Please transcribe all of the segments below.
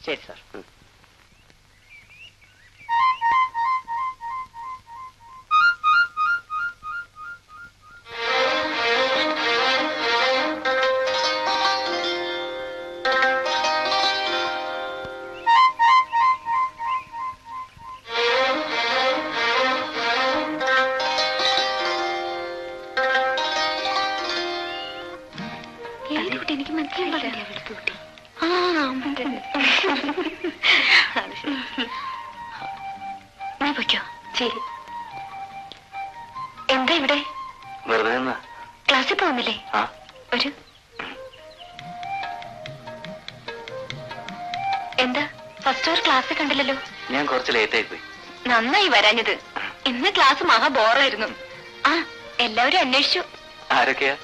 ശരി സാർ. എനിക്ക് മനസ്സിലായില്ല. നീ പൊയ്ക്കോ. ശരി. എന്താ ഇവിടെ? വെറുതെ ക്ലാസ്സിൽ പോകുന്നില്ലേ? ഒരു എന്താ ഫസ്റ്റ് അവർ ക്ലാസ് കണ്ടില്ലല്ലോ? ഞാൻ കുറച്ച് ലേറ്റ് ആയി പോയി. നന്നായി വരാഞ്ഞത്. ഇന്ന് ക്ലാസ് മഹാ ബോറായിരുന്നു. ആ, എല്ലാവരും അന്വേഷിച്ചു. ആരൊക്കെയാ?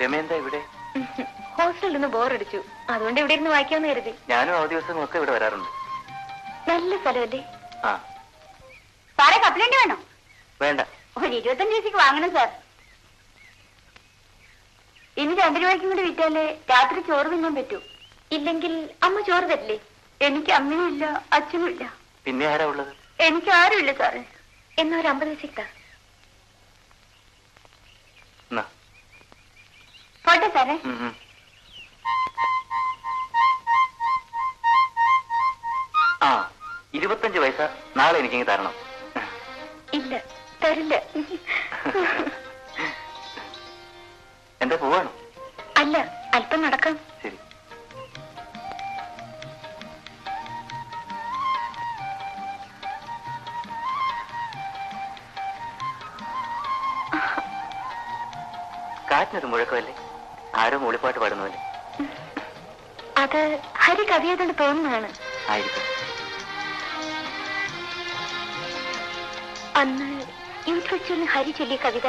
രമേന്താ ഇവിടെ? ഹോസ്റ്റലിൽ നിന്ന് ബോറടിച്ചു, അതുകൊണ്ട് ഇവിടെ ഇരുന്ന് വായിക്കാന്ന് കരുതി. ഞാനും ആ ദിവസങ്ങളൊക്കെ ഇവിടെ വരാറുണ്ട്. നല്ല സ്ഥലമല്ലേ? ആ. സാറേ, കപ്പലണ്ടി വേണോ? വേണ്ട. ഒരു 25 പൈസക്ക് വാങ്ങണം സാർ. ഇനി 2 രൂപയ്ക്കും കൂടി വിറ്റാലേ രാത്രി ചോറ് തിന്നാൻ പറ്റൂ. ഇല്ലെങ്കിൽ അമ്മ ചോറ് തരില്ലേ? എനിക്ക് അമ്മയും ഇല്ല, അച്ഛനും ഇല്ല. പിന്നെ ആരാ ഉള്ളത്? എനിക്ക് ആരുമില്ല സാറേ. എന്നാ ഒരു 50 പൈസക്ക് താ. പോട്ടെ സാറേ. ആ, 25 പൈസ നാളെ എനിക്കിങ്ങ് തരണം. ഇല്ല, തരില്ല. എന്താ പോവാണോ? അല്ല, അല്പം നടക്കാം. ശരി. കാറ്റിനൊരു മുഴക്കമല്ലേ? ആരോ മൂളിപ്പാട്ട് പാടുന്നതല്ലേ? അത് ഹരി കവിയായതുകൊണ്ട് തോന്നുന്നതാണ്. ആയിരിക്കും. അന്ന് യൂത്ത് ഫെസ്റ്റിവലിന് ഹരി ചൊല്ലിയ കവിത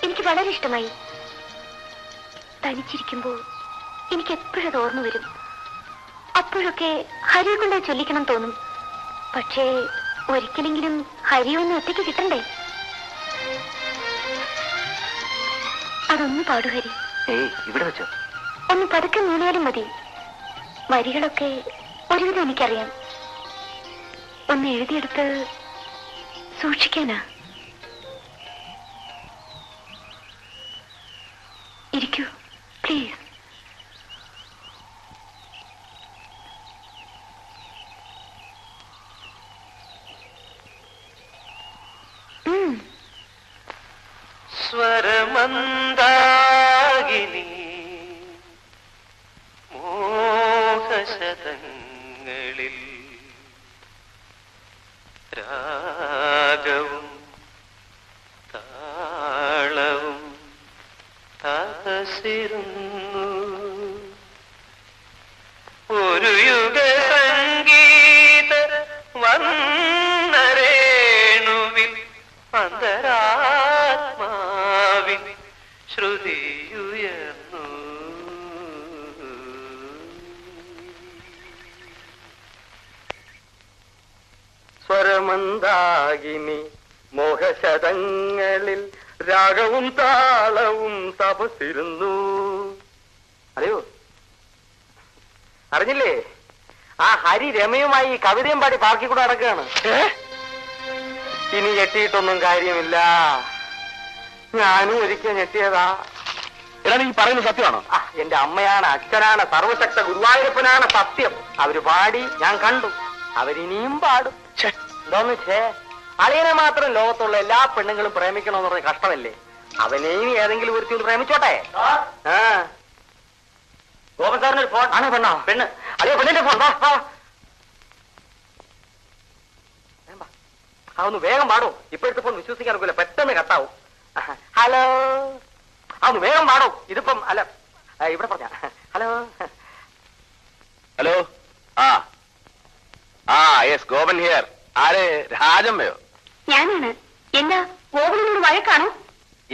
എനിക്ക് വളരെ ഇഷ്ടമായി. തനിച്ചിരിക്കുമ്പോൾ എനിക്ക് എപ്പോഴും അത് ഓർമ്മ വരും. അപ്പോഴൊക്കെ ഹരിയെ കൊണ്ട് ചൊല്ലിക്കണം തോന്നും. പക്ഷേ ഒരിക്കലെങ്കിലും ഹരിയൊന്ന് ഒറ്റയ്ക്ക് കിട്ടണ്ടേ? അതൊന്ന് പാടു ഹരി. ഇവിടെ വെച്ചോ? ഒന്ന് പതുക്കെ മൂളിയാലും മതി. വരികളൊക്കെ ഒരുവിധം എനിക്കറിയാം. ഒന്ന് എഴുതിയെടുത്ത് സൂക്ഷിക്കാനാ. ഇരിക്കൂ പ്ലീസ്. സ്വരമന്ദാകിനി മോഹശതങ്ങളിൽ രാഗവും താളവും തകസിരുന്നു. ഒരു യുഗ സംഗീത വന്നരേണുവിൽ അന്തരാത്മാവിൻ ശ്രുതിയുയർന്നു. സ്വരമന്ദാകിനി മോഹശതങ്ങളിൽ രാഗവും താളവും തപസിരുന്നു. അറിയോ? അറിഞ്ഞില്ലേ? ആ ഹരി രമയുമായി കവിതയും പാടി പാർക്കിൽ കൂടെ നടക്കുകയാണ്. ഇനി ഞെട്ടിയിട്ടൊന്നും കാര്യമില്ല. ഞാനും ഒരിക്കൽ ഞെട്ടിയതാ. എടാ, നീ പറയുന്നത് സത്യമാണോ? എന്റെ അമ്മയാണ്, അച്ഛനാണ്, സർവശക്ത ഗുരുവായൂരപ്പനാണ് സത്യം. അവര് പാടി ഞാൻ കണ്ടു. അവരിനിയും പാടും. എന്തോന്ന് ഛേ, അളിയനെ മാത്രം ലോകത്തുള്ള എല്ലാ പെണ്ണുങ്ങളും പ്രേമിക്കണമെന്ന് പറഞ്ഞ കഷ്ടമല്ലേ? അവനെയും ഏതെങ്കിലും ഒരുത്തി ഒന്ന് പ്രേമിച്ചോട്ടെ. ഗോപൻ സാറിനൊരു ഫോൺ ആണ്. പെണ്ണോ? പെണ്ണ്. അളിയോ, പെണ്ണിന്റെ ഫോൺ. അതൊന്ന് വേഗം പാടോ. ഇപ്പോഴത്തെ ഫോൺ വിശ്വസിക്കാൻ ഒക്കില്ല, പെട്ടെന്ന് കട്ടാവും. ഹലോ, അതൊന്ന് വേഗം പാടോ. ഇതിപ്പം അല്ല, ഇവിടെ പറഞ്ഞ hello. Hello. Yes, Gopan here. ആരെ? രാജമ്മയോ? ഞാനാണ്. എന്താ ഗോകുലിനോട് വഴക്കാണോ?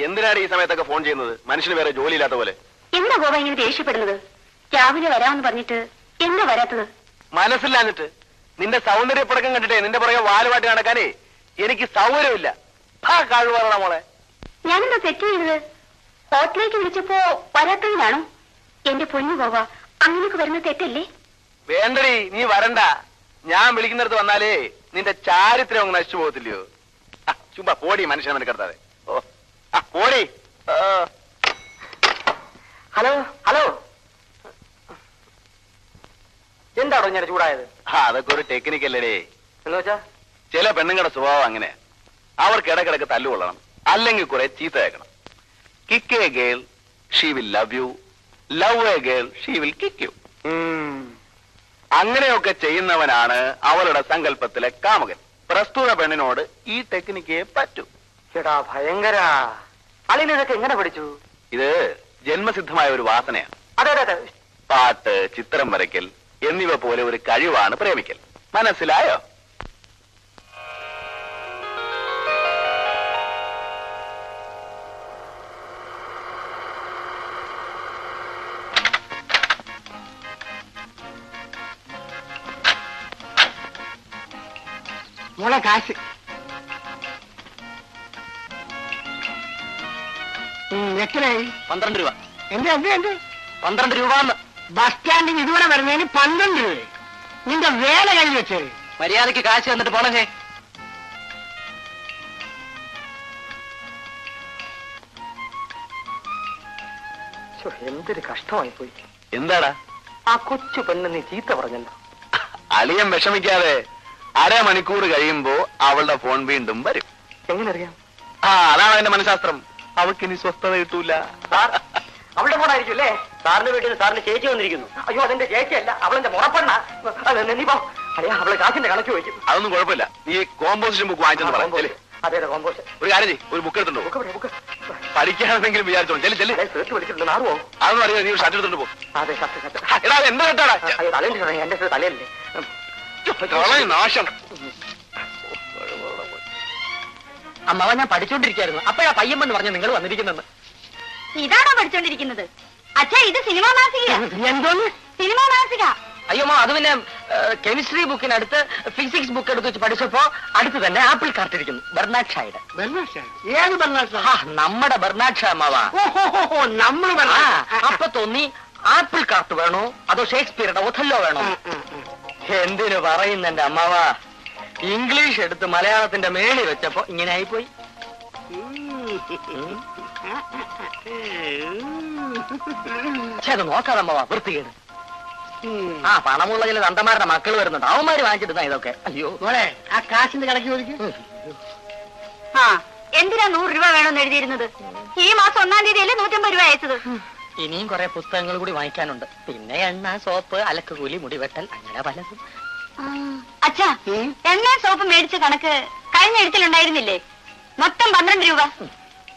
എന്തിനാണ് ഈ സമയത്തൊക്കെ ഫോൺ ചെയ്യുന്നത്? മനുഷ്യന് വേറെ ജോലിയില്ലാത്ത പോലെ. എന്താ ഗോപ ഇങ്ങനെ ദേഷ്യപ്പെടുന്നത്? രാവിലെ വരാമെന്ന് പറഞ്ഞിട്ട് എന്താ വരാത്തത്? മനസ്സിലാഞ്ഞിട്ട് നിന്റെ സൗന്ദര്യപ്പടക്കം കണ്ടിട്ടേ നിന്റെ പുറകെ വാലുമായിട്ട് നടക്കാനേ എനിക്ക് സൗകര്യമില്ല. കഴിവാറണ മോളെ. ഞാനെന്താ തെറ്റ് ചെയ്തത്? ഹോട്ടലിലേക്ക് വിളിച്ചപ്പോ വരാത്തതിനാണോ? എന്റെ പൊന്നു ഗോപ, അങ്ങനെയൊക്കെ വരുന്ന തെറ്റല്ലേ? വേണ്ടടി, നീ വരണ്ട. ഞാൻ വിളിക്കുന്നിടത്ത് വന്നാലേ നിന്റെ ചാരിത്രം അങ്ങ് നശിച്ചു പോകത്തില്ലയോ? ചുമ്മാ പോടി, മനുഷ്യനെ മെനക്കെടുത്താതെ. ഓ പോടി. ഹലോ ഹലോ, എന്താണോ ഞാൻ ചൂടായത്? അതൊക്കെ ഒരു ടെക്നിക്കല്ലേ എന്ന് വെച്ചാ, ചില പെണ്ണുങ്ങളുടെ സ്വഭാവം അങ്ങനെ. അവർക്ക് ഇടക്കിടക്ക് തല്ലുകൊള്ളണം, അല്ലെങ്കിൽ കുറെ ചീത്ത കേൾക്കണം. Kick a girl she will love you, love a girl she will kick you. അങ്ങനെയൊക്കെ ചെയ്യുന്നവനാണ് അവളുടെ സങ്കല്പത്തിലെ കാമുകൻ. പ്രസ്തുത പെണ്ണിനോട് ഈ ടെക്നിക്കേ പറ്റൂ. ചേട്ടാ ഭയങ്കര. അളിനതൊക്കെ എങ്ങനെ പഠിച്ചു? ഇത് ജന്മസിദ്ധമായ ഒരു വാസനയാണ്. അതെ അതെ അതെ. പാട്ട്, ചിത്രം വരയ്ക്കൽ എന്നിവ പോലെ ഒരു കഴിവാണ് പ്രേമിക്കൽ. മനസ്സിലായോ? മോളെ കാശ് എത്രയായി? 12 രൂപ. എന്ത് എന്ത് എന്ത് 12 രൂപ. ബസ് സ്റ്റാൻഡിൽ ഇതുവരെ വരുന്നതിന് 12 രൂപ. നിന്റെ വേല കയ്യിൽ വെച്ചേ. മര്യാദക്ക് കാശ് തന്നിട്ട് പോണേ. എന്തൊരു കഷ്ടമായി പോയി. എന്താടാ? ആ കൊച്ചു പെണ്ണ് നീ ചീത്ത പറഞ്ഞല്ലോ. അളിയൻ വിഷമിക്കാതെ. അരമണിക്കൂർ കഴിയുമ്പോ അവളുടെ ഫോൺ വീണ്ടും വരും. എങ്ങനെ അറിയാം? അതാണ് അതിന്റെ മനഃശാസ്ത്രം. അവൾക്ക് ഇനി സ്വസ്ഥത കിട്ടൂല. അവളുടെ ഫോണായിരിക്കും അല്ലേ? സാറിന്റെ വീട്ടിൽ നിന്ന് സാറിന്റെ ചേച്ചി വന്നിരിക്കുന്നു. അയ്യോ, അതെന്റെ ചേച്ചിയല്ല, അവളെന്റെ മുറപ്പെണ്ണ. അവളെ കാശിന്റെ കണക്ക് വയ്ക്കും. അതൊന്നും കുഴപ്പമില്ല. നീ കോമ്പോസിഷൻ ബുക്ക് വാങ്ങിച്ചെന്ന് പറയാം. അതെ അതെ, കോമ്പോസിഷൻ. ഒരു കാര്യം ചെയ്യ്, ഒരു ബുക്ക് എടുത്തുണ്ടോ? പഠിക്കാനെങ്കിലും വിചാരിച്ചോ. അതൊന്നും അറിയാം. നീ ഷർട്ട് എടുത്തോണ്ട് പോ. അതെ, എടാ എന്താ കേട്ടാടാ? എന്റെ തലയല്ലേ നാശം. അമ്മ ഞാൻ പഠിച്ചോണ്ടിരിക്കായിരുന്നു. അപ്പഴാ പയ്യമ്മന്ന് പറഞ്ഞ നിങ്ങൾ വന്നിരിക്കുന്നെന്ന്. ഇതാണോ പഠിച്ചോണ്ടിരിക്കുന്നത്? അച്ഛാ, ഇത് സിനിമാ മാസിക. എന്തോന്ന് സിനിമാ മാസിക? അയ്യോ, അത് പിന്നെ കെമിസ്ട്രി ബുക്കിനടുത്ത് ഫിസിക്സ് ബുക്ക് എടുത്ത് വെച്ച് പഠിച്ചപ്പോ അടുത്ത് തന്നെ ആപ്പിൾ കാർട്ട് ഇരിക്കുന്നു. ബെർണാഡ് ഷായുടെ. ഏത് ബെർണാഡ് ഷാ? നമ്മുടെ ബെർണാഡ് ഷാ അമ്മാവാ. നമ്മൾ അപ്പൊ തോന്നി ആപ്പിൾ കാർട്ട് വേണോ അതോ ഷേക്സ്പിയറുടെ ഒഥല്ലോ വേണോ? എന്തിനു പറയുന്ന എന്റെ അമ്മാവാ, ഇംഗ്ലീഷ് എടുത്ത് മലയാളത്തിന്റെ മേളി വെച്ചപ്പോ ഇങ്ങനെ ആയിപ്പോയി. അത് നോക്കാതെ അമ്മാവാ, വൃത്തികേട്. പണമുള്ള ചില തന്തമാരുടെ മക്കൾ വരുന്നുണ്ട്, അവന്മാര് വാങ്ങിച്ചിട്ടുണ്ടാ ഇതൊക്കെ. അയ്യോ മോളെ, ആ കാശിന്റെ കണക്ക് ചോദിക്കും. എന്തിനാ 100 രൂപ വേണമെന്ന് എഴുതിയിരുന്നത്? ഈ മാസം 1-ാം തീയതിയല്ലേ 150 രൂപ അയച്ചത്. ഇനിയും കുറെ പുസ്തകങ്ങൾ കൂടി വാങ്ങിക്കാനുണ്ട്. പിന്നെ എണ്ണ, സോപ്പ്, അലക്കുകൂലി, മുടിവെട്ടൽ, അങ്ങനെ പലതും. അച്ഛാ, എണ്ണ സോപ്പ് മേടിച്ച കണക്ക് കഴിഞ്ഞ എഴുത്തിലുണ്ടായിരുന്നില്ലേ? മൊത്തം 12 രൂപ.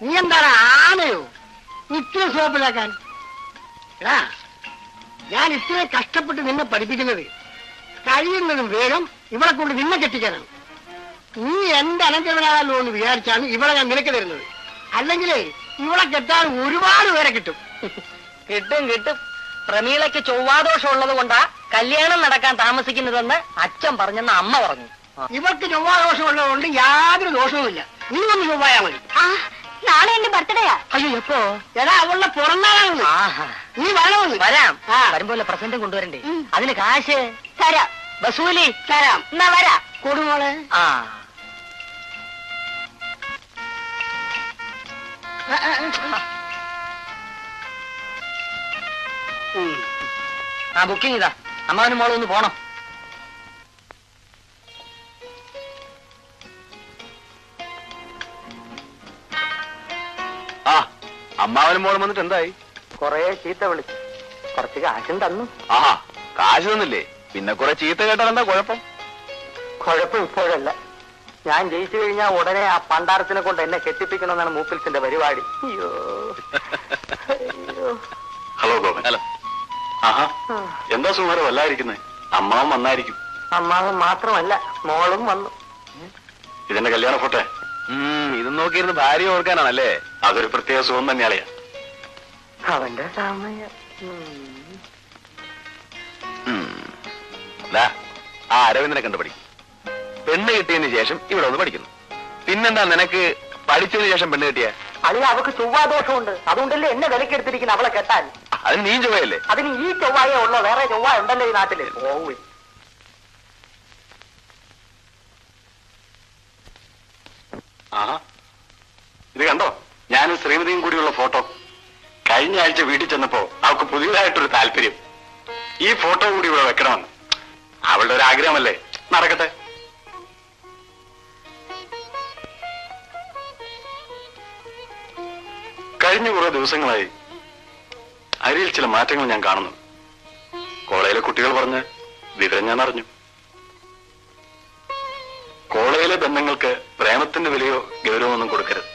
നീ എന്താണ് ആനയോ ഇത്ര സോപ്പിലാക്കാൻ? ഞാൻ ഇത്ര കഷ്ടപ്പെട്ട് നിന്നെ പഠിപ്പിക്കുന്നത് കഴിയുന്നതും വേഗം ഇവളെ കൊണ്ട് നിന്നെ കെട്ടിക്കാനാണ്. നീ എന്റെ അനന്തരവനാണല്ലോ എന്ന് വിചാരിച്ചാണ് ഇവളെ ഞാൻ നിനക്ക് തരുന്നത്. അല്ലെങ്കിലേ ഇവളെ കെട്ടാൻ ഒരുപാട് പേരെ കിട്ടും. കിട്ടും കിട്ടും. പ്രമീളയ്ക്ക് ചൊവ്വാദോഷം ഉള്ളത് കൊണ്ടാ കല്യാണം നടക്കാൻ താമസിക്കുന്നതെന്ന് അച്ഛൻ പറഞ്ഞെന്ന് അമ്മ പറഞ്ഞു. ഇവൾക്ക് ചൊവ്വാദോഷം ഉള്ളതുകൊണ്ട് യാതൊരു ദോഷവുമില്ല. നീ ഒന്ന് ചൊവ്വായാ മതി. നാളെ എന്റെ ബർത്ത്ഡേയാ. അയ്യോ, എപ്പോ? എടാ, അവളുടെ പുറന്നാളാണ്. നീ വരണമെന്ന്. വരാം. വരുമ്പോലെ പ്രസന്റും കൊണ്ടുവരണ്ടേ? അതിന് കാശ് തരാം. ബസൂലി തരാം. എന്നാ വരാം. കൊടുമോളെ. ബുക്കിംഗ് ഇതാ. അമ്മാവനും മോളും ഒന്ന് പോണം. അമ്മാവനും മോളും വന്നിട്ട് എന്തായി? കൊറേ ചീത്ത വിളിച്ചു, കുറച്ച് കാശും തന്നു. കാശ് തന്നില്ലേ? പിന്നെ കുറെ ചീത്ത കേട്ടാൽ എന്താ കുഴപ്പം? കുഴപ്പം ഇപ്പോഴല്ല. ഞാൻ ജയിച്ചു കഴിഞ്ഞാൽ ഉടനെ ആ പണ്ടാരത്തിനെ കൊണ്ട് എന്നെ കെട്ടിപ്പിക്കണമെന്നാണ് മൂപ്പിൽസിന്റെ പരിപാടി. അയ്യോ. ഹലോ ഗോപൻ. ഹലോ. എന്താ സുമാരം വല്ലായിരിക്കുന്നത്? അമ്മാവൻ വന്നായിരിക്കും. അമ്മാവൻ മാത്രമല്ല, മോളും വന്നു. ഇതെന്റെ കല്യാണ ഫോട്ടോ. ഇത് നോക്കിയിരുന്ന് ഭാര്യ ഓർക്കാനാണല്ലേ? അതൊരു പ്രത്യേക സുഖം തന്നെയാളിയാ. അവന്റെ സമയം. ആ അരവിന്ദനെ കണ്ടു പഠിക്കും. പെണ്ണ് കിട്ടിയതിന് ശേഷം ഇവിടെ ഒന്ന് പഠിക്കുന്നു. പിന്നെന്താ നിനക്ക് പഠിച്ചതിന് ശേഷം പെണ്ണ് കിട്ടിയ? അതിന് അവക്ക് ചൊവ്വാദോഷമുണ്ട്. അതുകൊണ്ടല്ലേ എന്നെ വിലക്കെടുത്തിരിക്കുന്ന അവളെ കെട്ടാൻ. അതിന് നീ ചൊവ്വയല്ലേ? അതിന് ഈ ചൊവ്വായേ ഉള്ളോ? വേറെ ചൊവ്വ ഉണ്ടല്ലോ ഈ നാട്ടില്. ഇത് കണ്ടോ, ഞാനും ശ്രീമതിയും കൂടിയുള്ള ഫോട്ടോ. കഴിഞ്ഞ ആഴ്ച വീട്ടിൽ ചെന്നപ്പോ അവൾക്ക് പുതിയതായിട്ടൊരു താല്പര്യം. ഈ ഫോട്ടോ കൂടി ഇവിടെ വെക്കണമെന്ന്. അവളുടെ ഒരു ആഗ്രഹമല്ലേ, നടക്കട്ടെ. കഴിഞ്ഞ കുറെ ദിവസങ്ങളായി അരിയിൽ ചില മാറ്റങ്ങൾ ഞാൻ കാണുന്നു. കോളേജിലെ കുട്ടികൾ പറഞ്ഞ് വിവരം ഞാൻ അറിഞ്ഞു. കോളേജിലെ ബന്ധങ്ങൾക്ക് പ്രേമത്തിന്റെ വിലയോ ഗൗരവമൊന്നും കൊടുക്കരുത്.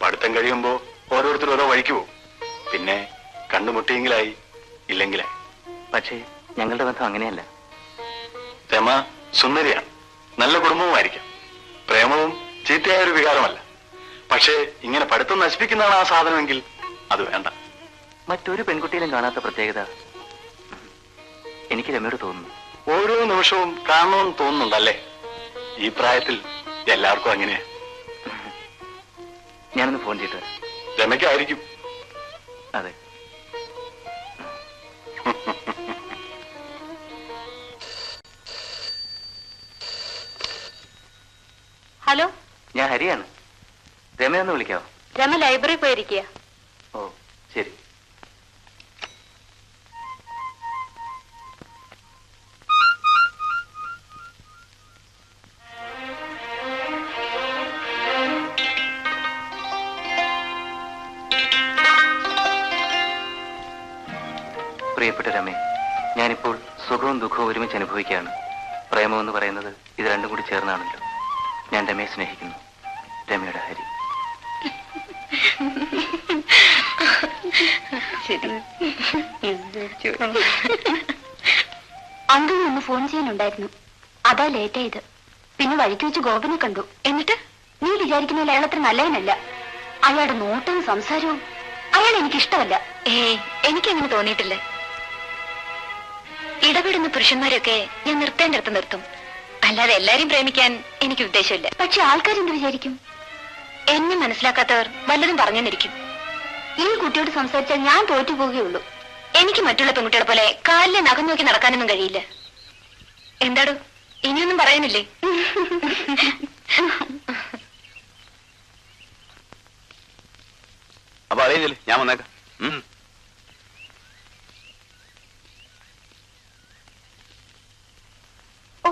പഠിത്തം കഴിയുമ്പോ ഓരോരുത്തർ ഓരോ വഴിക്ക് പോകും. പിന്നെ കണ്ടുമുട്ടിയെങ്കിലായി, ഇല്ലെങ്കിലായി. പക്ഷേ ഞങ്ങളുടെ ബന്ധം അങ്ങനെയല്ല. രമ സുന്ദരിയാണ്, നല്ല കുടുംബവുമായിരിക്കാം. പ്രേമവും ചീത്തയായ ഒരു വികാരമല്ല. പക്ഷേ ഇങ്ങനെ പഠിത്തം നശിപ്പിക്കുന്നതാണ് ആ സാധനമെങ്കിൽ അത് വേണ്ട. മറ്റൊരു പെൺകുട്ടിയിലും കാണാത്ത പ്രത്യേകത എനിക്ക് രമയോട് തോന്നുന്നു. ഓരോ നിമിഷവും കാണണമെന്ന് തോന്നുന്നുണ്ടല്ലേ? ഈ പ്രായത്തിൽ എല്ലാവർക്കും അങ്ങനെയാ. ഞാനൊന്ന് ഫോൺ ചെയ്തിട്ട്. രമയ്ക്കായിരിക്കും. അതെ. ഹലോ, ഞാൻ ഹരിയാണ്. രമയൊന്ന് വിളിക്കാവോ? രമ ലൈബ്രറി പോയിരിക്കുക. ഓ ശരി. പ്രിയപ്പെട്ട രമേ, ഞാനിപ്പോൾ സുഖവും ദുഃഖവും ഒരുമിച്ച് അനുഭവിക്കുകയാണ്. പ്രേമം എന്ന് പറയുന്നത് ഇത് രണ്ടും കൂടി ചേർന്നാണല്ലോ. ഞാൻ രമയെ സ്നേഹിക്കുന്നു. രമയുടെ ഹരി. അങ്കിൾ ഒന്ന് ഫോൺ ചെയ്യാനുണ്ടായിരുന്നു, അതാ ലേറ്റ് ആയത്. പിന്നെ വഴിക്ക് വെച്ച് ഗോപനെ കണ്ടു. എന്നിട്ട് നീ വിചാരിക്കുന്ന അയാൾ അത്ര നല്ലവനല്ല. അയാളുടെ നോട്ടവും സംസാരവും അയാൾ എനിക്കിഷ്ടമല്ല. എനിക്കങ്ങനെ തോന്നിയിട്ടില്ല. ഇടപെടുന്ന പുരുഷന്മാരൊക്കെ ഞാൻ നിർത്തേണ്ടടുത്ത് നിർത്തും. അല്ലാതെ എല്ലാരെയും പ്രേമിക്കാൻ എനിക്ക് ഉദ്ദേശമില്ല. പക്ഷെ ആൾക്കാരെന്ത് വിചാരിക്കും? എന്നെ മനസ്സിലാക്കാത്തവർ വല്ലതും പറഞ്ഞെന്നിരിക്കും. ഈ കുട്ടിയോട് സംസാരിച്ചാൽ ഞാൻ തോറ്റു പോവുകയുള്ളൂ. എനിക്ക് മറ്റുള്ള പെൺകുട്ടികളെ പോലെ കാലിലെ നഖം നോക്കി നടക്കാനൊന്നും കഴിയില്ല. എന്താടോ, ഇനിയൊന്നും പറയാനില്ലേ? അപ്പൊ അറിയില്ലേ, ഞാൻ വന്നേക്കാം. ഓ,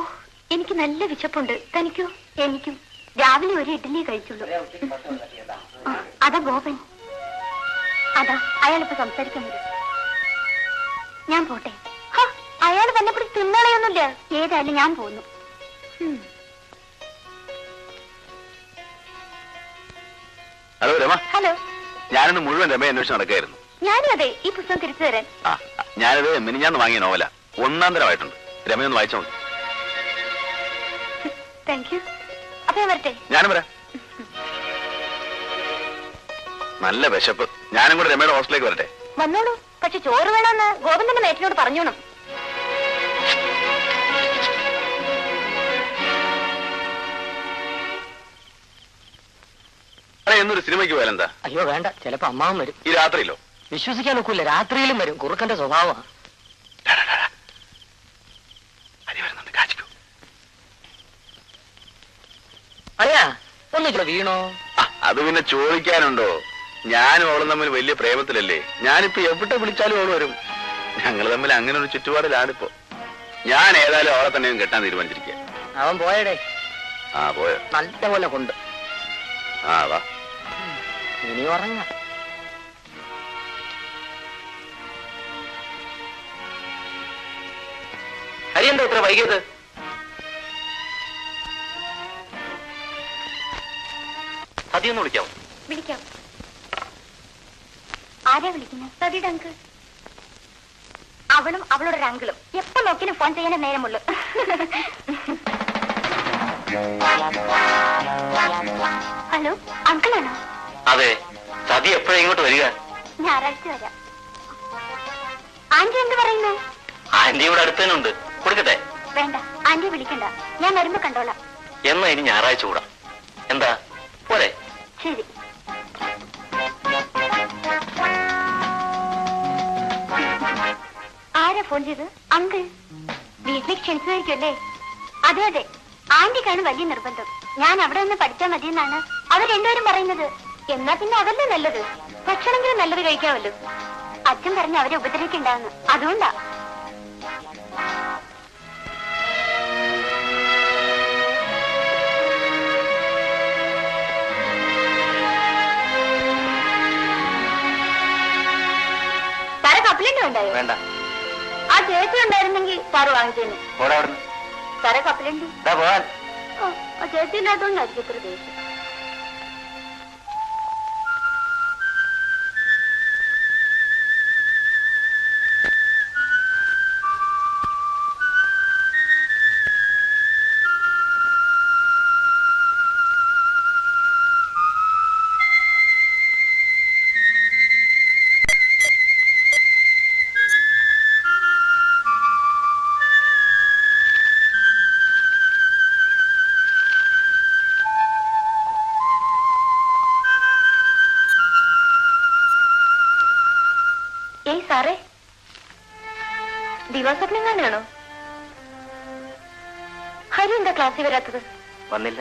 എനിക്ക് നല്ല വിശപ്പുണ്ട്. തനിക്കോ? എനിക്കും. രാവിലെ ഒരു ഇഡ്ഡലി കഴിച്ചുള്ളൂ. അതാ ഗോപൻ. അതാ അയാളിപ്പോ സംസാരിക്കാൻ വരും. ഞാൻ പോട്ടെ. അയാൾ വന്നപ്പോൾ തിന്നളയൊന്നുമില്ല. ഏതായാലും ഞാൻ പോന്നു. ഹലോ രമ. ഹലോ. ഞാനിന്ന് മുഴുവൻ രമയെ അന്വേഷിച്ച് നടക്കുകയായിരുന്നു. ഞാനും അതെ. ഈ പുസ്തകം തിരിച്ചു തരാൻ. ഞാനിത് മിനിഞ്ഞാന്ന് വാങ്ങിയ നോവല. ഒന്നാം തരമായിട്ടുണ്ട്. രമയൊന്ന് വായിച്ചോ. Thank you. അപ്പൊ ഞാൻ വരട്ടെ. ഞാനും വരാം. നല്ല വിശപ്പ്. ഞാനും കൂടെ രമയുടെ ഹോസ്റ്റലിലേക്ക് വരട്ടെ. വന്നോളൂ. പക്ഷെ ചോറ് വേണമെന്ന് ഗോവിന്ദന്റെ മേറ്റിനോട് പറഞ്ഞോണം. എന്നൊരു സിനിമയ്ക്ക് പോയാലെന്താ? അയ്യോ വേണ്ട, ചിലപ്പോ അമ്മാവും വരും. ഈ രാത്രിയിലോ? വിശ്വസിക്കാൻ ഒക്കില്ല. രാത്രിയിലും വരും. കുറുക്കന്റെ സ്വഭാവമാണ്. അറിയാ ഒന്നിച്ചോ വീണോ? അത് പിന്നെ ചോദിക്കാനുണ്ടോ? ഞാനും അവളും തമ്മിൽ വലിയ പ്രേമത്തിലല്ലേ. ഞാനിപ്പോ എവിടെ വിളിച്ചാലും അവള് വരും. ഞങ്ങൾ തമ്മിൽ അങ്ങനെ ഒരു ചുറ്റുപാടിലാണിപ്പോ. ഞാൻ ഏതായാലും അവളെ തന്നെ കെട്ടാൻ തീരുമാനിച്ചിരിക്കുക. അവൻ പോയടേ. പോയോ? നല്ലപോലെ കൊണ്ട്. വാ. ഇനി ഉറങ്ങ. ഹരി എന്താ ഇത്ര വൈകിയത്? സതിയൊന്ന് വിളിക്കാമോ? വിളിക്കാം. ആരാ വിളിക്കുന്നത്? സതിയുടെ അങ്കിൾ. അവളും അവളുടെ ഒരു അങ്കിളും എപ്പോ നോക്കിയാലും ഫോൺ ചെയ്യാനേ നേരമുള്ളൂ. ഹലോ, അങ്കിളാണോ? അതെ. സതി എപ്പോഴാ ഇങ്ങോട്ട് വരിക? ഞായറാഴ്ച വരാം. ആന്റി എന്ത് പറയുന്നു? ആന്റി ഇവിടെ അടുത്ത് തന്നെ ഉണ്ട്, കൊടുക്കട്ടെ? വേണ്ട, ആന്റി വിളിക്കണ്ട, ഞാൻ വരുമ്പോ കണ്ടോളാം. എന്നാ ഇനി ഞായറാഴ്ച കൂടാ, എന്താ പോരെ? ശരി. ആരാ ഫോൺ ചെയ്ത്? അങ്കിൾ വീട്ടിലേക്ക് ക്ഷണിച്ചതായിരിക്കുമല്ലേ? അതെ അതെ, ആന്റിക്കാണ് വലിയ നിർബന്ധം. ഞാൻ അവിടെ നിന്ന് പഠിച്ചാൽ മതിയെന്നാണ് അവർ രണ്ടുപേരും പറയുന്നത്. എന്നാ പിന്നെ അതല്ലേ നല്ലത്, ഭക്ഷണമെങ്കിലും നല്ലത് കഴിക്കാമല്ലോ. അച്ഛൻ പറഞ്ഞ് അവരെ ഉപദ്രവിക്കണ്ടാന്ന്, അതുകൊണ്ടാ. സാറ് കപ്പലണ്ടി ഉണ്ടായോ? വേണ്ട. ആ ചേച്ചി ഉണ്ടായിരുന്നെങ്കിൽ സാറ് വാങ്ങിച്ചേനെ. സാറെ കപ്പലണ്ടി. ആ ചേച്ചി ഇല്ലാത്തതുകൊണ്ടായിരിക്കും ഇത്ര ദേഷ്യം. സാറേ, ദിവസപ്നം കാണുകയാണോ? ഹരി എന്താ ക്ലാസ്സിൽ വരാത്തത്? വന്നില്ല.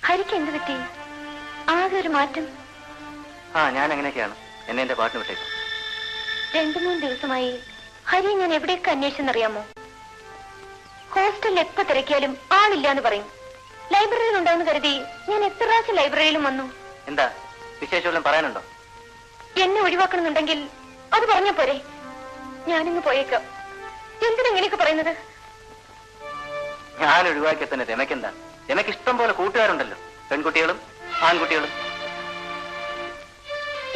ഹരിക്ക് എന്ത് പറ്റി? ആകെ ഒരു മാറ്റം. ഞാൻ അങ്ങനെയൊക്കെയാണ്. എന്നെ എന്റെ പാട്ടിന് വിട്ടേക്കും. 2-3 ദിവസമായി ഹരി ഞാൻ എവിടെയൊക്കെ അന്വേഷിച്ചെന്നറിയാമോ? ഹോസ്റ്റലിൽ എപ്പോ തിരക്കിയാലും ആളില്ല എന്ന് പറയും. ലൈബ്രറിയിൽ ഉണ്ടാവുന്ന കരുതി ഞാൻ എത്ര പ്രാവശ്യം ലൈബ്രറിയിലും വന്നു. എന്താ വിശേഷം പറയാനുണ്ടോ? എന്നെ ഒഴിവാക്കണമെന്നുണ്ടെങ്കിൽ അത് പറഞ്ഞ പോരെ? ഞാനിങ്ങ് പോയേക്കാം. എന്തിനെങ്ങനെയൊക്കെ പറയുന്നത്? ഞാൻ ഒഴിവാക്കിയ തന്നെ രമയ്ക്കെന്താ? രമയ്ക്ക് ഇഷ്ടം പോലെ കൂട്ടുകാരുണ്ടല്ലോ, പെൺകുട്ടികളും ആൺകുട്ടികളും.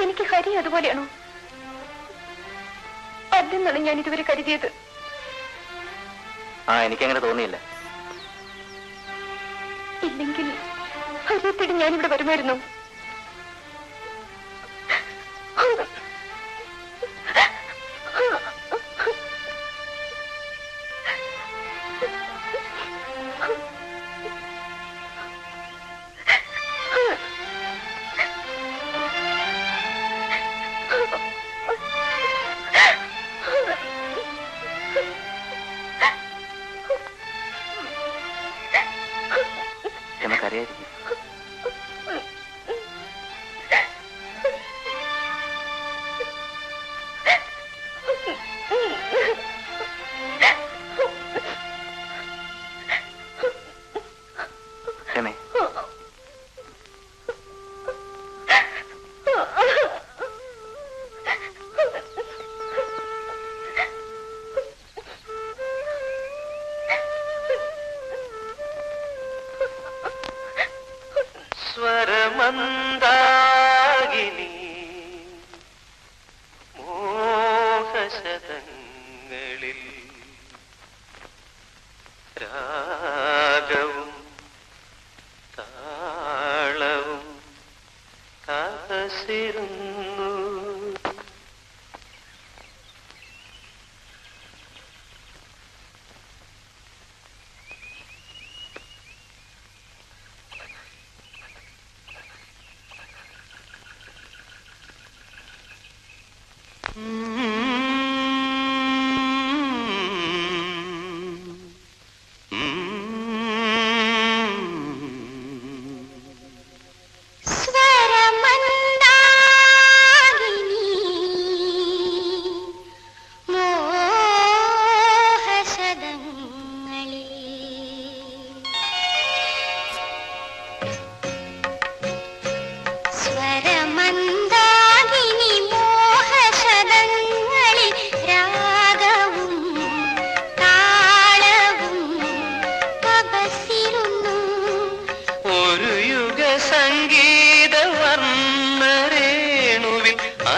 എനിക്ക് ഹരി അതുപോലെയാണോ? അതെന്നാണ് ഞാൻ ഇതുവരെ കരുതിയത്. എനിക്കങ്ങനെ തോന്നിയില്ല. ഇല്ലെങ്കിൽ ഹരിയത്തേടി ഞാനിവിടെ വരുമായിരുന്നു. നമുക്കറിയായിരിക്കും. സ്വരമന്ദാകിനി മോഹശതങ്ങളിൽ രാഗവും താളവും കാസിരുന്നു.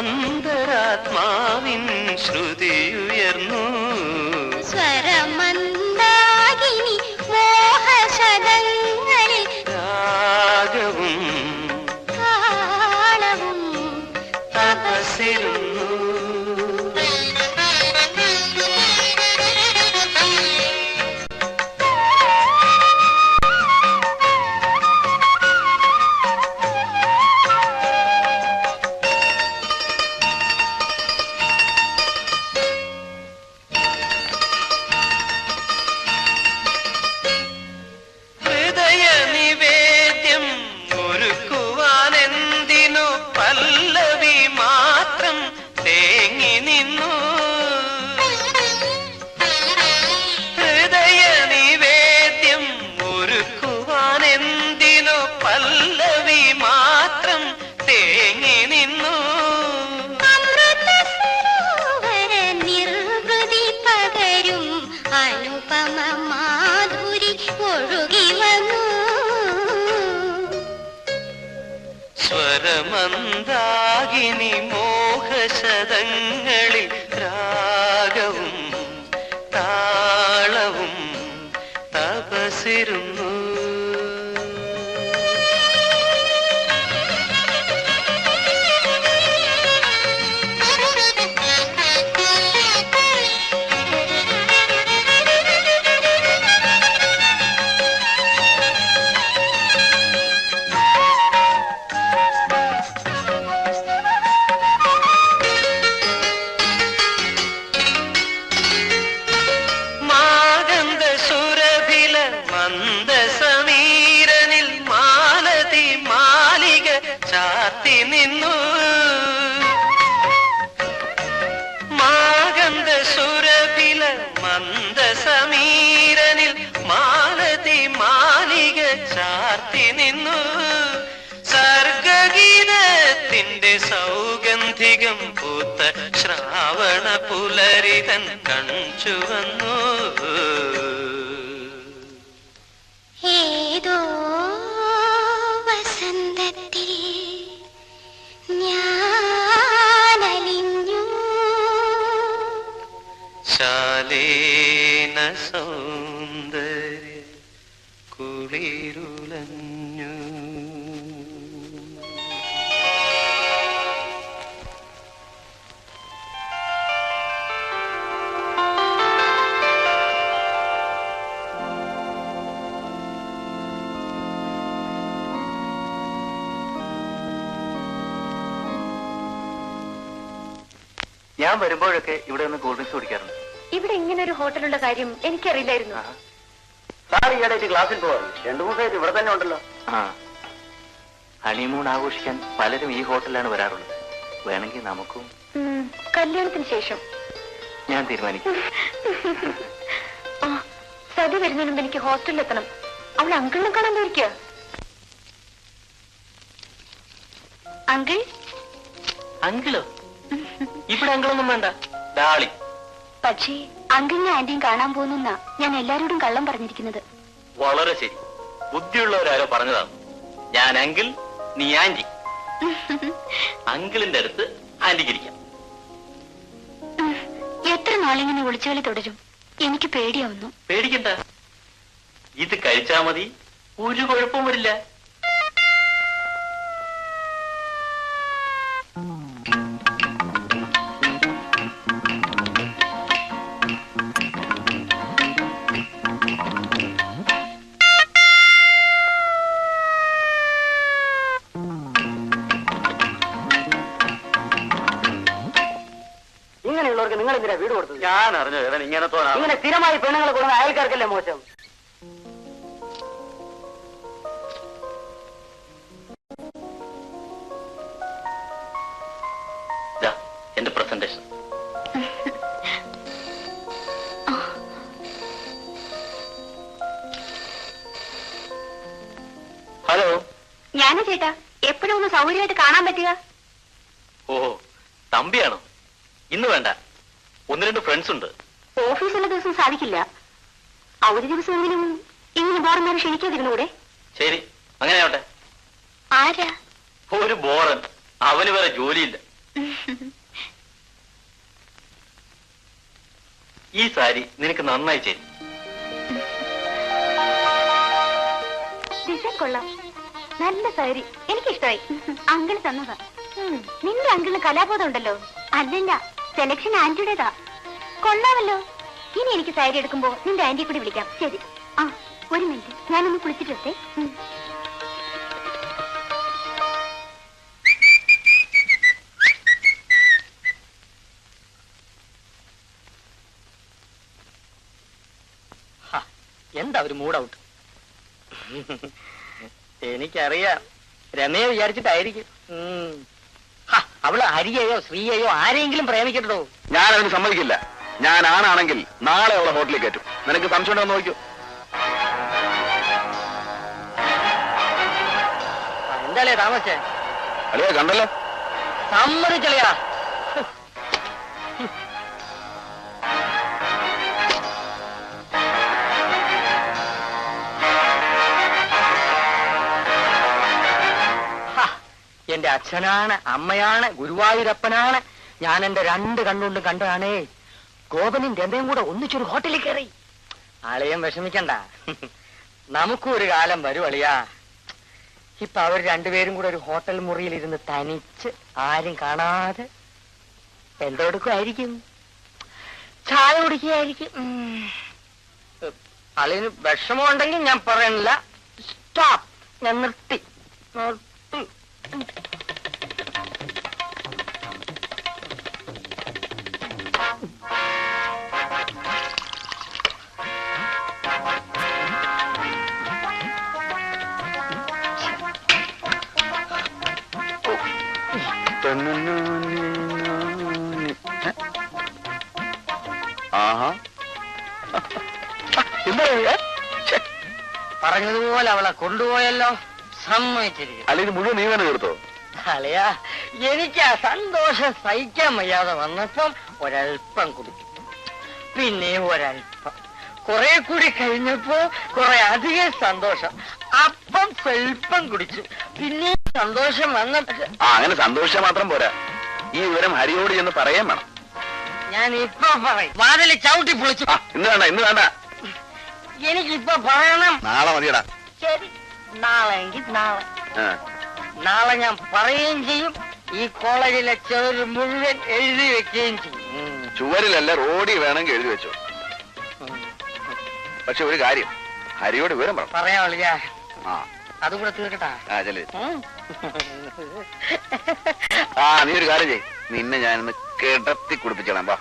അന്തരാത്മാവിൻ ശ്രുതിയുയർന്നു. സ്വരമന്ദാകിനി മോഹശതങ്ങളിൽ രാഗവും താളവും തപസിരുന്നു. സ്വരമന്ദാകിനി മോഹശതങ്ങളിൽ രാഗവും താളവും തപസിരുന്നു. മന്ദസമീരനിൽ മാലതി മാലിക ചാർത്തി നിന്നു. സർഗഗീതത്തിന്റെ സൗഗന്ധികം പൂത്ത ശ്രാവണ പുലരിതൻ കൺചുവന്നു. ഏതോ വസന്തത്തിൽ ഞാനലിഞ്ഞു. ശാലേന സൗന്ദര്യ കുളിരുലഞ്ഞു. ഞാൻ വരുമ്പോഴൊക്കെ ഇവിടെ നിന്ന് കൂൾ ഡ്രിങ്ക്സ് കുടിക്കാറുണ്ട്. ഇവിടെ ഇങ്ങനെ ഒരു ഹോട്ടലുള്ള കാര്യം എനിക്കറിയില്ലായിരുന്നു. സാർ ഈയിടെ ക്ലാസ്സിൽ പോകാറുണ്ട്. 2-3 ദിവസമായിട്ട് ഇവിടെ തന്നെ ഉണ്ടല്ലോ. ഹണിമൂൺ ആഘോഷിക്കാൻ പലരും ഈ ഹോട്ടലിലാണ് വരാറുള്ളത്. വേണമെങ്കിൽ നമുക്കും കല്യാണത്തിന് ശേഷം ഞാൻ തീരുമാനിക്കും. സതി വരുന്നതിന് മുമ്പ് എനിക്ക് ഹോസ്റ്റലിൽ എത്തണം. അവൾ അങ്കിളിനെ കാണാൻ പോയിരിക്കുക. അങ്കിൾ അങ്കിളോ? ഇവിടെ അങ്കിളൊന്നും വേണ്ട, ഡാളി. പക്ഷേ അങ്കിളിനെ ആന്റിയും കാണാൻ പോകുന്ന ഞാൻ എല്ലാരോടും കള്ളം പറഞ്ഞിരിക്കുന്നത്. വളരെ ശരി. ബുദ്ധിയുള്ളവരാരോ പറഞ്ഞതാണ്. ഞാൻ അങ്കിൾ, നീ ആന്റി. അങ്കിളിന്റെ അടുത്ത് ആന്റിക്കിരിക്കാം. എത്ര നാളിങ്ങനെ ഒളിച്ചുകളി തുടരും? എനിക്ക് പേടിയാവുന്നു. പേടിക്കണ്ട, ഇത് കഴിച്ചാ മതി, ഒരു കുഴപ്പവും വരില്ല. ഇങ്ങനെയുള്ളവർക്ക് നിങ്ങൾ എന്തിനാ വീട് കൊടുത്തത്? ഞാൻ അറിഞ്ഞു ഇങ്ങനത്തെ ഇങ്ങനെ സ്ഥിരമായി പെണ്ണുങ്ങളെ കൊടുക്കുന്ന അയൽക്കാർക്കല്ലേ മോശം. എന്റെ പ്രസന്റേഷൻ. ഹലോ, ഞാനാ ചേട്ടാ. എപ്പോഴും ഒന്ന് സൗകര്യമായിട്ട് കാണാൻ പറ്റുക. ഓ തമ്പിയാണോ? ഇന്ന് വേണ്ട, 1-2 ഫ്രണ്ട്സ് ഉണ്ട്. ഓഫീസുള്ള ദിവസം സാധിക്കില്ല. അവധി ദിവസമെങ്കിലും ഇങ്ങനെ ബോറന്മാരെ ക്ഷണിക്കാതിരുന്നൂടെ? ശരി, അങ്ങനെ ആവട്ടെ. ആരാ? ഒരു ബോറൻ, അവന് വേറെ ജോലിയില്ല. ഈ സാരി നിനക്ക് നന്നായി ചേരും. ഡിസൈൻ കൊള്ളാം, നല്ല സാരി, എനിക്കിഷ്ടമായി. അങ്കിൾ തന്നതാ. നിന്റെ അങ്കിളിന് കലാബോധം ഉണ്ടല്ലോ. അല്ലല്ല, സെലക്ഷൻ ആന്റിയുടേതാ. കൊള്ളാമല്ലോ. ഇനി എനിക്ക് സാരി എടുക്കുമ്പോ നിന്റെ ആന്റിയെ കൂടി വിളിക്കാം. ശരി. ആ, ഒരു മിനിറ്റ്, ഞാനൊന്ന് കുളിച്ചിട്ടെ. എന്താ ഒരു മൂഡ് ഔട്ട്? എനിക്കറിയാം, രമയെ വിചാരിച്ചിട്ടായിരിക്കും. അവള് ഹരിയെയോ ശ്രീയെയോ ആരെങ്കിലും പ്രേമിക്കട്ടോ? ഞാൻ അതിന് സമ്മതിക്കില്ല. ഞാൻ ആണാണെങ്കിൽ നാളെ അവളെ ഹോട്ടലിൽ കയറ്റും. നിനക്ക് സംശയം ഉണ്ടോ നോക്കൂ. എന്താളേ താമസേ? അളിയാ കണ്ടല്ലോ. സമ്മതിച്ചളിയാ. എന്റെ നിന്റെ അച്ഛനാണ്, അമ്മയാണ്, ഗുരുവായൂരപ്പനാണ്. ഞാൻ എന്റെ 2 കണ്ണുകൊണ്ടും കണ്ടതാണേ. ഗോപനും രമയും കൂടെ ഒന്നിച്ചൊരു ഹോട്ടലിൽ കയറി. അളിയൻ വിഷമിക്കണ്ട, നമുക്കും ഒരു കാലം വരും അളിയാ. ഇപ്പൊ അവർ 2 പേരും കൂടെ ഒരു ഹോട്ടൽ മുറിയിൽ ഇരുന്ന് തനിച്ച്, ആരും കാണാതെ എന്തെടുക്കുമായിരിക്കും, ചായ കുടിക്കുകയായിരിക്കും. അളിയന് വിഷമമുണ്ടെങ്കിൽ ഞാൻ പറയണില്ല. സ്റ്റോപ്പ്, ഞാൻ നിർത്തി. പറഞ്ഞതുപോലെ അവളെ കൊണ്ടുപോയല്ലോ, സമ്മതിച്ചിരിക്കും. അല്ലെങ്കിൽ മുഴുവൻ നീ തന്നെ തീർത്തോ? അളിയാ, എനിക്ക് ആ സന്തോഷം സഹിക്കാൻ വയ്യാതെ വന്നപ്പം ഒരൽപ്പം കുടിച്ചു, പിന്നെ ഒരൽപ്പം, കുറെ കൂടി കഴിഞ്ഞപ്പോ കുറെ അധികം സന്തോഷം, അപ്പം സ്വൽപ്പം കുടിച്ചു, പിന്നെ സന്തോഷം വന്നപ്പോ. അങ്ങനെ സന്തോഷം മാത്രം പോരാ, ഈ വിവരം ഹരിയോട് ചെന്ന് പറയാൻ വേണം. ഞാൻ ഇപ്പൊ പറയും, വാതില് ചവിട്ടി പൊളിച്ചു. ഇന്ന് വേണ്ട, ഇന്ന് വേണ്ട, എനിക്കിപ്പൊ പറയണം. നാളെ മതിയടാ. ശരി, നാളെ എങ്കിൽ നാളെ. നാളെ ഞാൻ പറയുകയും ചെയ്യും, ഈ കോളേജിലെ ചെറു മുഴുവൻ എഴുതി വെക്കുകയും ചെയ്യും. ചുവരിലല്ല, റോഡിൽ വേണമെങ്കിൽ എഴുതി വെച്ചോ. പക്ഷെ ഒരു കാര്യം, ഹരിയോട് വിവരം പറ. പറയാ വിളിയാ, അതുകൂടെ തീർക്കട്ടാ. നീ ഒരു കാര്യം ചെയ്, നിന്നെ ഞാനിന്ന് കിടത്തി കുടിപ്പിച്ചോളാം. വാ.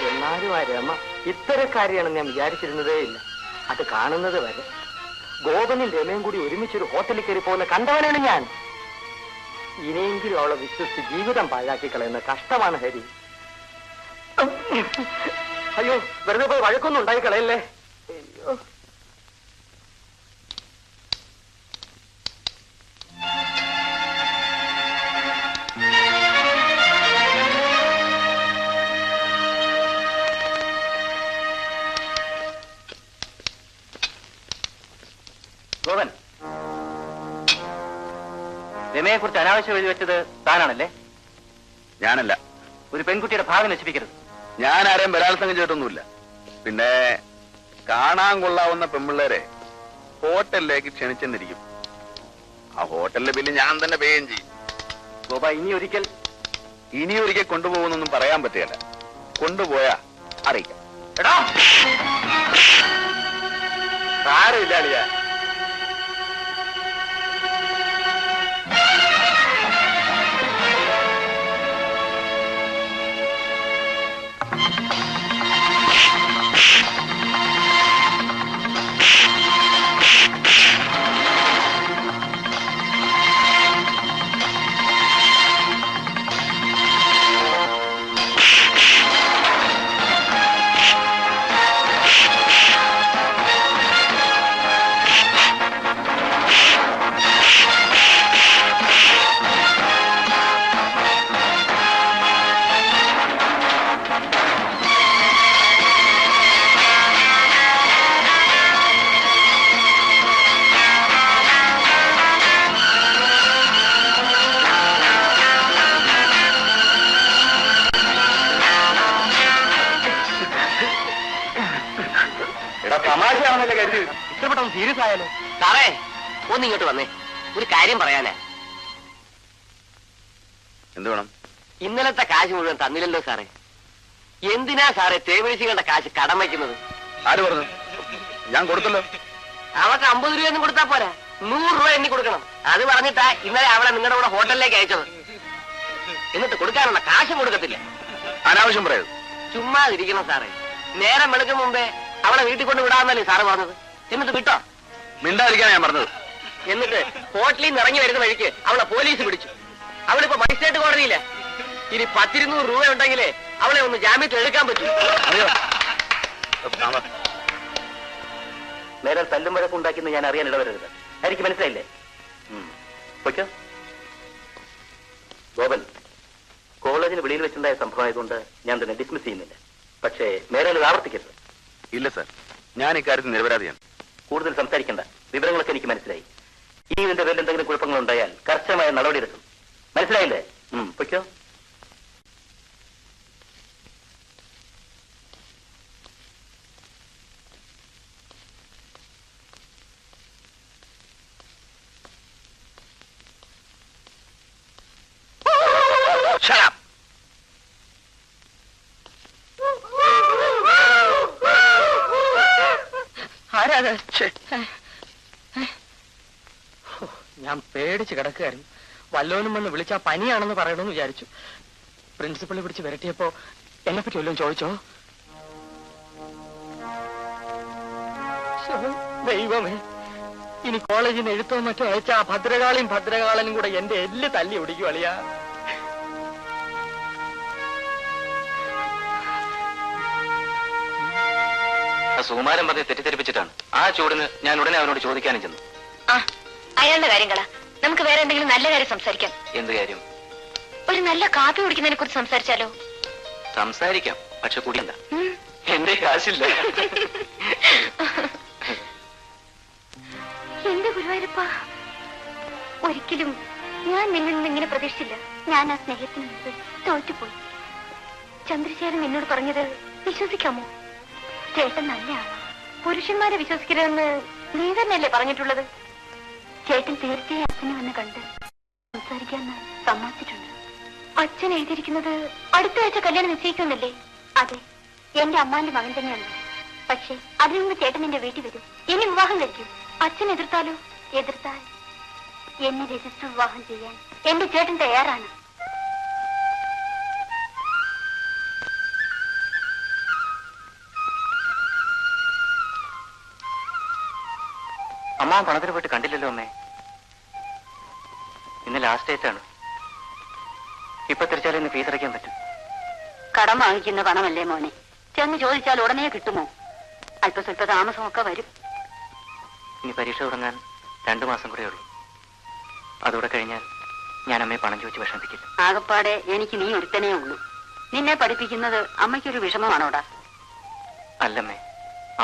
എന്നാലും ആ രമ ഇത്തരക്കാരിയാണെന്ന് ഞാൻ വിചാരിച്ചിരുന്നതേ ഇല്ല. അത് കാണുന്നത് വരെ ഗോപനും രമയും കൂടി ഒരുമിച്ചൊരു ഹോട്ടലിൽ കയറി പോകുന്ന കണ്ടവനാണ് ഞാൻ. ഇനിയെങ്കിലും അവളെ വിശ്വസിച്ച് ജീവിതം പാഴാക്കി കളയുന്ന കഷ്ടമാണ് ഹരി. അയ്യോ, വെറുതെ പോയി വഴക്കൊന്നും ഉണ്ടായി കളയല്ലേ. അയ്യോ. ഗോപൻ, രമയെ കുറിച്ച് അനാവശ്യം എഴുതി വെച്ചത് താനാണല്ലേ? ഞാനല്ല. ഒരു പെൺകുട്ടിയുടെ ഭാവി നശിപ്പിക്കരുത്. ഞാൻ ആരെയും ബലാത്സംഗം ചെയ്തിട്ടൊന്നുമില്ല. പിന്നെ കാണാൻ കൊള്ളാവുന്ന പെൺപിള്ളേരെ ഹോട്ടലിലേക്ക് ക്ഷണിച്ചെന്നിരിക്കും. ആ ഹോട്ടലിലെ ബില്ല് ഞാൻ തന്നെ പേയും ചെയ്യും. ഗോപ, ഇനി ഒരിക്കൽ കൊണ്ടുപോകുന്നൊന്നും പറയാൻ പറ്റുകയല്ല. കൊണ്ടുപോയാ അറിയിക്കാം. എടാ, സാരമില്ല അളിയാ. തമാശയാണെന്നല്ലേ കരുതി. ഇഷ്ടപ്പെട്ടത് സീരിയസ് ആയാലോ? സാറേ, ഒന്നിങ്ങോട്ട് വന്നേ, ഒരു കാര്യം പറയാനാ. എന്ത് വേണം? ഇന്നലത്തെ കാശ് മുഴുവൻ തന്നില്ലല്ലോ സാറേ. എന്തിനാ സാറേ തേവഴിച്ചികളുടെ കാശ് കടം വയ്ക്കുന്നത്? ആര് പറഞ്ഞു? ഞാൻ കൊടുത്തല്ലോ. അവർക്ക് 50 രൂപയൊന്നും കൊടുത്താ പോരാ, 100 രൂപ എണ്ണി കൊടുക്കണം. അത് പറഞ്ഞിട്ടാ ഇന്നലെ അവളെ നിങ്ങളുടെ കൂടെ ഹോട്ടലിലേക്ക് അയച്ചത്. എന്നിട്ട് കൊടുക്കാനുള്ള കാശും കൊടുക്കത്തില്ല. അനാവശ്യം പറയൂ. ചുമ്മാതിരിക്കണം സാറേ. നേരം വെളുക്കും മുമ്പേ അവളെ വീട്ടിൽ കൊണ്ട് വിടാമെന്നല്ലേ സാറ് പറഞ്ഞത്. എന്നിട്ട് വിട്ടോ? മിണ്ടാതിരിക്കാൻ ഞാൻ പറഞ്ഞത്. എന്നിട്ട് ഹോട്ടലിൽ നിന്ന് ഇറങ്ങി വരുന്ന വഴിക്ക് അവളെ പോലീസ് പിടിച്ചു. അവളിപ്പോ മജിസ്ട്രേറ്റ് കോടതിയില്ല. ഇനി 10-200 രൂപ ഉണ്ടെങ്കിലേ അവളെ ഒന്ന് ജാമ്യത്തിൽ എടുക്കാൻ പറ്റൂ. അറിയോ? നേരെ തല്ലും വഴക്കുണ്ടാക്കിയെന്ന് ഞാൻ അറിയാൻ ഇടവരരുത്. എനിക്ക് മനസ്സിലായില്ലേ? പൊയ്ക്കോ. ഗോപൻ, കോളേജിന് വെളിയിൽ വെച്ചുണ്ടായ സംഭവമായതുകൊണ്ട് ഞാൻ തന്നെ ഡിസ്മിസ് ചെയ്യുന്നില്ല. പക്ഷേ നേരെ ഇത് ആവർത്തിക്കരുത്. ഇല്ല സാർ, ഞാൻ ഇക്കാര്യത്തിൽ നിരപരാധിയാണ്. കൂടുതൽ സംസാരിക്കണ്ട. വിവരങ്ങളൊക്കെ എനിക്ക് മനസ്സിലായി. ഈ ഇതിന്റെ പേരിൽ എന്തെങ്കിലും കുഴപ്പങ്ങൾ ഉണ്ടായാൽ കർശനമായ നടപടിയെടുക്കും. മനസ്സിലായില്ലേ? പൊയ്ക്കോ. ഞാൻ പേടിച്ച് കിടക്കുകയായിരുന്നു. വല്ലോനും വന്ന് വിളിച്ചാ പനിയാണെന്ന് പറയണമെന്ന് വിചാരിച്ചു. പ്രിൻസിപ്പളിനെ പിടിച്ച് വരട്ടിയപ്പോ എന്നെ പറ്റി വല്ലതും ചോദിച്ചോ? ദൈവമേ, ഇനി കോളേജിൽ നിന്ന് എഴുത്തോ മറ്റോ അയച്ച ആ ഭദ്രകാളനും കൂടെ എന്റെ എല്ല് തല്ലി ഒടിക്കും അളിയാ. സുകുമാരൻ പറഞ്ഞ് തെറ്റിദ്ധരിപ്പിച്ചിട്ടാണ്. ആ ചൂടിന് ഞാൻ ഉടനെ അവനോട് ചോദിക്കാനും ചെന്നു. അയാളുടെ കാര്യങ്ങളാ. നമുക്ക് വേറെ എന്തെങ്കിലും നല്ല കാര്യം സംസാരിക്കാം. എന്ത് കാര്യം? ഒരു നല്ല കാപ്പി കുടിക്കുന്നതിനെ കുറിച്ച് സംസാരിച്ചാലോ? സംസാരിക്കാം, പക്ഷെ കുടിയണ്ട. എന്റെ കാശില്ല. എന്റെ ഗുരുവായൂരപ്പ, ഒരിക്കലും ഞാൻ നിന്നിൽ നിന്ന് ഇങ്ങനെ പ്രതീക്ഷിച്ചില്ല. ഞാൻ ആ സ്നേഹത്തിന് മുമ്പ് തോറ്റുപോയി. ചന്ദ്രശേഖരൻ എന്നോട് പറഞ്ഞത് വിശ്വസിക്കാമോ? ചേട്ടൻ നല്ലയാണ്, പുരുഷന്മാരെ വിശ്വസിക്കരുതെന്ന് നീ തന്നെയല്ലേ പറഞ്ഞിട്ടുള്ളത്? ചേട്ടൻ തീർച്ചയായും അച്ഛനെ വന്ന് കണ്ട് സംസാരിക്കാന്ന് സമ്മതിച്ചിട്ടുണ്ട്. അച്ഛൻ എഴുതിയിരിക്കുന്നത് അടുത്ത ആഴ്ച കല്യാണം നിശ്ചയിക്കുന്നല്ലേ? അതെ, എന്റെ അമ്മാന്റെ മകൻ തന്നെയാണ്. പക്ഷെ അതിനു മുമ്പ് ചേട്ടൻ എന്റെ വീട്ടിൽ വരും, എന്നെ വിവാഹം കഴിക്കും. അച്ഛൻ എതിർത്താലോ? എതിർത്താൽ എന്നെ രജിസ്റ്റർ വിവാഹം ചെയ്യാൻ എന്റെ ചേട്ടൻ തയ്യാറാണ്. അമ്മ പണത്തിന് പോയിട്ട് കണ്ടില്ലല്ലോ അമ്മേ. ഇന്ന് ലാസ്റ്റ് ഡേറ്റ് ആണ്. ഇപ്പൊ തിരിച്ചാലും ഇന്ന് ഫീസ് അടയ്ക്കാൻ പറ്റും. കടം വാങ്ങിക്കുന്ന പണമല്ലേ മോനെ, ചെന്ന് ചോദിച്ചാൽ ഉടനെ കിട്ടുമോ? അല്പസ്വല്പ താമസമൊക്കെ വരും. ഇനി പരീക്ഷ തുടങ്ങാൻ 2 മാസം കൂടെ ഉള്ളൂ. അതോടെ കഴിഞ്ഞാൽ ഞാൻ അമ്മയെ പണം ചോദിച്ച് വിഷമിപ്പിക്കില്ല. ആകപ്പാടെ എനിക്ക് നീ ഒരുത്തനേ ഉള്ളൂ. നിന്നെ പഠിപ്പിക്കുന്നത് അമ്മയ്ക്കൊരു വിഷമമാണോടാ? അല്ലമ്മേ,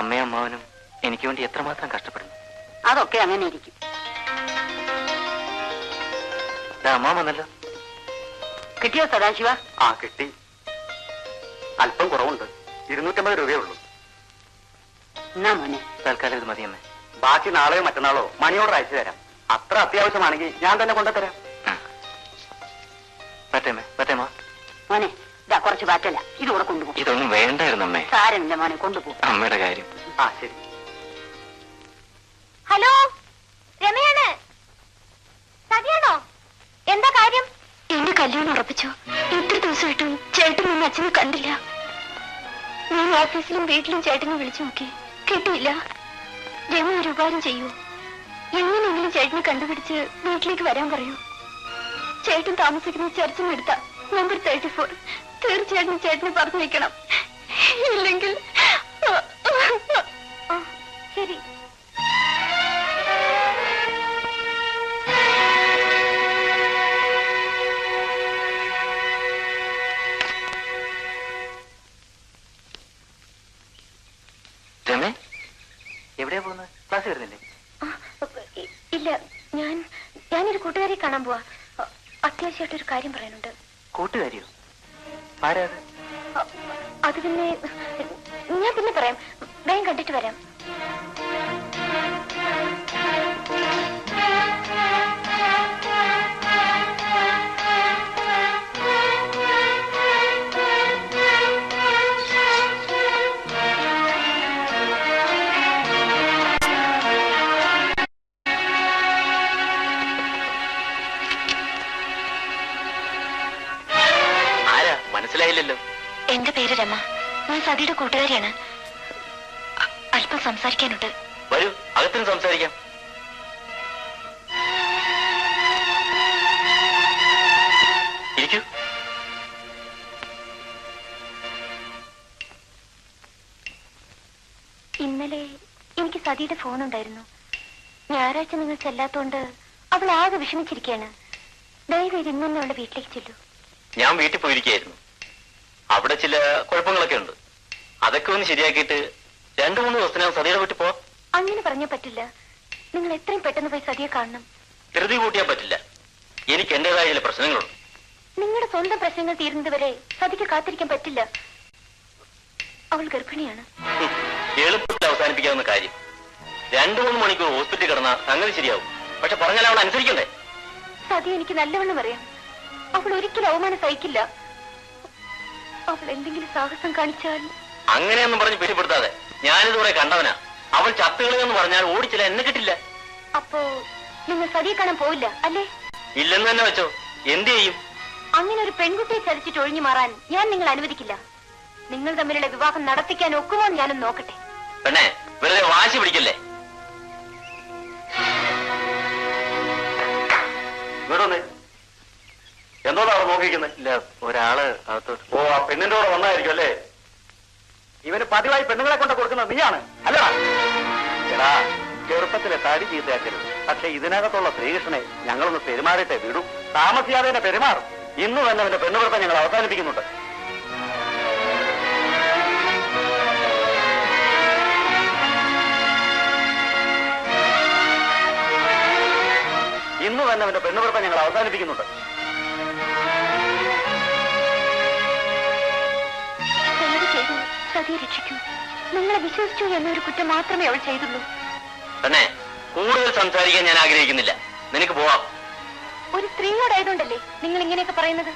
അമ്മയും അമ്മാവനും എനിക്ക് വേണ്ടി എത്രമാത്രം കഷ്ടപ്പെടുന്നു. അതൊക്കെ അങ്ങനെ ഇരിക്കും. അമ്മ വന്നല്ലോ. കിട്ടിയോ സദാശിവ? കിട്ടി. അല്പം കുറവുണ്ട്, 250 രൂപയേ ഉള്ളൂ. എന്നാ മോനെ, തൽക്കാലം ഇത് മതിയമ്മേ. ബാക്കി നാളെയോ മറ്റന്നാളോ മണി ഓർഡർ അയച്ചു തരാം. അത്ര അത്യാവശ്യമാണെങ്കിൽ ഞാൻ തന്നെ കൊണ്ടുതരാം. പറ്റേമ്മേ, പറ്റേമ്മ. മോനെ ഇതാ കുറച്ച് ബാറ്റല്ല, ഇതുകൂടെ കൊണ്ടുപോകും. ഇതൊന്നും വേണ്ടായിരുന്നു അമ്മേ. സാരമില്ല മോനെ, കൊണ്ടുപോകും. അമ്മയുടെ കാര്യം. ശരി. ഹലോ, രമയാണ്. സതിയാണോ? എന്താ കാര്യം? എന്റെ കല്യാണം ഉറപ്പിച്ചു. എത്ര ദിവസമായിട്ടും ചേട്ടനും അച്ഛനും കണ്ടില്ല. ഞാൻ ഓഫീസിലും വീട്ടിലും ചേട്ടനെ വിളിച്ചു നോക്കി, കിട്ടിയില്ല. രമ ഒരു ഉപകാരം ചെയ്യൂ. എങ്ങനെയെങ്കിലും ചേട്ടനെ കണ്ടുപിടിച്ച് വീട്ടിലേക്ക് വരാൻ പറയൂ. ചേട്ടൻ താമസിക്കുന്ന ചർച്ചിനെടുത്ത നമ്പർ 34. തീർച്ചയായിട്ടും ചേട്ടനെ പറഞ്ഞു വയ്ക്കണം. ഇല്ലെങ്കിൽ ശരി. രമേ, എവിടെയാ പോകുന്നത്? ക്ലാസ് വരുന്നില്ലേ? ഇല്ല, ഞാനൊരു കൂട്ടുകാരെ കാണാൻ പോവാ. അത്യാവശ്യമായിട്ടൊരു കാര്യം പറയാനുണ്ട്. കൂട്ടുകാരിയോ? ആരാ? അത് പിന്നെ ഞാൻ പിന്നെ പറയാം. വേഗം കണ്ടിട്ട് വരാം. മനസ്സിലായില്ലല്ലോ. എന്റെ പേര് രമ. ഞാൻ സതിയുടെ കൂട്ടുകാരിയാണ്. അല്പം സംസാരിക്കാനുണ്ട്. വരൂ, അകത്തും സംസാരിക്കാം. ഇരിക്കൂ. ഇന്നലെ എനിക്ക് സതിയുടെ ഫോൺ ഉണ്ടായിരുന്നു. ഞായറാഴ്ച നിങ്ങൾ ചെല്ലാത്തോണ്ട് അവൾ ആകെ വിഷമിച്ചിരിക്കുകയാണ്. ദയവേത് ഇന്ന് തന്നെ അവളുടെ വീട്ടിലേക്ക് ചെല്ലൂ. ഞാൻ വീട്ടിൽ പോയിരിക്കുകയായിരുന്നു. അവിടെ ചില കുഴപ്പങ്ങളൊക്കെ ഉണ്ട്. അതൊക്കെ ഒന്ന് ശരിയാക്കിയിട്ട് 2-3 ദിവസത്തിനകം സതിയുടെ വീട്ടിൽ പോവാം. അങ്ങനെ പറഞ്ഞാൽ പറ്റില്ല. നിങ്ങൾ എത്രയും പെട്ടെന്ന് പോയി സതിയെ കാണണം. ധൃതി കൂട്ടിയാൻ പറ്റില്ല. എനിക്ക് എന്റേതായ ചില പ്രശ്നങ്ങളുണ്ട്. നിങ്ങളുടെ സ്വന്തം പ്രശ്നങ്ങൾ തീരുന്നത് വരെ സതിക്ക് കാത്തിരിക്കാൻ പറ്റില്ല. അവൾ ഗർഭിണിയാണ്. എളുപ്പത്തിൽ അവസാനിപ്പിക്കാവുന്ന കാര്യം. 2-3 മണിക്കൂർ ഹോസ്പിറ്റലിൽ കിടന്ന സംഗതി ശരിയാവും. പക്ഷെ പറഞ്ഞാൽ അവൾ അനുസരിക്കണ്ടേ? സതി എനിക്ക് നല്ലവണ്ണം അറിയാം. അവൾ ഒരിക്കലും അവമാനം സഹിക്കില്ല. അവൾ എന്തെങ്കിലും സാഹസം കാണിച്ചാൽ... അങ്ങനെയൊന്നും പറഞ്ഞ് പേടിപ്പെടുത്താതെ. ഞാനിതുകൂടെ കണ്ടവനാ. അവൾ ചത്തുകളെന്ന് പറഞ്ഞാൽ ഓടിച്ചില്ല, എന്നെ കിട്ടില്ല. അപ്പോ നിങ്ങൾ സതിയെ കാണാൻ പോയില്ല അല്ലേ? ഇല്ലെന്ന് തന്നെ വെച്ചോ. എന്ത് ചെയ്യും? അങ്ങനെ ഒരു പെൺകുട്ടിയെ ചതിച്ചിട്ട് ഒഴിഞ്ഞു മാറാൻ ഞാൻ നിങ്ങൾ അനുവദിക്കില്ല. നിങ്ങൾ തമ്മിലുള്ള വിവാഹം നടത്തിക്കാൻ ഒക്കുമോ ഞാനൊന്ന് നോക്കട്ടെ. പെണ്ണെ, വെറുതെ വാശി പിടിക്കല്ലേ. വീടൊന്നേ, എന്തോന്നാ അവിടെ നോക്കിക്കുന്നത്? ഇല്ല, ഒരാള് അകത്തോട്ട്. ഓ, ആ പെണ്ണിന്റെ കൂടെ വന്നായിരിക്കും അല്ലേ? ഇവന് പതിവായി പെണ്ണുങ്ങളെ കൊണ്ട് കൊടുക്കുന്നത് നീയാണ് അല്ലടാ? എടാ, ചെറുപ്പത്തിലെ തടി ചീത്തയാക്കരുത്. പക്ഷെ ഇതിനകത്തുള്ള ശ്രീകൃഷ്ണനെ ഞങ്ങളൊന്ന് പെരുമാറിയിട്ടേ വിടൂ. താമസിയാതെ തന്നെ പെരുമാറും. ഇന്ന് തന്നെ അവന്റെ പെണ്ണുപിടുത്തം ഞങ്ങൾ അവസാനിപ്പിക്കുന്നുണ്ട്. ഇന്ന് തന്നെ അവന്റെ പെണ്ണുപിടുത്തം ഞങ്ങൾ അവസാനിപ്പിക്കുന്നുണ്ട്. സതിയെ രക്ഷിക്കൂ. നിങ്ങളെ വിശ്വസിച്ചു എന്നൊരു കുറ്റം മാത്രമേ അവൾ ചെയ്തുള്ളൂ. തന്നെ കൂടുതൽ സംസാരിക്കാൻ ഞാൻ ആഗ്രഹിക്കുന്നില്ല. നിനക്ക് പോവാം. ഒരു സ്ത്രീയോടായതുകൊണ്ടല്ലേ നിങ്ങൾ ഇങ്ങനെയൊക്കെ പറയുന്നത്?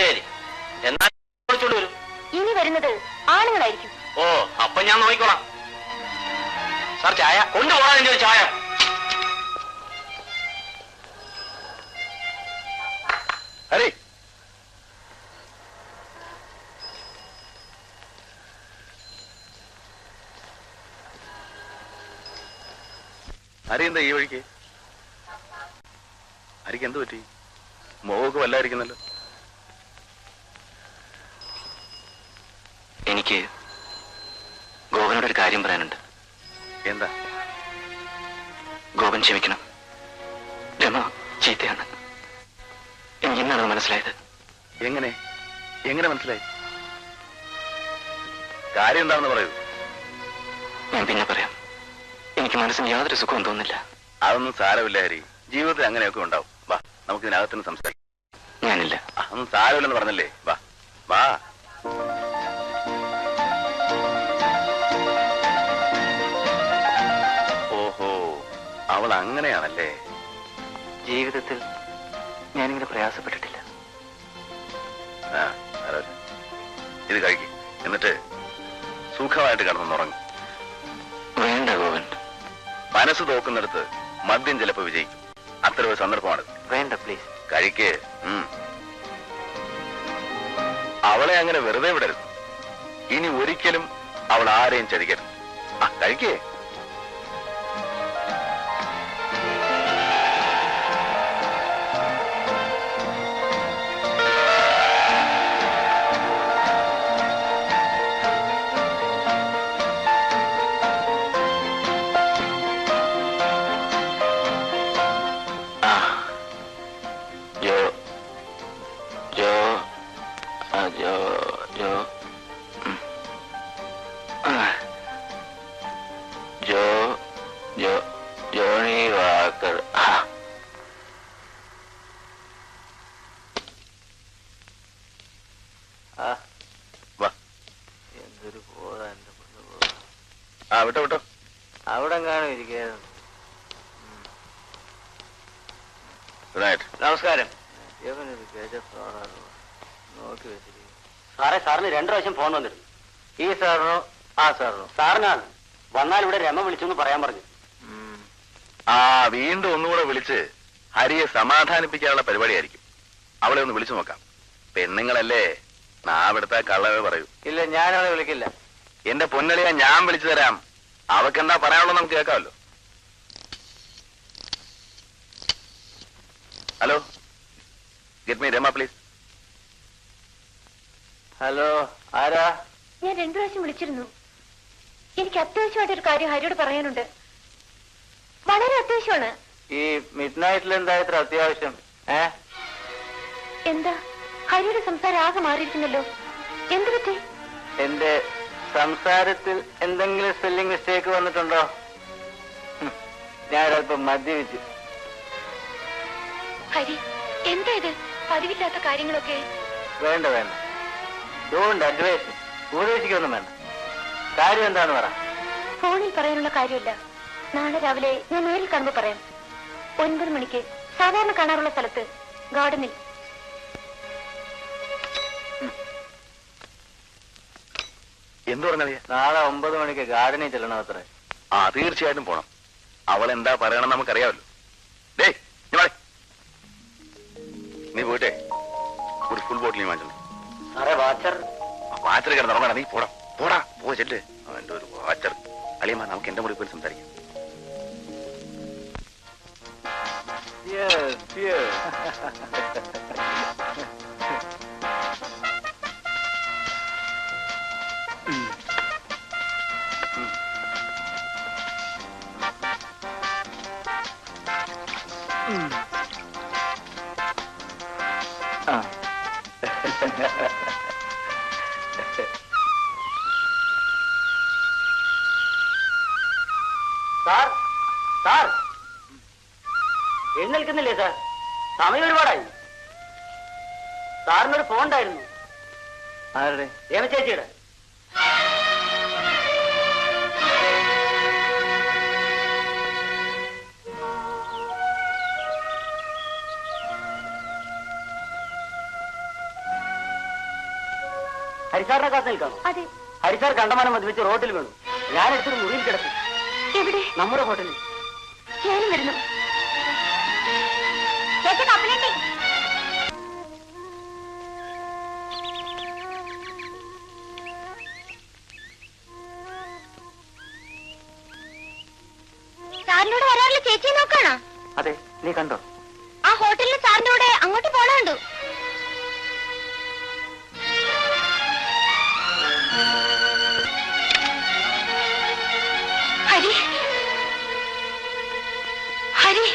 ശരി, എന്നാൽ വരും. ഇനി വരുന്നത് ആണുങ്ങളായിരിക്കും. ഓ, അപ്പൊ ഞാൻ നോക്കിക്കോളാം. സാർ, ചായ കൊണ്ടുപോകാൻ എന്റെ ഒരു ചായ. ഹരി, ഹരി എന്താ ഈ വഴിക്ക്? ഹരിക്ക് എന്ത് പറ്റി? മോഹമൊക്കെ വല്ലായിരിക്കുന്നല്ലോ. എനിക്ക് ഗോപനോടൊരു കാര്യം പറയാനുണ്ട്. എന്താ? ഗോപൻ ക്ഷമിക്കണം. രമ ചീത്തയാണ്. എനിക്ക് ഇന്നാണ് മനസ്സിലായത്. എങ്ങനെ എങ്ങനെ മനസ്സിലായി? കാര്യം എന്താണെന്ന് പറയൂ. ഞാൻ പിന്നെ പറയാം. എനിക്ക് മനസ്സിന് യാതൊരു സുഖവും തോന്നില്ല. അതൊന്നും സാരമില്ല ഹരി. ജീവിതത്തിൽ അങ്ങനെയൊക്കെ ഉണ്ടാവും. വാ, നമുക്ക് ഇതിനകത്തുനിന്ന് സംസാരിക്കാം. ഞാനില്ല. ഒന്നും സാരമില്ലെന്ന് പറഞ്ഞല്ലേ. വാ വാ. ഓഹോ, അവൾ അങ്ങനെയാണല്ലേ? ജീവിതത്തിൽ ഞാനിങ്ങനെ പ്രയാസപ്പെട്ടിട്ടില്ല. ആ, സാരമില്ല. ഇത് കഴിക്കും. എന്നിട്ട് സുഖമായിട്ട് കിടന്നുറങ്ങും. വേണ്ട ഗോവൻ. മനസ്സ് തോക്കുന്നിടത്ത് മദ്യം ചിലപ്പോൾ വിജയിക്കും. അത്ര ഒരു സന്ദർഭമാണ്. വേണ്ട, പ്ലീസ്. കഴിക്ക്. അവളെ അങ്ങനെ വെറുതെ വിടരുത്. ഇനി ഒരിക്കലും അവൾ ആരെയും ചതിക്കരുത്. ആ, കഴിക്കേ. Johnnie Walker. എന്തൊരു പോതാ എന്റെ പെണ്ണു. ആ, വിട്ടോ വിട്ടോ. അവിടെ കാണും ഇരിക്കുന്നു. Good night. നമസ്കാരം. നോക്കി വെച്ചിരിക്കും. സാറേ, സാറിന് 2 പ്രാവശ്യം ഫോൺ വന്നിരുന്നു. ഈ സാറിനോ ആ സാറിനോ? സാറിനാണ്. വന്നാൽ ഇവിടെ രമ വിളിച്ചു പറയാൻ പറഞ്ഞു. ആ, വീണ്ടും ഒന്നുകൂടെ വിളിച്ച് ഹരിയെ സമാധാനിപ്പിക്കാനുള്ള പരിപാടിയായിരിക്കും. അവളെ ഒന്ന് വിളിച്ചു നോക്കാം. പെണ്ണുങ്ങളല്ലേ, നാവിടുത്തെ കള്ളവേ പറയൂ. ഇല്ല, ഞാനവളെ വിളിക്കില്ല. എന്റെ പൊന്നളിയെ ഞാൻ വിളിച്ചു തരാം. അവക്കെന്താ പറയാനുള്ളത് നമുക്ക് കേൾക്കാമല്ലോ. Hello, get me Rama please. Hello, ആരാ? ഞാൻ 2 പ്രാവശ്യം വിളിച്ചിരുന്നു. എനിക്ക് അത്യാവശ്യമായിട്ടൊരു കാര്യം ഹരിയോട് പറയാനുണ്ട്. വളരെ അത്യാവശ്യമാണ്. ഈ മിഡ് നൈറ്റിൽ എന്താ ഇത്ര അത്യാവശ്യം? എന്താ ഹരിയുടെ സംസാരം ആകെ മാറിയിരിക്കുന്നല്ലോ? എന്ത് പറ്റി? എന്റെ സംസാരത്തിൽ എന്തെങ്കിലും സ്പെല്ലിംഗ് മിസ്റ്റേക്ക് വന്നിട്ടുണ്ടോ? ഞാനല്പം മദ്യപിച്ചു. ഹരി, എന്താ ഇത്? പതിവില്ലാത്ത കാര്യങ്ങളൊക്കെ. വേണ്ട വേണ്ട, ഡോണ്ട് അഡ്വൈസ്. ഉപദേശിക്കൊന്നും വേണ്ട. കാര്യം എന്താന്ന് പറ. ഫോണിൽ പറയാനുള്ള കാര്യമില്ല. നാളെ രാവിലെ ഞാൻ നേരിൽ കാണുമ്പോ പറയാം. 9 മണിക്ക് സാധാരണ കാണാറുള്ള സ്ഥലത്ത്, ഗാർഡനിൽ. എന്തു പറഞ്ഞറിയാ? നാളെ 9 മണിക്ക് ഗാർഡനിൽ ചെല്ലണം അത്രേ. ആ, തീർച്ചയായിട്ടും പോണം. അവൾ എന്താ പറയണം നമുക്കറിയാമല്ലോ. ഡേ, നീ പോയിട്ടേ ഒരു ഫുൾ ബോട്ടിൽ വാങ്ങിച്ചു. സാറേ, വാച്ചർ വാച്ചർ കിടന്ന് ഉറങ്ങാ. നീ പോടാ പോടാ, പോ ചെല്ല്. അവന്റെ ഒരു വാച്ചർ. അളിയമ്മ, നമുക്ക് എന്റെ മുറി പോയി സംസാരിക്കാം. സാർ, സാർ എഴുന്നേൽക്കുന്നില്ലേ സാർ? സമയം ഒരുപാടായി. സാറിനൊരു ഫോൺ ഉണ്ടായിരുന്നു. ആരുടെ? രമചേച്ചിയുടെ. ഹരിസാറിനെ കാത്ത് നിൽക്കാണോ? അതെ. ഹരിസാർ കണ്ടമാനം മദ്യപിച്ച് റോഡിൽ വീണു. ഞാനെടുത്തൊരു മുറിയിൽ കിടത്തി. എവിടെ? നമ്മുടെ ഹോട്ടലിൽ. ഞാനും വരുന്നു. സാറിനോട് വരാറില്ല ചേച്ചിയെ നോക്കാണോ? അതെ, നീ കണ്ടോ? ആ ഹോട്ടലിൽ സാറിന്റെ കൂടെ അങ്ങോട്ട് പോണുണ്ടോ? ഹരി, ഹരി,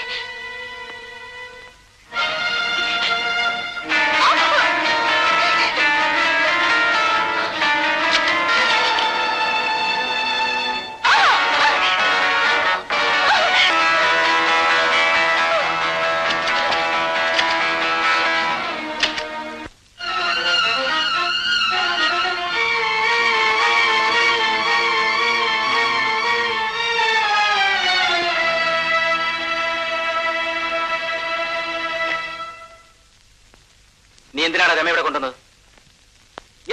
നീ എന്തിനാണ് രമ ഇവിടെ കൊണ്ടുവന്നത്?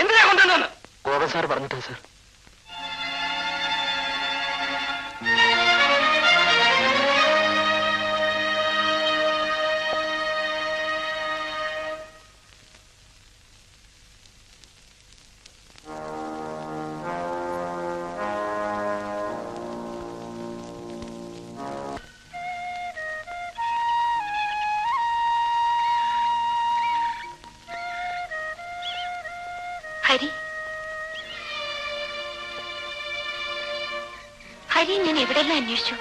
എന്തിനാ കൊണ്ടുവന്നത്? ഗോപൻ സാർ പറഞ്ഞിട്ടാ സാർ. ഹരി, ഹരി, ഞാൻ എവിടെല്ലാം അന്വേഷിച്ചു.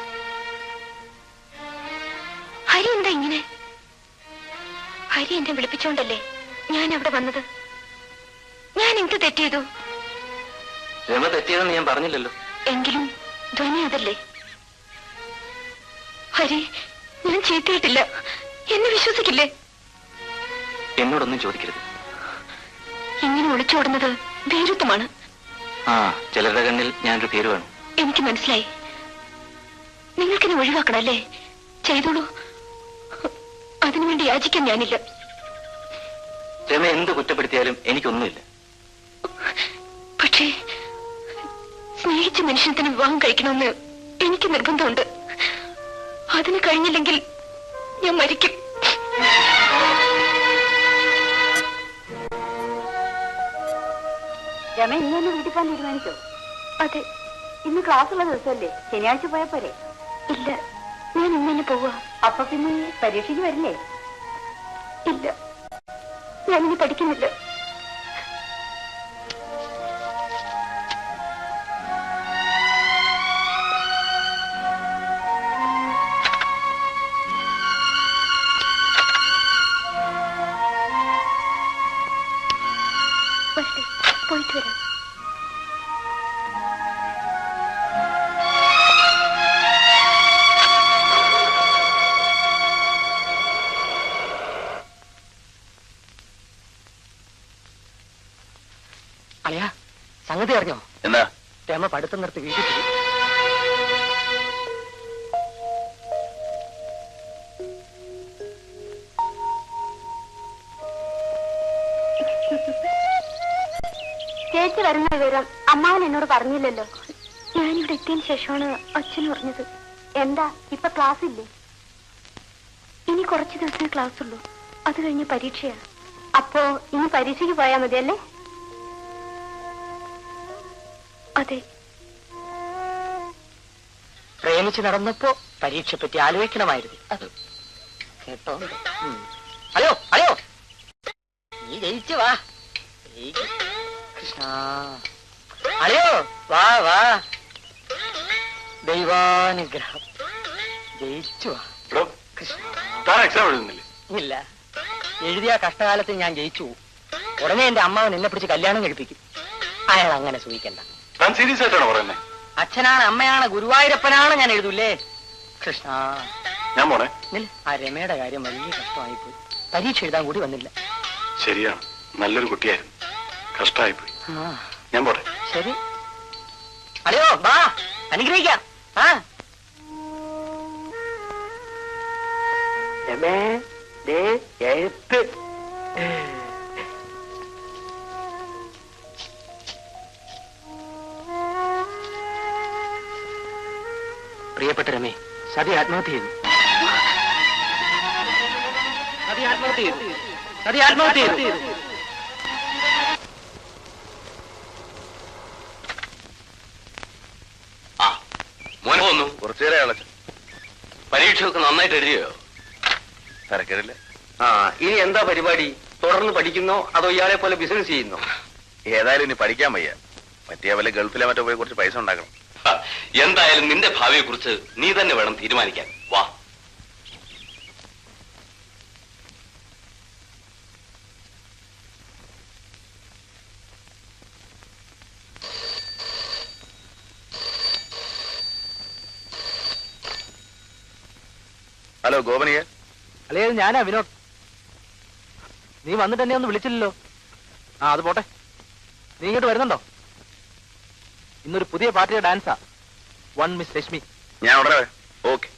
ഹരി എന്താ ഇങ്ങനെ? ഹരി എന്നെ വിളിപ്പിച്ചോണ്ടല്ലേ ഞാൻ അവിടെ വന്നത്. ഞാൻ എന്ത് തെറ്റ് ചെയ്തു? രമ തെറ്റിയതെന്ന് ഞാൻ പറഞ്ഞില്ലല്ലോ. എങ്കിലും ധ്വനി അതല്ലേ? ഹരി, ഞാൻ ചീത്തയിട്ടില്ല. എന്നെ വിശ്വസിക്കില്ലേ? എന്നോടൊന്നും ചോദിക്കരുത്. ഇങ്ങനെ ഒളിച്ചോടുന്നത് ഭീരുത്വമാണ്. ആ, ചിലരുടെ കണ്ണിൽ ഞാനൊരു പേര് വേണം. എനിക്ക് മനസ്സിലായി. നിങ്ങൾക്കെന്നെ ഒഴിവാക്കണല്ലേ? ചെയ്തോളൂ. അതിനുവേണ്ടി യാചിക്കാൻ ഞാനില്ല. രമ എന്ത് കുറ്റപ്പെടുത്തിയാലും എനിക്കൊന്നുമില്ല. പക്ഷേ സ്നേഹിച്ച മനുഷ്യത്തിന് വിവാഹം കഴിക്കണമെന്ന് എനിക്ക് നിർബന്ധമുണ്ട്. അതിന് കഴിഞ്ഞില്ലെങ്കിൽ ഞാൻ മരിക്കും. രമ ഇന്ന് വീട്ടിൽ പോകാൻ തീരുമാനിച്ചോ? അതെ. ഇന്ന് ക്ലാസ്സുള്ള ദിവസമല്ലേ? ശനിയാഴ്ച പോയാ പോരെ? ഇല്ല, ഞാൻ ഇന്ന് തന്നെ പോവാ. അപ്പൊ പിന്നെ പരീക്ഷയ്ക്ക് വരില്ലേ? ഇല്ല, ഞാനിനി പഠിക്കുന്നില്ല. പോയിട്ട് വരാം. സംഗതി അറിഞ്ഞോ? എന്താ? രമ പഠിത്തം നിർത്തി വീട്ടിൽ പോയി. ചേച്ചി വരുന്ന വിവരം അമ്മാവൻ എന്നോട് പറഞ്ഞില്ലല്ലോ. ഞാനിവിടെ എത്തിയതിന് ശേഷമാണ് അച്ഛൻ പറഞ്ഞത്. എന്താ ഇപ്പൊ ക്ലാസ് ഇല്ലേ? ഇനി കുറച്ച് ദിവസമേ ക്ലാസ് ഉള്ളൂ. അത് കഴിഞ്ഞ് പരീക്ഷയാ. അപ്പോ ഇനി പരീക്ഷയ്ക്ക് പോയാ മതിയല്ലേ? അതെ. പ്രേമിച്ച് നടന്നപ്പോ പരീക്ഷ പറ്റി ആലോചിക്കണമായിരുന്നു. അത് കേട്ടോ? ഹലോ ഹലോ, നീ ജയിച്ചു വാ. കൃഷ്ണ, ഹലോ വാ വാ. ദൈവാനുഗ്രഹം, ജയിച്ചു വാ. എക്സാം എഴുതുന്നില്ലേ? ഇല്ല, എഴുതിയ കഷ്ടകാലത്തിൽ ഞാൻ ജയിച്ചു. ഉടനെ എന്റെ അമ്മാവൻ എന്നെ പിടിച്ച് കല്യാണം കഴിപ്പിക്കും. അയാൾ അങ്ങനെ സൂഹിക്കണ്ട. താൻ സീരിയസ് ആയിട്ടാണോ പറയുന്നത്? അച്ഛനാണ്, അമ്മയാണ്, ഗുരുവായൂരപ്പനാണ്, ഞാൻ എഴുതൂല്ലേ? കൃഷ്ണ, ഞാൻ പോണേ. ആ രമയുടെ കാര്യം വലിയ കഷ്ടമായിപ്പോയി. പരീക്ഷ എഴുതാൻ കൂടി വന്നില്ല. ശരിയാണ്, നല്ലൊരു കുട്ടിയായിരുന്നു. കഷ്ടമായിപ്പോയി. ഞാൻ പോട്ടെ. ശരി. ഹലോ വാ, അനുഗ്രഹിക്കാം. ആ രമേ, എഴുത്ത്. പ്രിയപ്പെട്ട രമേ, സതി ആത്മഹത്യ ചെയ്തു. സതി ആത്മഹത്യ ചെയ്തു. സതി ആത്മഹത്യ ചെയ്തു. മോനെ വന്നു. കുറച്ചുനേരം അളച്ചു. പരീക്ഷയൊക്കെ നന്നായിട്ട് എഴുതിയോ? തിരക്കിടില്ല. ഇനി എന്താ പരിപാടി? തുടർന്ന് പഠിക്കുന്നോ അതോ ഇയാളെ പോലെ ബിസിനസ് ചെയ്യുന്നോ? ഏതായാലും ഇനി പഠിക്കാൻ വയ്യ. മറ്റേ വല്ല ഗൾഫിലെ മറ്റോ പോയി കുറച്ച് പൈസ ഉണ്ടാക്കണം. എന്തായാലും നിന്റെ ഭാവിയെ കുറിച്ച് നീ തന്നെ വേണം തീരുമാനിക്കാൻ. വാ. ഹലോ ഗോപനിയെ. അല്ലേ, ഞാനാ വിനോദ്. നീ വന്നിട്ട് എന്നെ ഒന്ന് വിളിച്ചില്ലല്ലോ. അത് പോട്ടെ. നീ ഇങ്ങോട്ട് വരുന്നുണ്ടോ? ഇന്നൊരു പുതിയ പാർട്ടിയുടെ ഡാൻസാ. One miss Rashmi. ഞാൻ ഉടനെ വരാം. ഓക്കെ.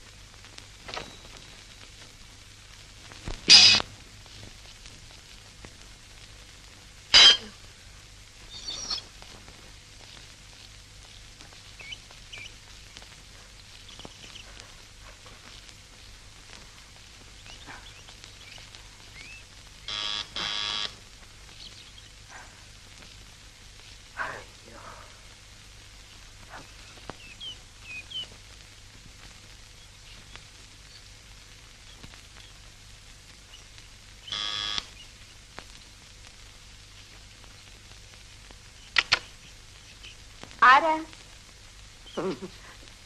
ആരാ?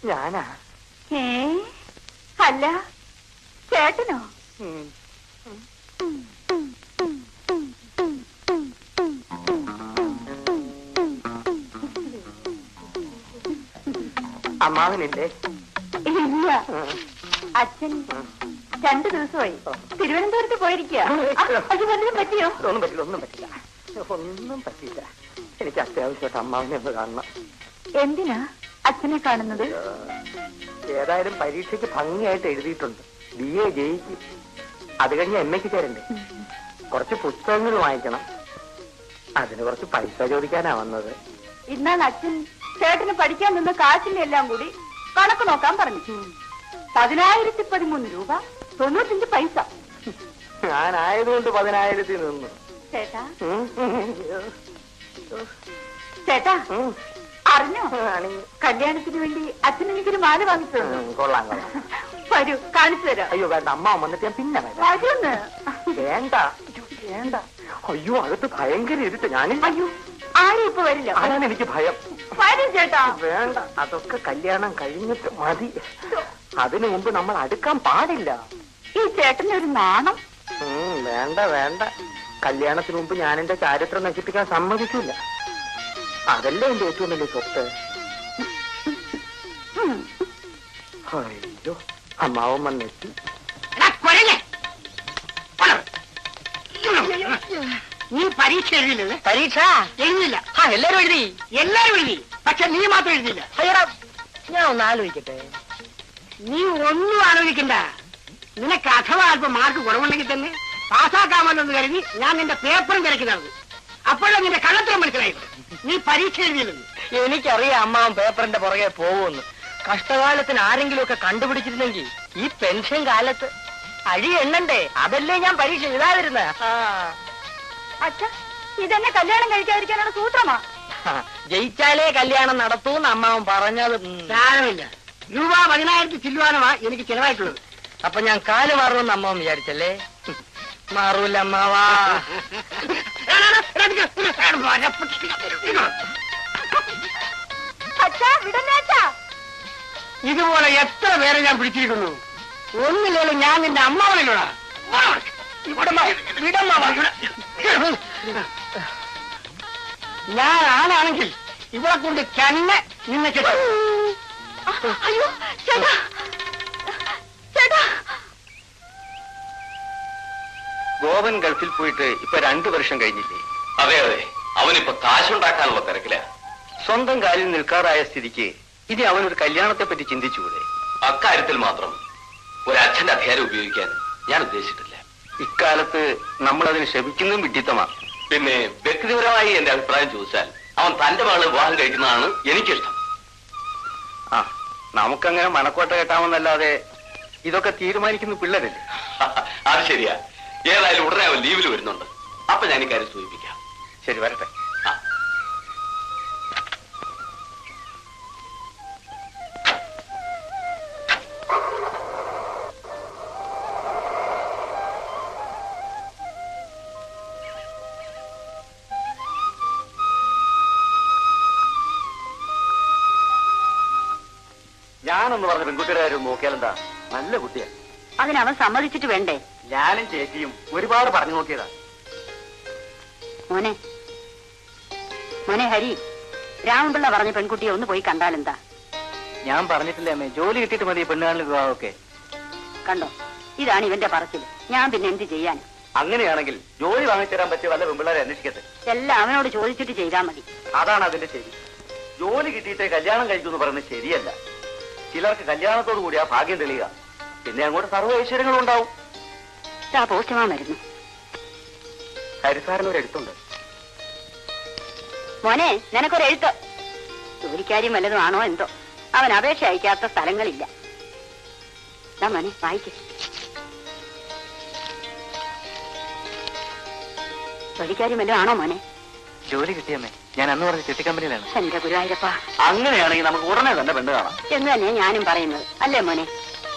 ഞാനാ. അല്ല, ചേട്ടനോ? അമ്മാവനില്ലേ? ഇല്ല, അച്ഛൻ 2 ദിവസമായി തിരുവനന്തപുരത്ത് പോയിരിക്കുക. അത് വല്ലതും പറ്റിയോ? ഒന്നും പറ്റില്ല, ഒന്നും പറ്റില്ല, ഒന്നും പറ്റില്ല. എനിക്ക് അത്യാവശ്യമായിട്ട് അമ്മാവനെ ഒന്ന് കാണണം. എന്തിനാ അച്ഛനെ കാണുന്നത്? ഏതായാലും പരീക്ഷയ്ക്ക് ഭംഗിയായിട്ട് എഴുതിയിട്ടുണ്ട്. BA ജയിക്കും. അത് കഴിഞ്ഞ് MAക്ക് ചേരണ്ടേ? കുറച്ച് പുസ്തകങ്ങൾ വാങ്ങിക്കണം. അതിന് കുറച്ച് പൈസ ചോദിക്കാനാ വന്നത്. ഇന്നാണ് അച്ഛൻ ചേട്ടന് പഠിക്കാൻ നിന്ന് കാശിന്റെ എല്ലാം കൂടി കണക്ക് നോക്കാൻ പറഞ്ഞു. 10,013 രൂപ 95 പൈസ. ഞാനായതുകൊണ്ട് 10,000 നിന്നു. ചേട്ടാ, ചേട്ടാ അറിഞ്ഞോ? കല്യാണത്തിന് വേണ്ടി അച്ഛൻ എനിക്കൊരു മാല വാങ്ങിച്ചു. കൊള്ളാം കൊള്ളാം. വരൂ, കാണിച്ചു തരാം. അയ്യോ വേണ്ട, അമ്മ വന്നിട്ട് ഞാൻ പിന്നെ വരുന്ന്. വേണ്ട വേണ്ട. അയ്യോ അകത്ത് ഭയങ്കര ഇരുട്ട്. ഞാനും അയ്യോ ആരും ഇപ്പൊ വരില്ല. അതാണ് എനിക്ക് ഭയം. വരും ചേട്ടാ. വേണ്ട, അതൊക്കെ കല്യാണം കഴിഞ്ഞിട്ട് മതി. അതിനു മുമ്പ് നമ്മൾ അടുക്കാൻ പാടില്ല. ഈ ചേട്ടനൊരു നാണം. വേണ്ട വേണ്ട. കല്യാണത്തിന് മുമ്പ് ഞാൻ എന്റെ ചാരിത്രം നശിപ്പിക്കാൻ സമ്മതിക്കില്ല. അതല്ലേ എന്റെ ഏറ്റവും വലിയ സ്വത്ത്. അയ്യോ, അമ്മാവൻ വന്നെത്തി. നീ പരീക്ഷ എഴുതില്ലേ? പരീക്ഷ എഴുതില്ല. എല്ലാരും എഴുതി. എല്ലാരും എഴുതി, പക്ഷെ നീ മാത്രം എഴുതിയില്ല. അയ്യടാ, ഞാൻ ഒന്ന് ആലോചിക്കട്ടെ. നീ ഒന്നും ആലോചിക്കണ്ട. നിനക്ക് അഥവാ അല്പം മാർക്ക് കുറവുണ്ടെങ്കിൽ തന്നെ പാസ്സാക്കാമല്ലെന്ന് കരുതി ഞാൻ നിന്റെ പേപ്പറും തിരക്കി നടന്നു. അപ്പോഴും നിന്റെ കള്ളത്തരം മനസ്സിലായില്ല. നീ പരീക്ഷ എഴുതിയില്ലെന്ന്. എനിക്കറിയാം അമ്മാവൻ പേപ്പറിന്റെ പുറകെ പോകുമെന്ന്. കഷ്ടകാലത്തിന് ആരെങ്കിലും ഒക്കെ കണ്ടുപിടിച്ചിരുന്നെങ്കിൽ ഈ പെൻഷൻ കാലത്ത് അഴി എണ്ണണ്ടേ? അതല്ലേ ഞാൻ പരീക്ഷ എഴുതാതിരുന്ന. അച്ഛാ, ഇതെന്നെ കല്യാണം കഴിക്കാതിരിക്കാനുള്ള സൂത്രമാ. ജയിച്ചാലേ കല്യാണം നടത്തൂന്ന് അമ്മാവൻ പറഞ്ഞത്. സാരമില്ല, രൂപ 10,000 ചില്ലുവാനമാ എനിക്ക് ചെലവായിട്ടുള്ളത്. അപ്പൊ ഞാൻ കാല് മാറുമെന്ന് അമ്മാവൻ വിചാരിച്ചല്ലേ? മാറൂല അമ്മാവാ. അച്ഛാ, വിടല്ലേ അച്ഛാ. ഇതുപോലെ എത്ര പേരെ ഞാൻ പിടിച്ചിരിക്കുന്നു. ഒന്നില്ലേലും ഞാൻ നിന്റെ അമ്മാവനല്ലോടാ. ഞാൻ ആണാണെങ്കിൽ ഇവിടെ കൊണ്ട് തന്നെ നിന്നെ കിട്ടും. അയ്യോ ചേട്ടാ, ചേട്ടാ. ഗോവൻ ഗൾഫിൽ പോയിട്ട് ഇപ്പൊ 2 വർഷം കഴിഞ്ഞില്ലേ? അതെ അതെ, അവനിപ്പോ കാശുണ്ടാക്കാനുള്ള തിരക്കില. സ്വന്തം കാലിൽ നിൽക്കാറായ സ്ഥിതിക്ക് ഇനി അവനൊരു കല്യാണത്തെ പറ്റി ചിന്തിച്ചുകൂടെ? അക്കാര്യത്തിൽ മാത്രം ഒരു അച്ഛന്റെ അധികാരം ഉപയോഗിക്കാൻ ഞാൻ ഉദ്ദേശിച്ചിട്ടില്ല. ഇക്കാലത്ത് നമ്മൾ അതിന് ശ്രമിക്കുന്നതും വിഡ്ഢിത്തമാണ്. പിന്നെ വ്യക്തിപരമായി എന്റെ അഭിപ്രായം ചോദിച്ചാൽ അവൻ തന്റെ മകളെ വിവാഹം കഴിക്കുന്നതാണ് എനിക്കിഷ്ടം. ആ, നമുക്കങ്ങനെ മനക്കോട്ട കെട്ടാമെന്നല്ലാതെ ഇതൊക്കെ തീരുമാനിക്കുന്ന പിള്ളേരല്ലേ? അത് ശരിയാ. ഏതായാലും ഉടനെ അവൻ ലീവിൽ വരുന്നുണ്ട്. അപ്പൊ ഞാൻ ഇക്കാര്യം സൂചിപ്പിക്കാം. ശരി, വരട്ടെ. ഞാനൊന്ന് പറഞ്ഞ പെൺകുട്ടിയുടെ കാര്യം നോക്കിയാലെന്താ? നല്ല കുട്ടിയാ. അതിനവൻ സമ്മതിച്ചിട്ട് വേണ്ടേ? ഞാനും ചേച്ചിയും ഒരുപാട് പറഞ്ഞു നോക്കിയതാ. മോനെ, മോനെ ഹരി, രാമപിള്ള പറഞ്ഞ പെൺകുട്ടിയെ ഒന്ന് പോയി കണ്ടാലെന്താ? ഞാൻ പറഞ്ഞിട്ടില്ലേ അമ്മേ, ജോലി കിട്ടിയിട്ട് മതി പെണ്ണുകാണൽ വിവാഹമൊക്കെ. കണ്ടോ, ഇതാണ് ഇവന്റെ പറച്ചിൽ. ഞാൻ പിന്നെ എന്ത് ചെയ്യാൻ? അങ്ങനെയാണെങ്കിൽ ജോലി വാങ്ങിത്തരാൻ പറ്റിയ വല്ല പെൺപിള്ളേരെ അന്വേഷിക്കട്ടെ. എല്ലാം അവനോട് ചോദിച്ചിട്ട് ചെയ്താൽ മതി. അതാണ് അതിന്റെ ശരി. ജോലി കിട്ടിയിട്ട് കല്യാണം കഴിക്കുമെന്ന് പറയുന്നത് ശരിയല്ല. ചിലർക്ക് കല്യാണത്തോടു കൂടി ആ ഭാഗ്യം തെളിയുക, പിന്നെ അങ്ങോട്ട് സർവ്വ ഐശ്വര്യങ്ങളും ഉണ്ടാവും. പോസ്റ്റ്മാൻ വരുന്നു. ഹരിസാറിന് ഒരു എഴുത്തുണ്ട്. മോനെ, നിനക്കൊരെഴുത്ത്. ജോലിക്കാര്യം വല്ലതും ആണോ എന്തോ. അവൻ അപേക്ഷ അയക്കാത്ത സ്ഥലങ്ങളില്ല. മോനെ വായിക്ക്. ജോലിക്കാര്യം വല്ലതും ആണോ മോനെ? ജോലി കിട്ടിയമ്മേ, ഞാൻ അന്ന് പറഞ്ഞ ചെട്ടി കമ്പനിയിലാണ്. എന്റെ ഗുരുവായൂരപ്പ, അങ്ങനെയാണെങ്കിൽ നമുക്ക് ഉടനെ തന്നെ പെണ്ണ് കാണാം എന്ന് തന്നെ ഞാനും പറയുന്നത്. അല്ലേ മോനെ?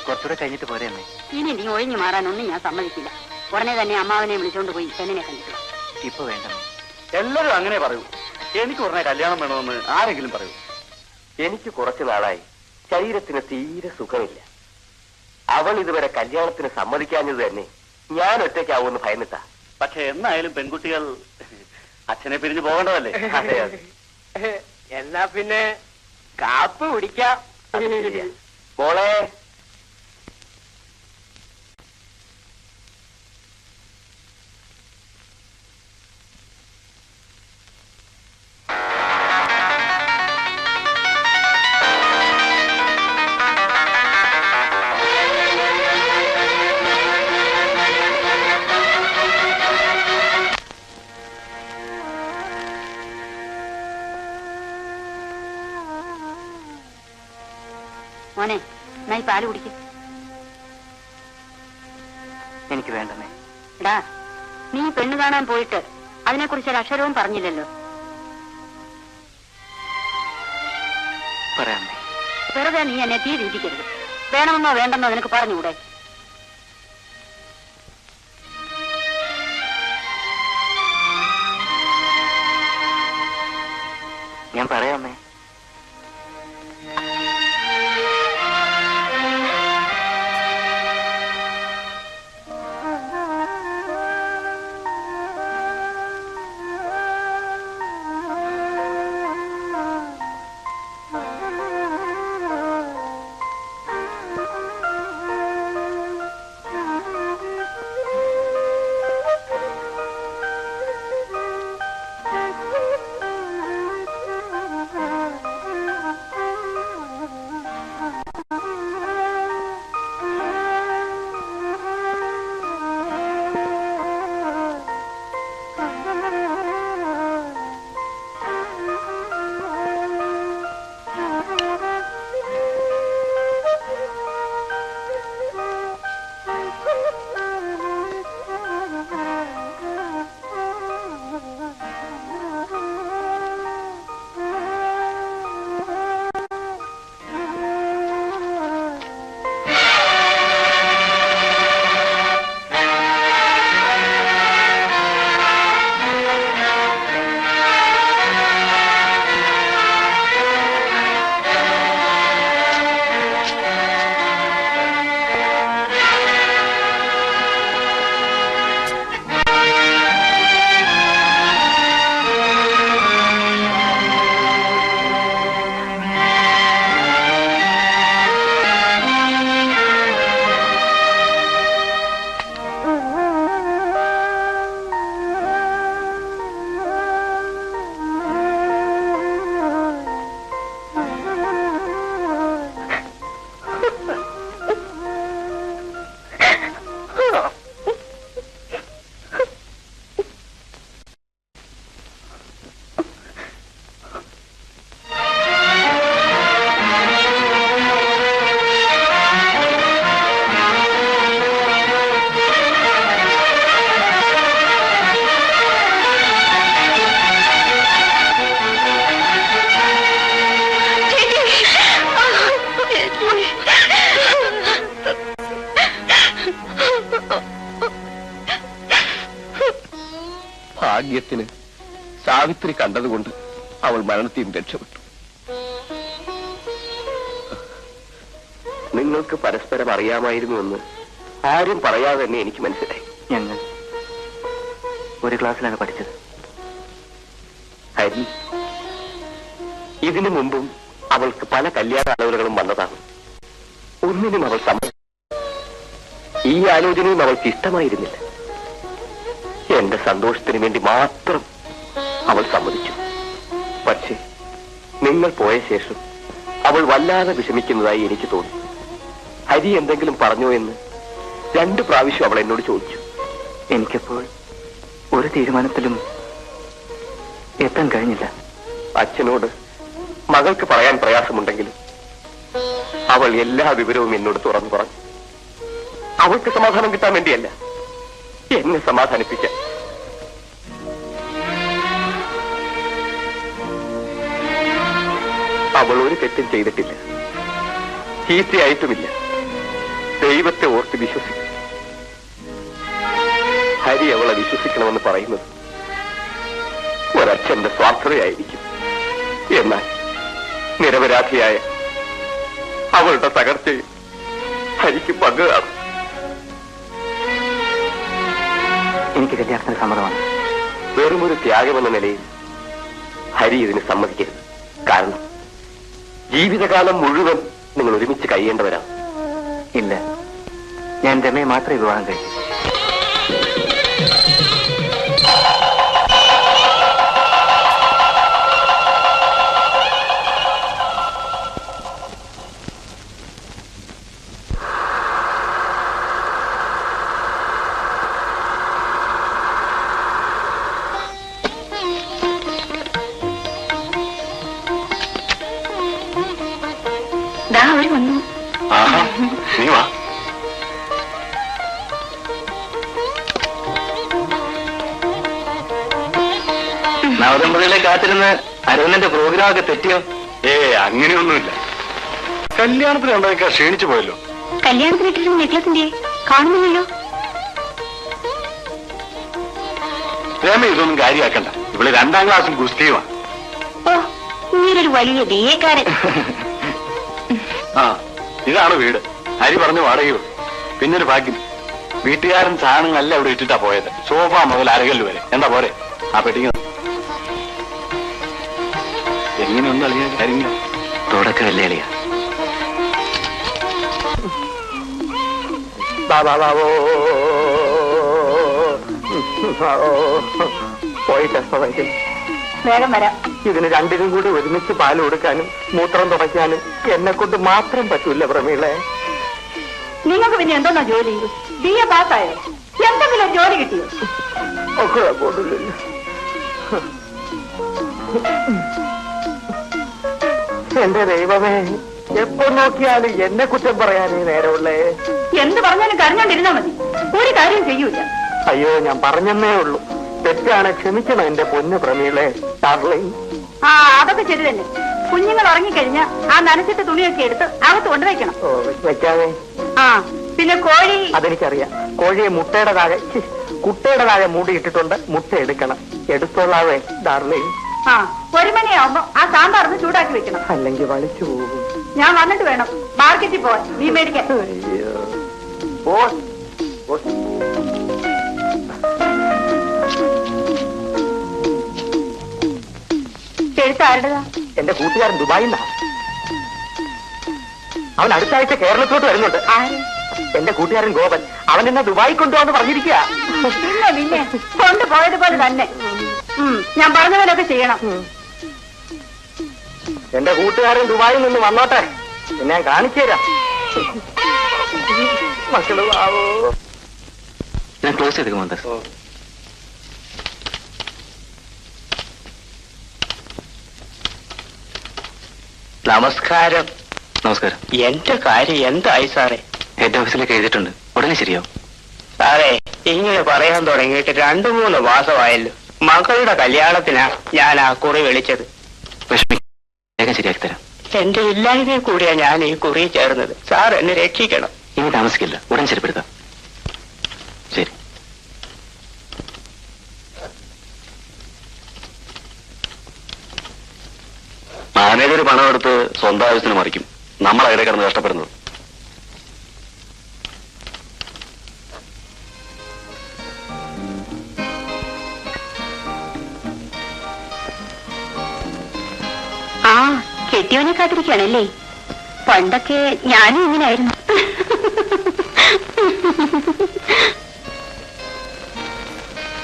കുറച്ചുകൂടെ കഴിഞ്ഞിട്ട് പോരെ അമ്മേ? ഇനി നീ ഒഴിഞ്ഞു മാറാനൊന്നും ഞാൻ സമ്മതിക്കില്ല. ഉടനെ തന്നെ അമ്മാവനെ വിളിച്ചോണ്ട് പോയി പെണ്ണിനെ കണ്ടിട്ട്. ഇപ്പൊ വേണ്ടമ്മേ. എല്ലാരും അങ്ങനെ പറയൂ. എനിക്ക് ഉടനെ കല്യാണം വേണമെന്ന് ആരെങ്കിലും പറയൂ. എനിക്ക് കുറച്ചു നാളായി ശരീരത്തിന് തീരെ സുഖമില്ല. അവൾ ഇതുവരെ കല്യാണത്തിന് സമ്മതിക്കാഞ്ഞത് തന്നെ ഞാൻ ഒറ്റയ്ക്കാവൂന്ന് ഭയന്നിട്ടാ. പക്ഷെ എന്നായാലും പെൺകുട്ടികൾ അച്ഛനെ പിരിഞ്ഞു പോകേണ്ടതല്ലേ? അതെ അതെ. എന്നാ പിന്നെ കാപ്പ് കുടിക്കാം. മോളെ, മോനെ, എന്നാ ഈ പാല് കുടിക്കും. എനിക്ക് വേണ്ടമേ. എടാ, നീ പെണ്ണ് കാണാൻ പോയിട്ട് അതിനെക്കുറിച്ച് ഒരു അക്ഷരവും പറഞ്ഞില്ലല്ലോ. പറയാമേ. വെറുതെ നീ എന്നെ തീ വീതിക്കരുത്. വേണമെന്നോ വേണ്ടെന്നോ നിനക്ക് പറഞ്ഞുകൂടെ? ഞാൻ പറയാമേ. ഭാഗ്യത്തിന് സാവിത്രി കണ്ടതുകൊണ്ട് അവൾ മരണത്തിൽ നിന്ന് രക്ഷപ്പെട്ടു. നിങ്ങൾക്ക് പരസ്പരം അറിയാമായിരുന്നുവെന്ന് ആരും പറയാതെ തന്നെ എനിക്ക് മനസ്സിലായി. ഞങ്ങൾ ഒരു ക്ലാസ്സിലാണ് പഠിച്ചത്. ഹരി, ഇതിനു മുമ്പും അവൾക്ക് പല കല്യാണ ആലോചനകളും വന്നതാണ്. ഒന്നിനും അവൾ സമ്മതിച്ചു. ഈ ആലോചനയും അവൾക്ക് ഇഷ്ടമായിരുന്നില്ല. എന്റെ സന്തോഷത്തിന് വേണ്ടി മാത്രം അവൾ സമ്മതിച്ചു. പക്ഷേ നിങ്ങൾ പോയ ശേഷം അവൾ വല്ലാതെ വിഷമിക്കുന്നതായി എനിക്ക് തോന്നി. ഹരി എന്തെങ്കിലും പറഞ്ഞോ എന്ന് 2 പ്രാവശ്യം അവൾ എന്നോട് ചോദിച്ചു. എനിക്കപ്പോൾ ഒരു തീരുമാനത്തിലും എത്താൻ കഴിഞ്ഞില്ല. അച്ഛനോട് മകൾക്ക് പറയാൻ പ്രയാസമുണ്ടെങ്കിലും അവൾ എല്ലാ വിവരവും എന്നോട് തുറന്നു പറഞ്ഞു. അവൾക്ക് സമാധാനം കിട്ടാൻ വേണ്ടിയല്ല, എന്നെ സമാധാനിപ്പിക്കാൻ. അവൾ ഒരു തെറ്റും ചെയ്തിട്ടില്ല, ചീത്തയായിട്ടുമില്ല. ദൈവത്തെ ഓർത്ത് വിശ്വസിക്കും. ഹരി അവളെ വിശ്വസിക്കണമെന്ന് പറയുന്നത് ഒരച്ഛന്റെ സ്വാർത്ഥതയായിരിക്കും. എന്നാൽ നിരപരാധിയായ അവളുടെ തകർച്ചയിൽ ഹരിക്ക് പങ്ക് കാണും. എനിക്ക് കല്യാണത്തിന് സമ്മതമാണ്. വെറുമൊരു ത്യാഗമെന്ന നിലയിൽ ഹരി ഇതിന് സമ്മതിക്കരുത്. കാരണം ജീവിതകാലം മുഴുവൻ നിങ്ങൾ ഒരുമിച്ച് കഴിയേണ്ടവരാണ്. ഇല്ല, ഞാൻ രമയെ മാത്രമേ വിവാഹം കഴിക്കൂ. അവര് വന്നു. നീ വാ. നവദമ്പതികളെ കാത്തിരുന്ന് അരവിന്ദന്റെ പ്രോഗ്രാം ഒക്കെ തെറ്റിയോ? അങ്ങനെയൊന്നുമില്ല. കല്യാണത്തിന് കണ്ടതൊക്കെ ക്ഷീണിച്ചു പോയല്ലോ. കല്യാണത്തിന് ഇട്ടിരുന്ന നെക്ലസിന്റെ കാണുന്നില്ലല്ലോ. രമ ഇതൊന്നും കാര്യമാക്കണ്ട. ഇവിടെ 2ാം ക്ലാസ്സും ഗുസ്തിയുമാണ്. ഓ, നീരൊരു വലിയ ബിഎക്കാരൻ. ഇതാണ് വീട്. ഹരി പറഞ്ഞു വാടകയോ. പിന്നൊരു ഭാഗ്യം, വീട്ടുകാരൻ സാധനങ്ങളല്ല ഇവിടെ ഇട്ടിട്ടാ പോയത്. സോഫ മുതൽ അരകല്ല് വരെ. എന്താ പോരെ ആ പെട്ടിങ്? എങ്ങനെയൊന്നും അറിയാൻ കാര്യമില്ല. തുടക്കമല്ലേ അളിയ? പോയിട്ട് വേഗം വരാം. ഇതിന് 2നും കൂടി ഒരുമിച്ച് പാല് കൊടുക്കാനും മൂത്രം തുടയ്ക്കാനും എന്നെ കൊണ്ട് മാത്രം പറ്റൂല പ്രമീളെ. നിങ്ങൾക്ക് പിന്നെ എന്തോന്നാ ജോലി? BA പാസ്സായോ? എന്തെങ്കിലും ജോലി കിട്ടിയോ? ഒക്കെ പോട്ടില്ലല്ലോ. എന്റെ ദൈവമേ, എപ്പോ നോക്കിയാലും എന്നെ കുറ്റം പറയാനേ നേരമുള്ളേ. എന്ത് പറഞ്ഞാലും കരഞ്ഞോണ്ടിരുന്നാ മതി. ഒരു കാര്യം ചെയ്യൂല. അയ്യോ, ഞാൻ പറഞ്ഞെന്നേ ഉള്ളൂ. തെറ്റാണ്, ക്ഷമിക്കണം എന്റെ പൊന്ന് പ്രമീളെ. ഡാർലിംഗ്. അതൊക്കെ ശരി തന്നെ. കുഞ്ഞുങ്ങൾ ഉറങ്ങിക്കഴിഞ്ഞാ ആ നനച്ചിട്ട് തുണിയൊക്കെ എടുത്ത് അകത്ത് കൊണ്ടുവയ്ക്കണം. വെക്കാതെ. പിന്നെ കോഴി. അതെനിക്കറിയാം. കോഴിയെ കുട്ടയുടെ താഴെ മൂടി ഇട്ടിട്ടുണ്ട്. മുട്ട എടുക്കണം. എടുത്തോളാവേ ഡാർലിംഗ്. 1 മണിയാവുമ്പോ ആ സാമ്പാറിന് ചൂടാക്കി വെക്കണം. അല്ലെങ്കിൽ വലിച്ചു പോകും. ഞാൻ വന്നിട്ട് വേണം മാർക്കറ്റിൽ പോവാൻ നീ മേടിക്കാൻ. എഴുത്താരുടേതാ? എന്റെ കൂട്ടുകാരൻ ദുബായിൽ നിന്നാണ്. അവൻ അടുത്ത ആഴ്ച കേരളത്തിലോട്ട് വരുന്നുണ്ട്. എന്റെ കൂട്ടുകാരൻ ഗോപൻ. അവൻ എന്നെ ദുബായി കൊണ്ടുപോകാന്ന് പറഞ്ഞിരിക്കുക. പിന്നെ കൊണ്ടുപോയതുപോലെ തന്നെ. ഞാൻ പറഞ്ഞ പോലെയൊക്കെ ചെയ്യണം. എന്റെ കൂട്ടുകാരൻ ദുബായിൽ നിന്ന് വന്നോട്ടെ, പിന്നെ ഞാൻ കാണിച്ചു തരാം. മക്കള് ആവോ. ഞാൻ ക്ലോസ് ചെയ്തേക്കുമോ? നമസ്കാരം. നമസ്കാരം. എന്റെ കാര്യം എന്തായി സാറേ? ഹെഡ് ഓഫീസിലേക്ക് എഴുതിയിട്ടുണ്ട്. ഉടനെ ശരിയാവും. സാറേ, ഇങ്ങനെ പറയാൻ തുടങ്ങിയിട്ട് 2-3 മാസമായല്ലോ. മകളുടെ കല്യാണത്തിനാ ഞാൻ ആ കുറി വിളിച്ചത്. വേഗം ശരിയാക്കി തരാം. എന്റെ ഇല്ലായ്മയിൽ കൂടിയാ ഞാൻ ഈ കുറി ചേർന്നത്. സാർ എന്നെ രക്ഷിക്കണം. ഇനി താമസിക്കില്ല, ഉടൻ ശരിപ്പെടുത്താം. ശരി. മാനേജർ പണം എടുത്ത് സ്വന്തം ആവശ്യത്തിന് മറിക്കും. നമ്മൾ അവിടെ കിടന്ന് കഷ്ടപ്പെടുന്നത്. ആ കെട്ടിയോനെ കാത്തിരിക്കുകയാണല്ലേ? പണ്ടൊക്കെ ഞാനും ഇങ്ങനെയായിരുന്നു.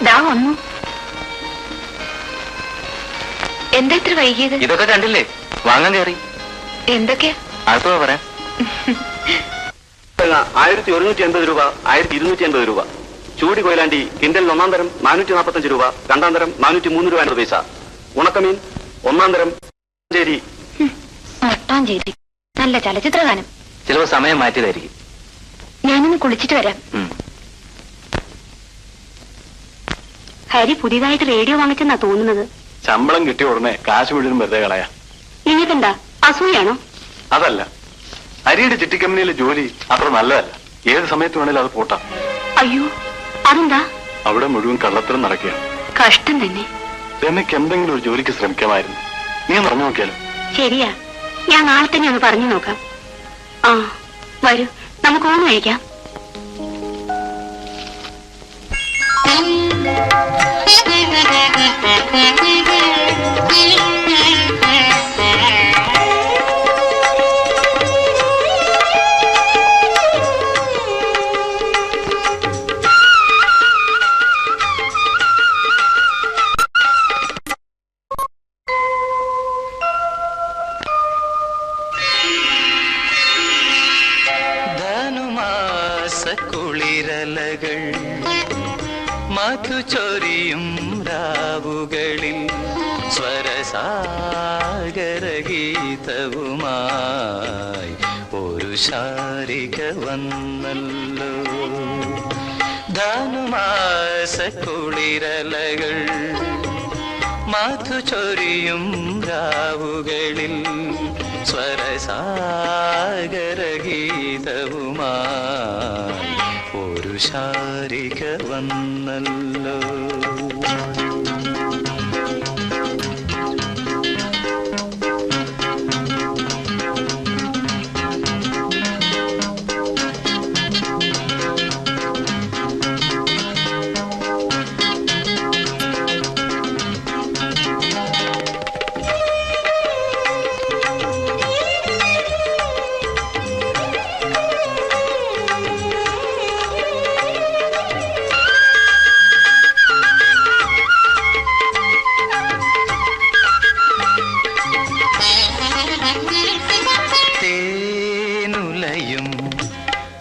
ദാ വന്നു. എന്താ ഇത്ര വൈകിയത്? ഇതൊക്കെ കണ്ടില്ലേ, വാങ്ങാൻ കയറി. എന്തൊക്കെയാ? അടുത്തത് പറയാം. 1180 രൂപ, 1280 രൂപ. ചൂടി കൊയിലാണ്ടി കിൻഡലിന് 1-ാം തരം 445 രൂപ, 2-ാം തരം 403 രൂപ 50 പൈസ. ഉണക്കമീൻ 1-ാം തരം ചേരി. മട്ടാഞ്ചേരി നല്ല ചലച്ചിത്രഗാനം. ചിലപ്പോൾ സമയം മാറ്റിയതായിരിക്കും. ഞാനൊന്ന് കുളിച്ചിട്ട് വരാം. ഹരി പുതിയതായിട്ട് റേഡിയോ വാങ്ങിച്ചെന്നാ തോന്നുന്നത്. ശമ്പളം കിട്ടിയ ഉടനെ കാശ് മുഴുവൻ വെറുതെ കളയാ. ഇനിയിപ്പെന്താ, അസൂയാണോ? അതല്ല, അരിയുടെ ചിട്ടിക്കമ്പനിയിലെ ജോലി അത്ര നല്ലതല്ല. ഏത് സമയത്ത് വേണേലും അത് പോട്ടാം. അയ്യോ, അതെന്താ? അവിടെ മുഴുവൻ കള്ളത്തരം നടക്കുകയാണ്. കഷ്ടം തന്നെ. രമയ്ക്ക് എന്തെങ്കിലും ഒരു ജോലിക്ക് ശ്രമിക്കാമായിരുന്നു. നീ ഒന്ന് പറഞ്ഞു നോക്കിയാലോ? ശരിയാ, ഞാൻ നാളെ തന്നെ ഒന്ന് പറഞ്ഞു നോക്കാം. ആ വരൂ, നമുക്ക് ഊണ് കഴിക്കാം. കുളിരലകൾ മധുചൊരിയും രാവുകളിൽ സ്വരസാഗരഗീതവുമായി ഒരു ശാരിക വന്നല്ലോ. ധനുമാസ കുളിരലകൾ മധുചൊരിയും രാവുകളിൽ സ്വരസാഗരഗീതവുമായി ഒരു ശാരിക വന്നല്ലോ.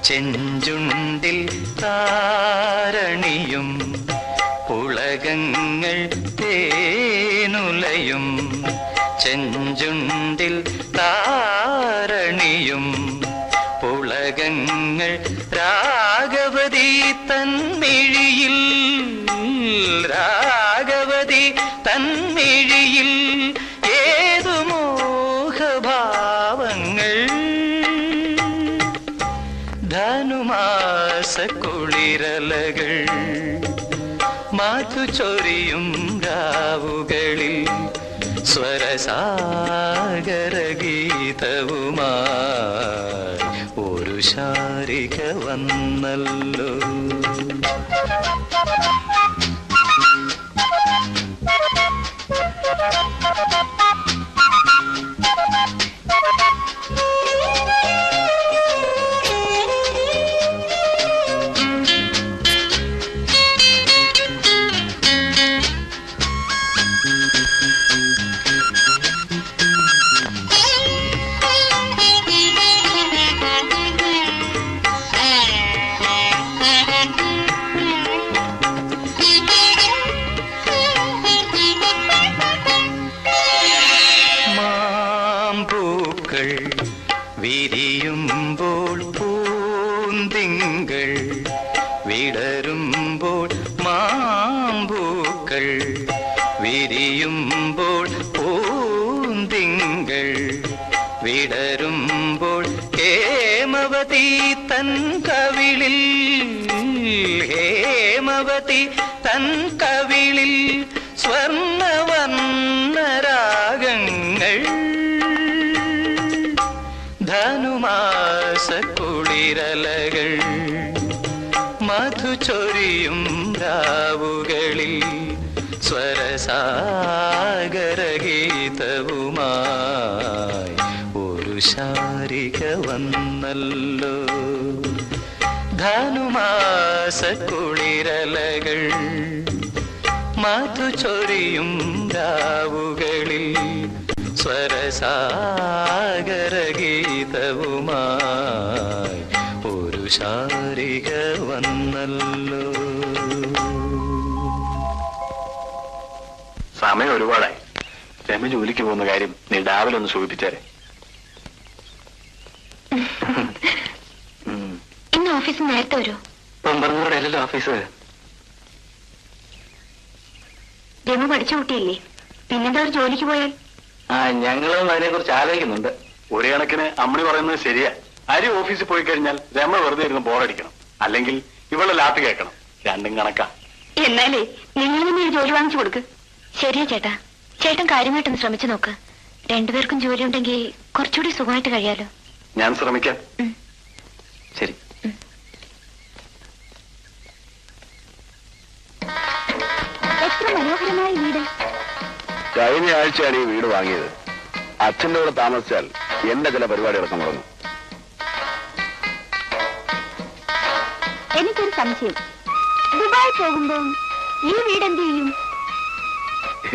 ചെഞ്ചുണ്ടിൽ താരണിയും പുളകങ്ങൾ തേനുലയും ചെഞ്ചുണ്ടിൽ താരണിയും പുളകങ്ങൾ രാഗവതി തന്മിഴിയിൽ രാഗവതി തന്മിഴിയിൽ ഏതു മോഹഭാവങ്ങൾ ധനുമാസ കുളിരലകൾ മധുചൊരിയും രാവുകളിൽ സ്വരസാഗരഗീതവുമായി ഒരു ശാരിക വന്നല്ലോ. വിരിയുമ്പോൾ പൂന്തിങ്കൾ വിടരുമ്പോൾ മാമ്പൂക്കൾ വിരിയുമ്പോൾ പൂന്തിങ്കൾ വിടരുമ്പോൾ ഹേമവതി തൻ കവിളിൽ ഹേമവതി തൻ കവിളിൽ സ്വർണ്ണവർണ്ണരാഗങ്ങൾ ധനുമാസ കുളിരലകൾ മധുചൊരിയും രാവുകളിൽ സ്വരസാഗരഗീതവുമായി ഒരു ശാരിക വന്നല്ലോ. ധനുമാസ കുളിരലകൾ മധുചൊരിയും രാവുകളിൽ സ്വരസാഗരഗീതവുമായി ഒരു ശാരിക വന്നല്ലോ. സമയം ഒരുപാടായി. രമ ജോലിക്ക് പോകുന്ന കാര്യം നീ രാവിലെ ഒന്ന് സൂചിപ്പിച്ചേരെ. ഇന്ന് ഓഫീസിൽ നേരത്തെ വരൂ. പമ്പറന്നൂരുടെ അല്ലല്ലോ ഓഫീസ്. രമ പഠിച്ച കുട്ടിയല്ലേ, പിന്നെന്താ ഒരു ജോലിക്ക് പോയാൽ? ഞങ്ങളും അതിനെ കുറിച്ച് ആലോചിക്കുന്നുണ്ട്. ഒരു കണക്കിന് അമ്മണി പറയുന്നത് ശരിയാ. അരി ഓഫീസിൽ പോയി കഴിഞ്ഞാൽ രമ വെറുതെ ഇരുന്ന് ബോറടിക്കണം, അല്ലെങ്കിൽ ഇവളെ ലാത്ത് കേൾക്കണം. രണ്ടും കണക്കാ. എന്നാലേ നിങ്ങൾ തന്നെ ഒരു ജോലി വാങ്ങിച്ചു കൊടുക്ക്. ശരിയാ ചേട്ടാ, ചേട്ടൻ കാര്യമായിട്ടൊന്ന് ശ്രമിച്ചു നോക്ക്. രണ്ടുപേർക്കും ജോലി ഉണ്ടെങ്കിൽ കുറച്ചുകൂടി സുഖമായിട്ട് കഴിയാലോ. ഞാൻ ശ്രമിക്കാം. ശരി. എത്ര മനോഹരമായ വീട്. കഴിഞ്ഞ ആഴ്ചയാണ് ഈ വീട് വാങ്ങിയത്. അച്ഛൻ്റെ കൂടെ താമസിച്ചാൽ എന്റെ ചില പരിപാടികളൊക്കെ മുടങ്ങും. എനിക്കൊരു സംശയം, ദുബായി പോകുമ്പോ ഈ വീട് എന്ത് ചെയ്യും?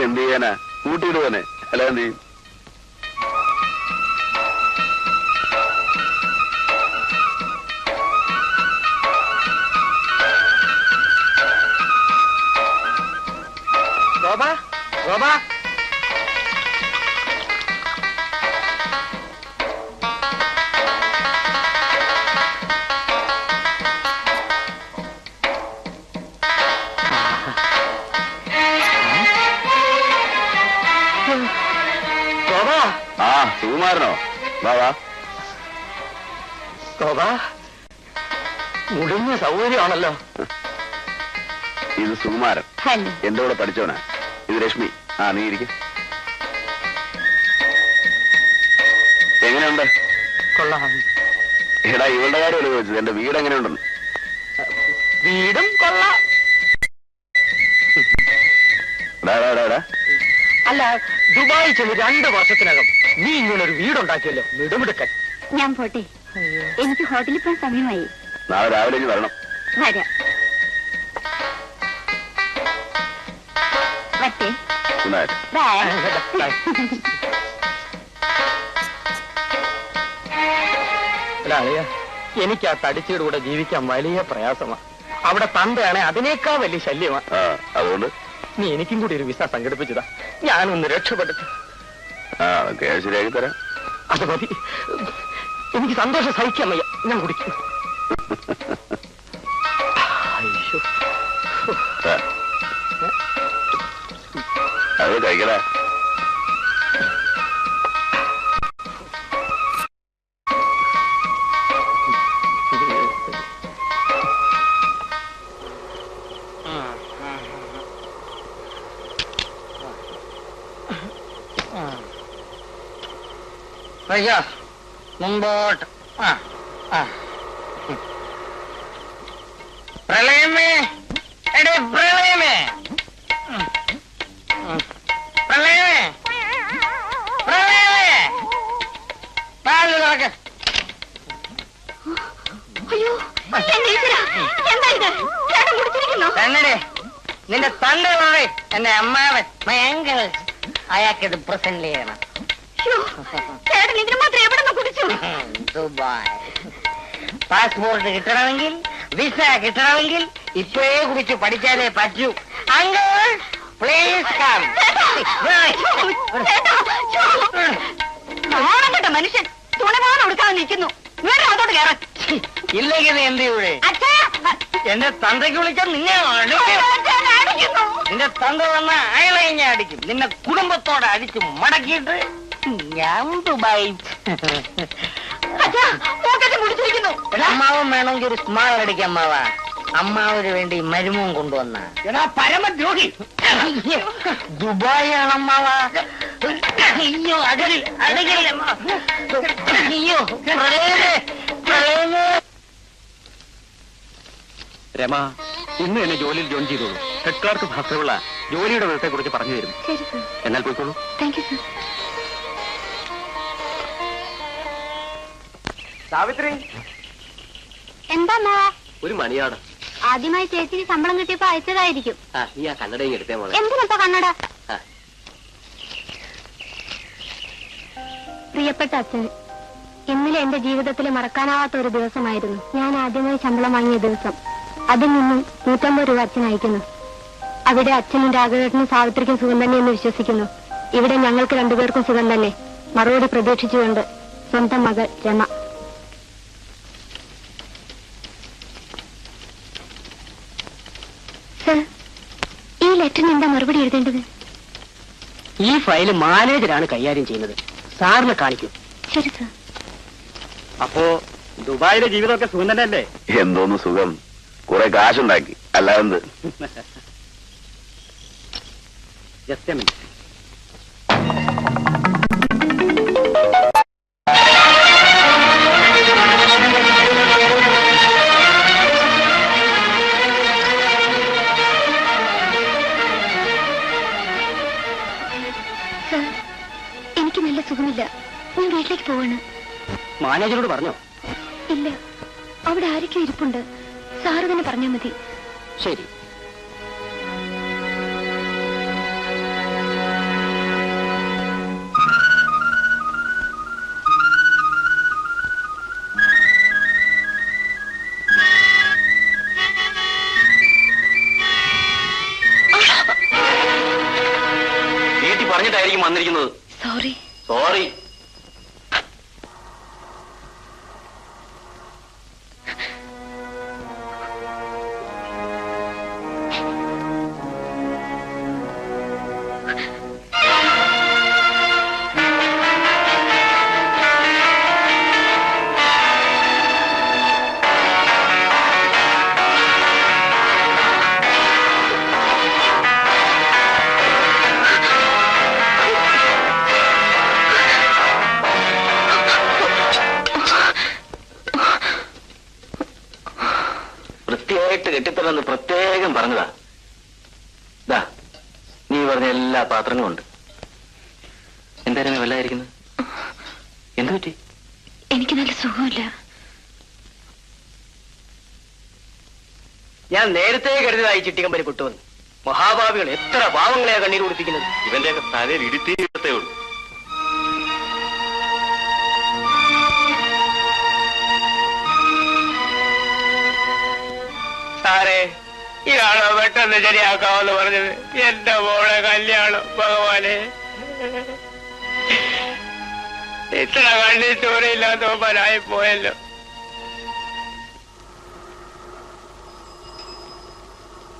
എന്ത് ചെയ്യാനാ, കൂട്ടിയിടുവനെ. അല്ല എന്ത് ചെയ്യും? ഗോപാ, ഗോപാ, ഗോപാ. ആ സുകുമാരനോ? വാ വാ. ഗോപാ, മുടിഞ്ഞ സൗകര്യമാണല്ലോ. ഇത് സുകുമാരൻ, എന്റെ കൂടെ പഠിച്ചവനാ. ഇത് രശ്മി. ആ നീ ഇരിക്കും. എങ്ങനെയുണ്ട്? കൊള്ളാം. എടാ ഇവളുടെ കാര്യമല്ലേ ചോദിച്ചത്, എന്റെ വീട് എങ്ങനെയുണ്ടെന്ന്. വീടും കൊള്ളാം. അല്ല, ദുബായി ചെന്ന് 2 വർഷത്തിനകം നീ ഇങ്ങനൊരു വീടുണ്ടാക്കിയല്ലോ, മിടുമിടുക്കൻ. ഞാൻ പോട്ടെ, എനിക്ക് ഹോട്ടലിൽ പോകാൻ സമയമായി. നാളെ രാവിലെ ഇനി വരണം. വരാം. വരട്ടെ. ബൈ. എനിക്ക് ആ തടിച്ചയുടെ കൂടെ ജീവിക്കാൻ വലിയ പ്രയാസമാണ്. അവിടെ തന്തയാണെ അതിനേക്കാൾ വലിയ ശല്യമാണ്. അതുകൊണ്ട് നീ എനിക്കും കൂടി ഒരു വിസ സംഘടിപ്പിച്ചതാ, ഞാനൊന്ന് രക്ഷപ്പെടുത്തു. ശരിയാക്കി തരാം. അത് മതി, എനിക്ക് സന്തോഷം സഹിക്കാൻ വയ്യ. ഞാൻ കുടിക്കും. അയ്യോ, അത് കഴിക്കടാ. മുമ്പോട്ട്. പ്രളയമേ, എടേ പ്രളയമേ, പ്രളയമേ, പ്രളയമേ, പാല് തുറക്ക്. കണ്ണടേ, നിന്റെ തന്റെ പറയും എന്റെ അമ്മാവൻ ഭയങ്കര അയാൾക്കിത് പ്രസന്റ് ചെയ്യണം. ദുബായ് പാസ്പോർട്ട് കിട്ടണമെങ്കിൽ, വിസ കിട്ടണമെങ്കിൽ ഇപ്പോഴേ കുറിച്ച് പഠിച്ചാലേ പറ്റൂ. Uncle please come. മനുഷ്യൻ തുണമാനം കൊടുക്കാൻ നിൽക്കുന്നു. അതോട് കയറാൻ ഇല്ലെങ്കിൽ എന്ത് ചെയ്യൂടെ? എന്റെ തന്തയ്ക്ക് വിളിച്ചാൽ നിന്നെ നിന്റെ തന്ത വന്ന അയാളെ ഞാൻ അടിക്കും. നിന്നെ കുടുംബത്തോടെ അടിച്ച് മടക്കിയിട്ട് ഞാൻ ദുബായി. അമ്മാവൻ വേണമെങ്കിൽ ഒരു സ്മാൾ അടിക്കാം. അമ്മാവാ, അമ്മാവിന് വേണ്ടി മരുമവും കൊണ്ടുവന്ന പരമദ്രോഹി. ദുബായ് ആണ് അമ്മാവാ. അയ്യോ അടങ്ങില്ല അയ്യോ രമ, ഇന്ന് എന്നെ ജോലിയിൽ ജോയിൻ ചെയ്തോളൂ. ഹെഡ് ക്ലാർക്ക് ഭാസ്കരപിള്ള ജോലിയുടെ വിധത്തെ കുറിച്ച് പറഞ്ഞു തരും. ശരി സർ. എന്നാൽ പോയിക്കോളൂ. Thank you sir. സാവിത്രി, എന്താ ഒരു മണിയാണ്. ആദ്യമായി ചേച്ചിക്ക് ശമ്പളം കിട്ടിയപ്പോ അയച്ചതായിരിക്കും. നീ ആ കണ്ണടയും എടുത്തേ മോളെ. എന്തിനപ്പ കണ്ണട? പ്രിയപ്പെട്ട അച്ഛന്, ഇന്നലെ എന്റെ ജീവിതത്തിൽ മറക്കാനാവാത്ത ഒരു ദിവസമായിരുന്നു. ഞാൻ ആദ്യമായി ശമ്പളം വാങ്ങിയ ദിവസം. അതിൽ നിന്നും 150 രൂപ അച്ഛൻ അയക്കുന്നു. അവിടെ അച്ഛനും രാഘവേട്ടനും സാവിത്രിക്കും സുഖം തന്നെ എന്ന് വിശ്വസിക്കുന്നു. ഇവിടെ ഞങ്ങൾക്ക് രണ്ടുപേർക്കും സുഖം തന്നെ. മറുപടി പ്രതീക്ഷിച്ചുകൊണ്ട് സ്വന്തം മകൾ രമ. സർ, ഈ ലെറ്ററിന് എന്താ മറുപടി എഴുതേണ്ടത്? ഈ ഫയല് മാനേജരാണ് കൈകാര്യം ചെയ്യുന്നത്. സാറിന് കാണിക്കും. ശരി സർ. അപ്പോ ദുബായിലെ ജീവിതമൊക്കെ സുഖം തന്നെ അല്ലേ? എന്തോന്ന് സുഖം, കുറെ കാശുണ്ടാക്കി, അല്ലാതെ ജസ്റ്റ് എ മിനിറ്റ്. സർ, എനിക്ക് നല്ല സുഖമില്ല. ഞാൻ വീട്ടിലേക്ക് പോവാണ്. മാനേജരോട് പറഞ്ഞോ? ഇല്ല, അവിടെ ആരൊക്കെ ഇരിപ്പുണ്ട്. സാറ് തന്നെ പറഞ്ഞാൽ മതി. ശരി. വീട്ടിൽ പറഞ്ഞിട്ടായിരിക്കും വന്നിരിക്കുന്നത്. സോറി. സോറി. വൃത്തിയായിട്ട് കെട്ടിത്തരണമെന്ന് പ്രത്യേകം പറഞ്ഞതാ. ദാ, നീ പറഞ്ഞ എല്ലാ പാത്രങ്ങളും ഉണ്ട്. എന്തായാലും വെള്ളമായിരിക്കുന്നത്? എന്തു പറ്റി? എനിക്ക് നല്ല സുഖമില്ല. ഞാൻ നേരത്തെ കരുതിയതായി ചിട്ടികമ്പനി കൊട്ടുവന്നു. മഹാഭാവികൾ എത്ര പാവങ്ങളെയാ കണ്ണീര് കുടിപ്പിക്കുന്നത്. ഇവന്റെയൊക്കെ തലയിൽ ഇടിത്തേ ഉള്ളൂ. സാറേ, ഇയാളോ പെട്ടെന്ന് ശരിയാക്കാമെന്ന് പറഞ്ഞത്? എന്റെ മോളെ കല്യാണം, ഭഗവാനെ, ഇത്ര കണ്ണീർ ചോരയില്ലാത്തവനായി പോയല്ലോ.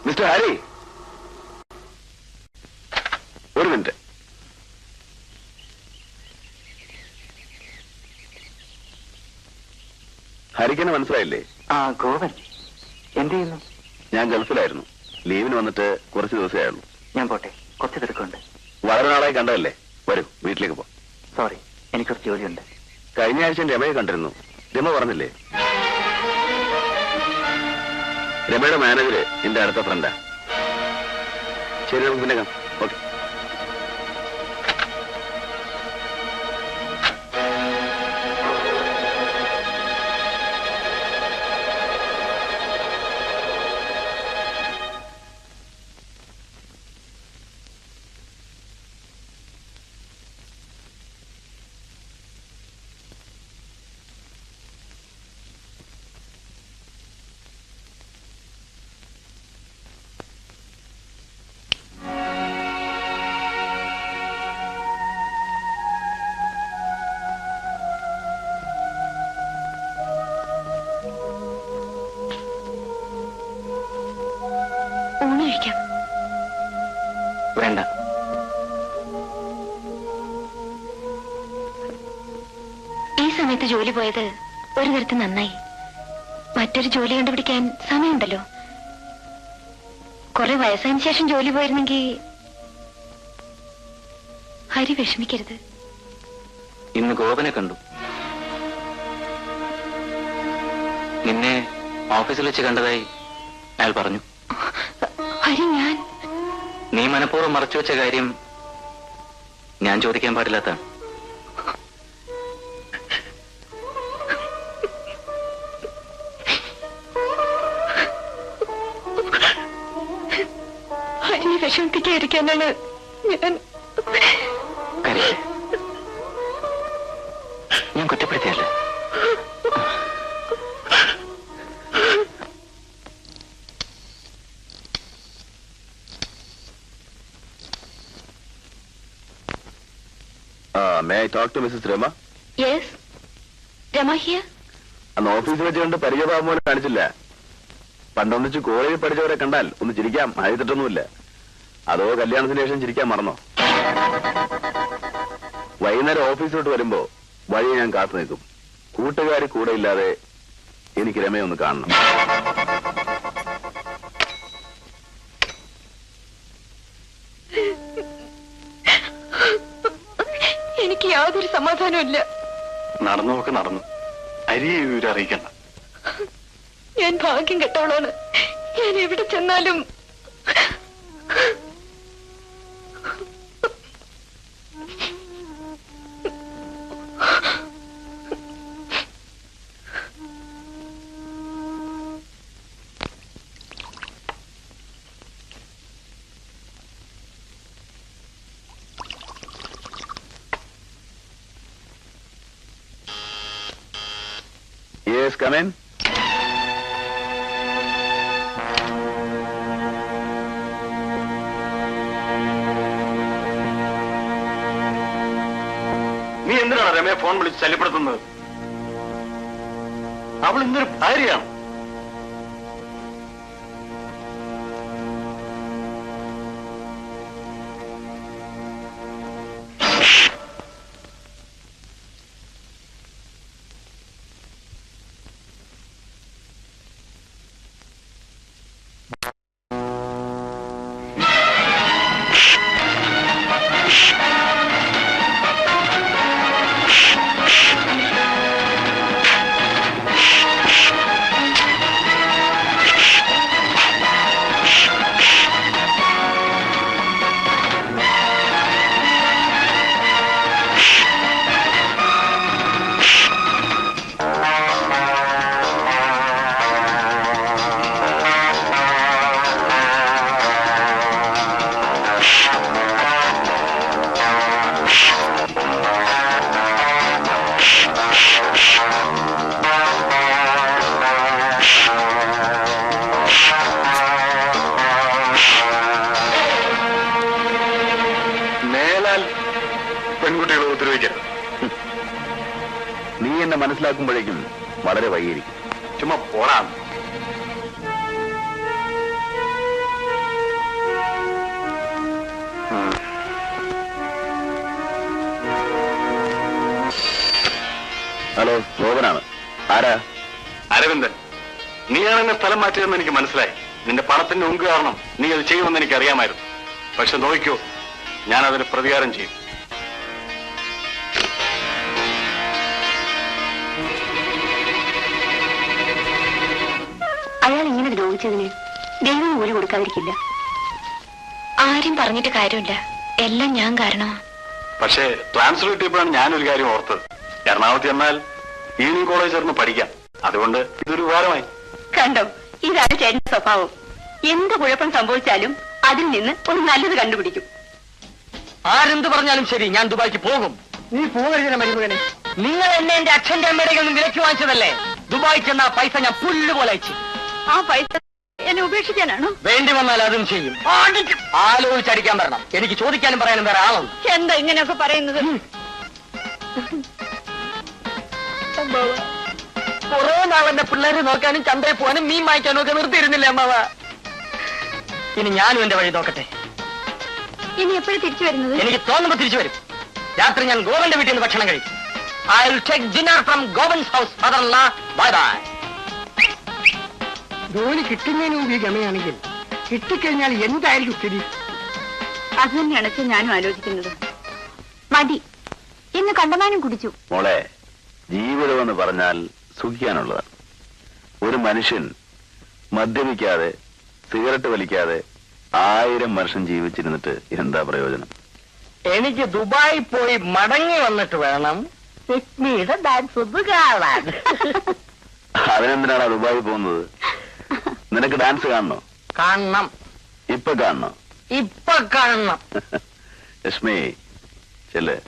മിസ്റ്റർ ഹരി, ഒരു മിനിറ്റ്. ഹരിക്കെന്നെ മനസ്സിലായില്ലേ? ഗോവൻ എന്ത് ചെയ്യുന്നു? ഞാൻ ഗൾഫിലായിരുന്നു. ലീവിന് വന്നിട്ട് കുറച്ച് ദിവസമേ ആയുള്ളൂ. ഞാൻ പോട്ടെ, കുറച്ച് തിരക്കുണ്ട്. വളരെ നാളായി കണ്ടതല്ലേ, വരൂ വീട്ടിലേക്ക് പോ. സോറി, എനിക്കൊരു ജോലിയുണ്ട്. കഴിഞ്ഞ ആഴ്ച രമയെ കണ്ടിരുന്നു. രമ പറഞ്ഞില്ലേ? രമയുടെ മാനേജര് എന്റെ അടുത്ത ഫ്രണ്ടാ. ശരി, നമുക്ക് പിന്നെ കാണാം. ഓക്കെ. ഊണ് കഴിക്കാം. വേണ്ട. ഈ സമയത്ത് ജോലി പോയത് ഒരു തരത്തിൽ നന്നായി. മറ്റൊരു ജോലി കണ്ടുപിടിക്കാൻ സമയമുണ്ടല്ലോ. കുറെ വയസ്സായതിനു ശേഷം ജോലി പോയിരുന്നെങ്കിൽ. ഹരി വിഷമിക്കരുത്. ഇന്ന് ഗോപനെ കണ്ടു. നിന്നെ ഓഫീസിൽ വെച്ച് കണ്ടതായി അയാൾ പറഞ്ഞു. ഹരി, ഞാൻ നീ മനഃപൂർവ്വം മറച്ചുവെച്ച കാര്യം ഞാൻ ചോദിക്കാൻ പാടില്ലാത്തതാണ്. ഹരിയെ വിഷമിപ്പിക്കാതിരിക്കാനാണ് ഞാൻ. ഞാൻ കുറ്റപ്പെടുത്തിയല്ല. May I talk to Mrs. Rama? Yes, Rama here. അന്ന് ഓഫീസിൽ വെച്ച് കണ്ട് പരിചയഭാവം കാണിച്ചില്ല. പണ്ടൊന്നിച്ച് കോളേജിൽ പഠിച്ചവരെ കണ്ടാൽ ഒന്ന് ചിരിക്കാം, ആയിട്ടൊന്നുമില്ല. അതോ കല്യാണത്തിന് ശേഷം ചിരിക്കാൻ മറന്നോ? വൈകുന്നേരം ഓഫീസിലോട്ട് വരുമ്പോ വഴി ഞാൻ കാത്തു നിൽക്കും. കൂട്ടുകാരി കൂടെ ഇല്ലാതെ എനിക്ക് രമയെ ഒന്ന് കാണണം. എനിക്ക് യാതൊരു സമാധാനവും ഇല്ല. നടന്നൊക്കെ നടന്നു. അരിയെ വിവരം അറിയിക്കണ്ട. ഞാൻ ഭാഗ്യം കെട്ടവളാണ്. ഞാൻ എവിടെ ചെന്നാലും Yes, come in. നീ എന്തിനാണ് രമയെ ഫോൺ വിളിച്ച് ശല്യപ്പെടുത്തുന്നത്? അവൾ ഇന്നൊരു ഭാര്യയാണ്. പെൺകുട്ടികളെ ഉപദ്രവിക്കരുത്. നീ എന്നെ മനസ്സിലാക്കുമ്പോഴേക്കും വളരെ വൈകിയിരിക്കും. ചുമ്മാ പോടാ. ഹലോ, ഗോപനാണ്. ആരാ? അരവിന്ദൻ. നീയാണ് എന്നെ സ്ഥലം മാറ്റിയതെന്ന് എനിക്ക് മനസ്സിലായി. നിന്റെ പണത്തിന്റെ ഉങ്ക് കാരണം നീ അത് ചെയ്യുമെന്ന് എനിക്ക് അറിയാമായിരുന്നു. പക്ഷെ നോക്കിക്കോ, ഞാൻ അതിന് പ്രതികാരം ചെയ്യും. അയാൾ ഇങ്ങനെ ദ്രോഹിച്ചതിന് ദൈവം കൂലി കൊടുക്കാതിരിക്കില്ല. ആരും പറഞ്ഞിട്ട് കാര്യമില്ല, എല്ലാം ഞാൻ കാരണമാണ്. പക്ഷേ ട്രാൻസ്ഫർ കിട്ടിയപ്പോഴാണ് ഞാനൊരു കാര്യം ഓർത്തത്. എറണാകുളത്ത് എന്നാൽ ഈവനിങ് കോളേജ് ചേർന്ന് പഠിക്കാം. അതുകൊണ്ട് ഇതൊരു ഉപകാരമായി. കണ്ടോ, ഇതാണ് ചേട്ടന്റെ സ്വഭാവം. എന്ത് കുഴപ്പം സംഭവിച്ചാലും അതിൽ നിന്ന് ഒരു നല്ലത് കണ്ടുപിടിക്കും. ആരെന്ത് പറഞ്ഞാലും ശരി, ഞാൻ ദുബായിക്ക് പോകും. നീ പോകരുത് മരുമകനെ. നിങ്ങൾ എന്നെ എന്റെ അച്ഛന്റെ അമ്മയുടെ ഒന്നും വിലക്ക് വാങ്ങിച്ചതല്ലേ? ദുബായി ചെന്ന പൈസ ഞാൻ പുല്ല് പോലെ അയച്ചു. ആ പൈസ എന്നെ ഉപേക്ഷിക്കാനാണോ? വേണ്ടി വന്നാൽ അതും ചെയ്യും. ആലോചിച്ചടിക്കാൻ വരണം. എനിക്ക് ചോദിക്കാനും പറയാനും വേറെ ആളുണ്ട്. എന്താ ഇങ്ങനെയൊക്കെ പറയുന്നത്? കുറെ നാളെന്റെ പിള്ളേരെ നോക്കാനും ചന്തയിൽ പോകാനും മീൻ വാങ്ങിക്കാനും ഒക്കെ നിർത്തിയിരുന്നില്ലേ അമ്മാവ? ഇനി ഞാനും എന്റെ വഴി നോക്കട്ടെ. ഇനി എപ്പോഴും തിരിച്ചു വരുന്നത്? എനിക്ക് തോന്നുമ്പോ തിരിച്ചു വരും. രാത്രി ഞാൻ ഗോവന്റെ വീട്ടിൽ നിന്ന് ഭക്ഷണം കഴിക്കും. I will take dinner from ഗോവൻസ് ഹൗസ്. Father-in-law, bye bye. ജോലി കിട്ടുന്നതിന് മുമ്പ് ഈ ഗമയാണെങ്കിൽ കിട്ടിക്കഴിഞ്ഞാൽ എന്തായിരിക്കും സ്ഥിതി? അത് തന്നെയാണ് ഞാനും ആലോചിക്കുന്നത്. മതി, ഇന്ന് കണ്ടമാനം കുടിച്ചു. മോളെ, ജീവിതമെന്ന് പറഞ്ഞാൽ സുഖിക്കാനുള്ളതാണ്. ഒരു മനുഷ്യൻ മദ്യപിക്കാതെ സിഗരറ്റ് വലിക്കാതെ 1000 വർഷം ജീവിച്ചിരുന്നിട്ട് എന്താ പ്രയോജനം? എനിക്ക് ദുബായി പോയി മടങ്ങി വന്നിട്ട് വേണം രശ്മിയുടെ ഡാൻസ് ഒന്ന് കാണാൻ. അതിനെന്തിനാണ് ദുബായി പോകുന്നത്? നിനക്ക് ഡാൻസ് കാണണോ? കാണണം. ഇപ്പൊ കാണണോ? ഇപ്പൊ കാണണം. രശ്മി ചെല്ലേ.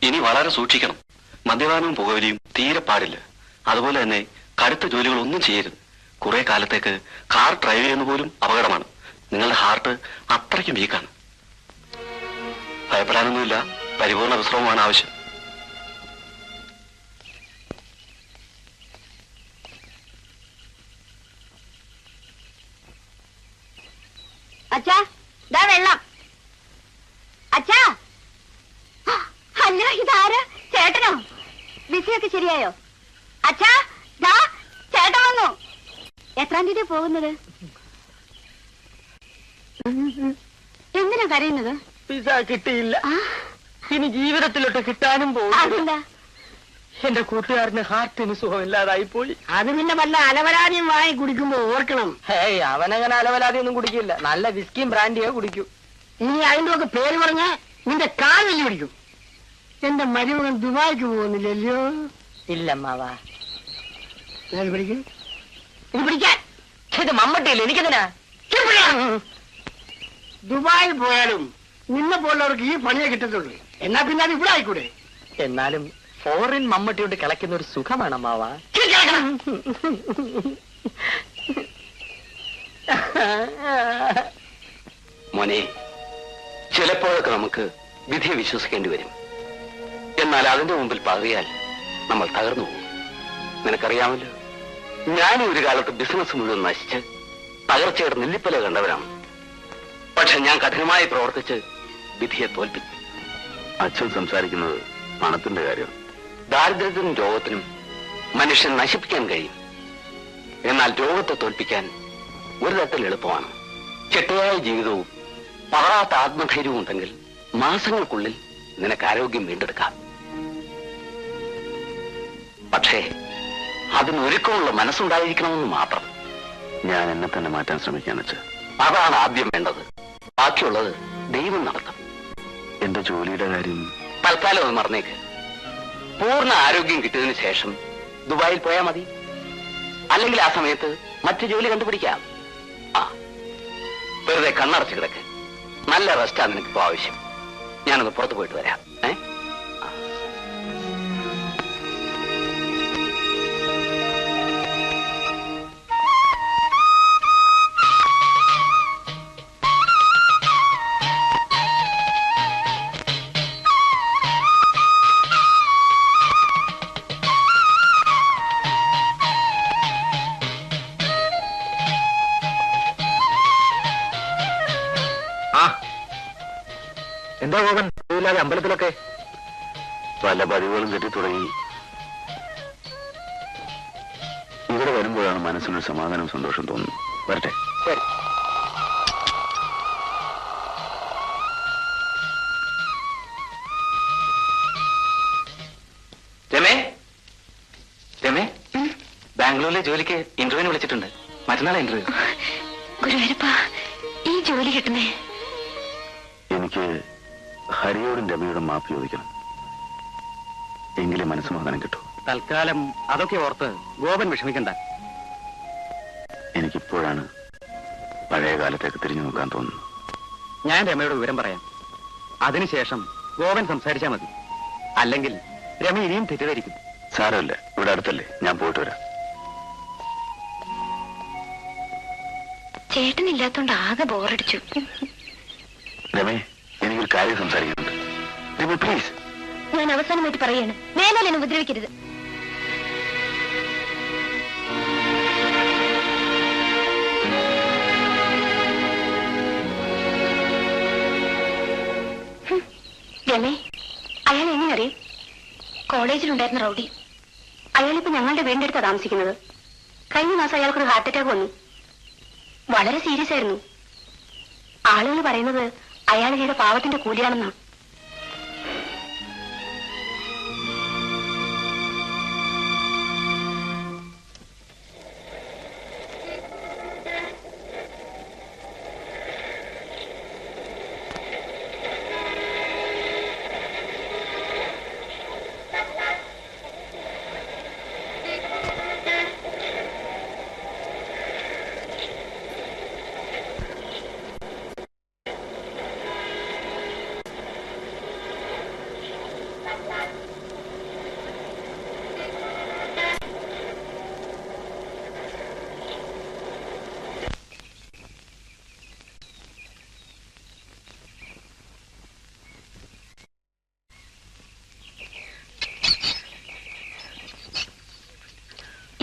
ഇനി വളരെ സൂക്ഷിക്കണം. മദ്യപാനവും പുകവലിയും തീരെ പാടില്ല. അതുപോലെ തന്നെ കടുത്ത ജോലികളൊന്നും ചെയ്യരുത്. കുറെ കാലത്തേക്ക് കാർ ഡ്രൈവ് ചെയ്യുന്ന പോലും അപകടമാണ്. നിങ്ങളുടെ ഹാർട്ട് അത്രയ്ക്കും വീക്കാണ്. ഭയപ്പെടാനൊന്നുമില്ല. പരിപൂർണ വിശ്രമമാണ് ആവശ്യം. അച്ഛാ, ദാ വെള്ളം. അച്ഛാ, അല്ല ഇതാരാ? ചേട്ടനോ? ബിസിയൊക്കെ ശരിയായോ? അച്ഛാ, ദാ ചേട്ടൻ വന്നു. എത്രാം തീയതി പോകുന്നത്? എന്തിനാ കരയുന്നത്? വിസ കിട്ടിയില്ല. ഇനി ജീവിതത്തിലോട്ട് കിട്ടാനും പോകും. എന്റെ കൂട്ടുകാരന് ഹാർട്ടിന് സുഖമില്ലാതായി പോയി. അത് പിന്നെ വല്ല അലവരാതിയും വാങ്ങി കുടിക്കുമ്പോ ഓർക്കണം. ഹേയ്, അവനങ്ങനെ അലവലാതിയൊന്നും കുടിക്കില്ല. നല്ല വിസ്കിയും ബ്രാൻഡിയോ കുടിക്കൂ. ഇനി അതിന്റെ ഒക്കെ പേര് പറഞ്ഞ നിന്റെ കാൽ വെല്ലു പിടിക്കും. എന്റെ മരുമകൻ ദുബായിക്ക് പോകുന്നില്ലല്ലോ. ഇല്ലമ്മാവാ, ഇത് പിടിക്കാൻ ഇത് മമ്മട്ടിയില്ല. എനിക്കെന്തിനാ? ദുബായിൽ പോയാലും നിന്നെ പോലുള്ളവർക്ക് ഈ പണിയെ കിട്ടത്തുള്ളൂ. എന്നാ പിന്നെ അത് ഇവിടെ ആയിക്കൂടെ? എന്നാലും ഫോറിൻ മമ്മട്ടിയോട് കിളയ്ക്കുന്ന ഒരു സുഖമാണ് അമ്മാവാ. മോനെ, ചിലപ്പോഴൊക്കെ നമുക്ക് വിധിയെ വിശ്വസിക്കേണ്ടി വരും. എന്നാൽ അതിന്റെ മുമ്പിൽ പകയാൽ നമ്മൾ തകർന്നു പോകും. നിനക്കറിയാമല്ലോ, ഞാനും ഒരു കാലത്ത് ബിസിനസ് മുഴുവൻ നശിച്ച് തകർച്ചയുടെ നെല്ലിപ്പല കണ്ടവരാണ്. പക്ഷെ ഞാൻ കഠിനമായി പ്രവർത്തിച്ച് വിധിയെ തോൽപ്പിച്ചു. അച്ഛൻ സംസാരിക്കുന്നത് പണത്തിന്റെ കാര്യം. ദാരിദ്ര്യത്തിനും രോഗത്തിനും മനുഷ്യൻ നശിപ്പിക്കാൻ കഴിയും. എന്നാൽ രോഗത്തെ തോൽപ്പിക്കാൻ ഒരു തരത്തിൽ എളുപ്പമാണ്. ചിട്ടയായ ജീവിതവും പകരാത്ത ആത്മധൈര്യവും ഉണ്ടെങ്കിൽ മാസങ്ങൾക്കുള്ളിൽ നിനക്ക് ആരോഗ്യം വീണ്ടെടുക്കാം. പക്ഷേ അതിനൊരുക്കമുള്ള മനസ്സുണ്ടായിരിക്കണമെന്ന് മാത്രം. ഞാൻ എന്നെ തന്നെ മാറ്റാൻ ശ്രമിക്കാൻ വെച്ച്. അതാണ് ആദ്യം വേണ്ടത്. ബാക്കിയുള്ളത് ദൈവം നടത്തും. എന്റെ ജോലിയുടെ കാര്യം തൽക്കാലം ഒന്ന് മറന്നേക്ക്. പൂർണ്ണ ആരോഗ്യം കിട്ടിയതിനു ശേഷം ദുബായിൽ പോയാൽ മതി. അല്ലെങ്കിൽ ആ സമയത്ത് മറ്റു ജോലി കണ്ടുപിടിക്കാം. വെറുതെ കണ്ണടച്ച് കിടക്ക്. നല്ല റെസ്റ്റാണ് നിനക്കിപ്പോ ആവശ്യം. ഞാനൊന്ന് പുറത്തു പോയിട്ട് വരാം. എന്താ പോകൻ ഇല്ലാതെ അമ്പലത്തിലൊക്കെ പല പതിവുകളും തെറ്റി തുടങ്ങി. ഇവിടെ വരുമ്പോഴാണ് മനസ്സിനൊരു സമാധാനവും സന്തോഷം തോന്നുന്നു. വരട്ടെ. ശരി. രമേ, രമേ, ബാംഗ്ലൂരിലെ ജോലിക്ക് ഇന്റർവ്യൂവിന് വിളിച്ചിട്ടുണ്ട്. മറ്റന്നാളെ ഇന്റർവ്യൂ. ഗുരുവായൂരപ്പ, ഈ ജോലി കിട്ടുന്നേ? എനിക്ക് ഹരിയോടും രമയോടും മാപ്പ് ചോദിക്കണം. എങ്കിലും മനസ്സമാധാനം കിട്ടൂ. തൽക്കാലം അതൊക്കെ ഓർത്ത് ഗോപൻ വിഷമിക്കണ്ട. എനിക്കിപ്പോഴാണ് പഴയ കാലത്തേക്ക് തിരിഞ്ഞു നോക്കാൻ തോന്നുന്നു. ഞാൻ രമയോട് വിവരം പറയാം. അതിനുശേഷം ഗോപൻ സംസാരിച്ചാൽ മതി. അല്ലെങ്കിൽ രമ ഇനിയും തെറ്റിദ്ധരിക്കും. സാരമില്ല, ഇവിടെ അടുത്തല്ലേ, ഞാൻ പോയിട്ട് വരാം. ചേട്ടനില്ലാത്തോണ്ട് ആകെ ബോറടിച്ചു. രമേ, എനിക്കൊരു കാര്യം സംസാരിക്കുന്നുണ്ട്. രമേ പ്ലീസ്. ഞാൻ അവസാനമായിട്ട് പറയാണ്, മേലാൽ എന്നെ ഉപദ്രവിക്കരുത്. രമേ, അയാൾ എങ്ങനെ അറിയും? കോളേജിലുണ്ടായിരുന്ന റൗഡി. അയാളിപ്പോ ഞങ്ങളുടെ വീടിന്റെ അടുത്താണ് താമസിക്കുന്നത്. കഴിഞ്ഞ മാസം അയാൾക്കൊരു ഹാർട്ട് അറ്റാക്ക് വന്നു. വളരെ സീരിയസ് ആയിരുന്നു. ആളുകൾ പറയുന്നത് അയാൾ ചെയ്ത പാവത്തിന്റെ കൂലിയാണെന്നാ.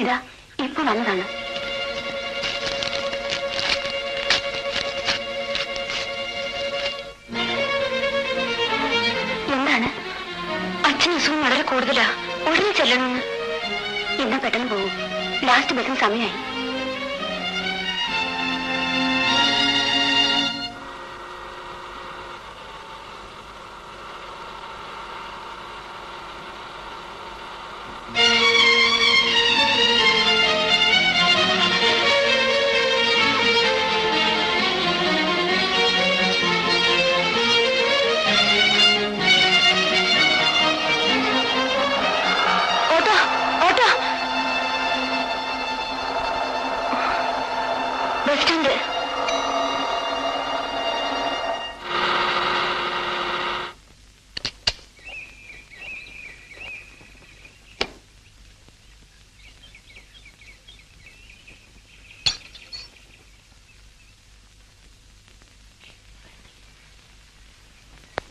ഇതാ ഇപ്പൊ വന്നതാണ്. എന്താണ്? അച്ഛന് അസുഖം വളരെ കൂടുതലാ. ഉടനെ ചെല്ലണമെന്ന്. എന്നാ പെട്ടെന്ന് പോകും. ലാസ്റ്റ് ബസ്സിന് സമയമായി.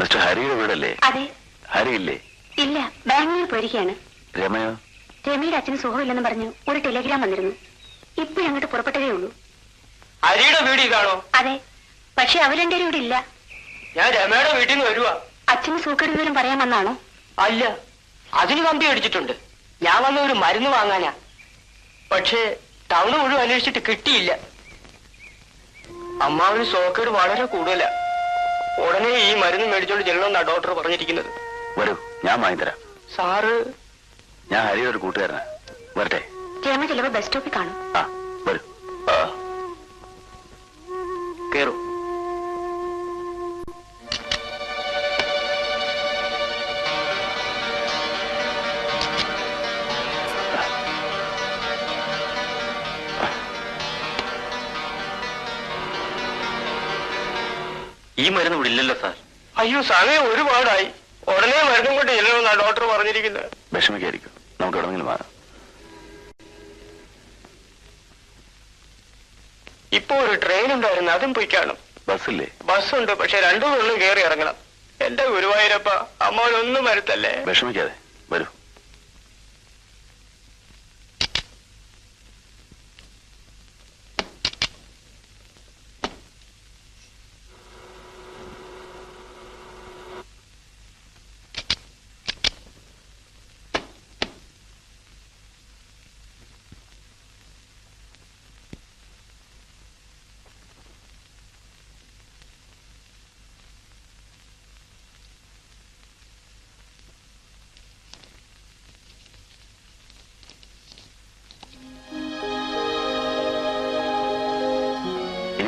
മിസ്റ്റർ ഹരിയുടെ വീടല്ലേ? അതെ. ഹരി ഇല്ലേ? ഇല്ല, ബാംഗ്ലൂർ പോയിരിക്കുകയാണ്. രമയോ? രമയുടെ അച്ഛന് സുഖമില്ലെന്ന് പറഞ്ഞു ഒരു ടെലിഗ്രാം വന്നിരുന്നു. ഇപ്പോഴും അങ്ങോട്ട് പുറപ്പെട്ടതേ ഉള്ളൂ. ഹരിയുടെ വീട് ഇതാണോ? അതെ, പക്ഷെ അവരെന്റെ ഇവിടെ ഇല്ല. ഞാൻ രമയുടെ വീട്ടിൽ നിന്ന് വരുവാ. അച്ഛന് സൂക്കേട് വിവരം പറയാൻ വന്നാണോ? അല്ല, അതിന് കമ്പി അടിച്ചിട്ടുണ്ട്. ഞാൻ വന്ന ഒരു മരുന്ന് വാങ്ങാനാ. പക്ഷേ ടൗണ് മുഴുവൻ അന്വേഷിച്ചിട്ട് കിട്ടിയില്ല. അമ്മാവിന് സോക്കേട് വളരെ കൂടുതലാ. ഉടനെ ഈ മരുന്ന് മേടിച്ചോണ്ട് ചെല്ലണമെന്നാ ഡോക്ടർ പറഞ്ഞിരിക്കുന്നത്. വരൂ, ഞാൻ വാങ്ങിത്തരാം. സാറ്? ഞാൻ ഹരിയുടെ ഒരു കൂട്ടുകാരനാ. വരട്ടെ? രമ ചിലപ്പോ ബസ് സ്റ്റോപ്പിൽ കാണും. ആ, വരൂ. കേറൂ. ഈ മരുന്ന് ഇവിടെ ഇല്ലല്ലോ സാർ. അയ്യോ, സമയം ഒരുപാടായി. ഉടനെ മരുന്നും കൊണ്ട് ചെല്ലണമെന്നാ ഡോക്ടർ പറഞ്ഞിരിക്കുന്നത്. വിഷമിക്കായിരിക്കും, നമുക്ക് എവിടെങ്കിലും മാറാം. ഇപ്പൊ ഒരു ട്രെയിൻ ഉണ്ടായിരുന്നു, അതും പോയി കാണും. ബസ്സില്ലേ? ബസ്സുണ്ട്, പക്ഷെ രണ്ടു പേരും കയറി ഇറങ്ങണം. എന്റെ ഗുരുവായൂരപ്പ, അമ്മോനൊന്നും വരുത്തല്ലേ. വിഷമിക്കാതെ വരൂ.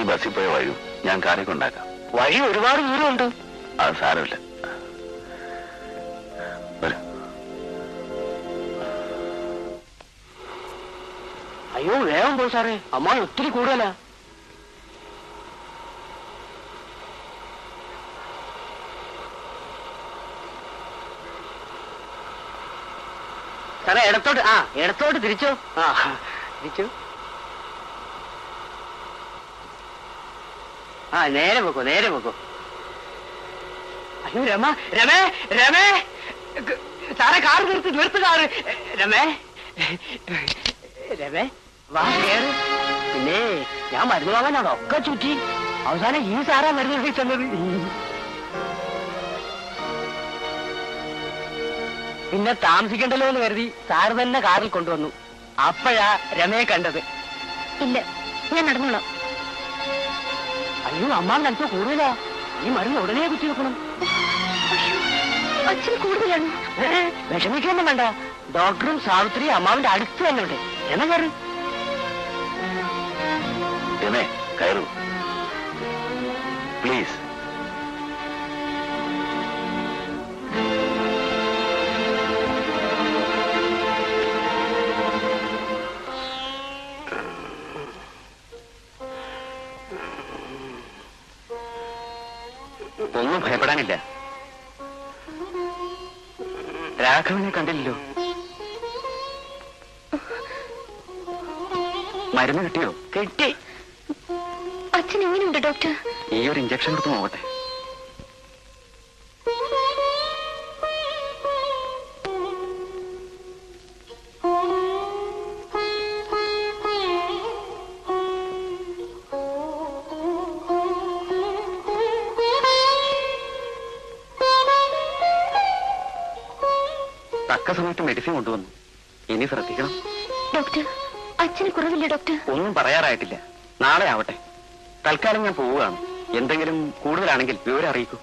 ബസ്സിൽ പോയ വഴി ഞാൻ കാറി കൊണ്ടാക്കാം. വഴി ഒരുപാട് ദൂരമുണ്ട്. അത് സാരമില്ല. അയ്യോ, വേഗം പോ സാറേ, അമ്മ ഒത്തിരി കൂടുതലാ. സാറേ ഇടത്തോട്ട്, ഇടത്തോട്ട് തിരിച്ചോ. തിരിച്ചു. നേരെ പോക്കോ, നേരെ പോക്കോ. അയ്യോ രമ, രമേ, രമേ, സാറേ കാറ് നിർത്ത് കാറ്. രമേ, രമേ വാ കേറ്. പിന്നെ ഞാൻ മരുന്ന് വാങ്ങാനാണോ ഒക്കെ ചുറ്റി. അവസാനം ഈ സാറാ മരുന്ന് ചെന്നത്. പിന്നെ താമസിക്കണ്ടല്ലോ എന്ന് കരുതി സാറ് തന്നെ കാറിൽ കൊണ്ടുവന്നു. അപ്പോഴാ രമയെ കണ്ടത്. ഇല്ല, ഞാൻ നടന്നോളാം. അയ്യോ, അമ്മാവിന് അല്പം കൂടുതലാ. ഈ മരുന്ന് ഉടനെ കുത്തി വെക്കണം. അച്ഛൻ കൂടുതലാണ്. വിഷമിക്കൊന്നും വേണ്ട. ഡോക്ടറും സാവിത്രി അമ്മാവിന്റെ അടുത്ത് തന്നെ ഉണ്ട്. എന്നാ കയറി. കയറൂ പ്ലീസ്. ഒന്നും ഭയപ്പെടാനില്ല. രാഘവനെ കണ്ടില്ലല്ലോ. മരുന്ന് കിട്ടിയോ? കിട്ടി. അച്ഛൻ എങ്ങനെയുണ്ട് ഡോക്ടർ? ഈ ഒരു ഇഞ്ചക്ഷൻ കൊടുത്ത് നോക്കട്ടെ. തക്ക സമയത്ത് മെഡിസിൻ കൊണ്ടുവന്നു. ഇനി ശ്രദ്ധിക്കണം. ഡോക്ടർ, അച്ഛന് കുറവില്ല ഡോക്ടർ? ഒന്നും പറയാറായിട്ടില്ല, നാളെ ആവട്ടെ. തൽക്കാലം ഞാൻ പോവുകയാണ്. എന്തെങ്കിലും കൂടുതലാണെങ്കിൽ വിവരം അറിയിക്കൂ.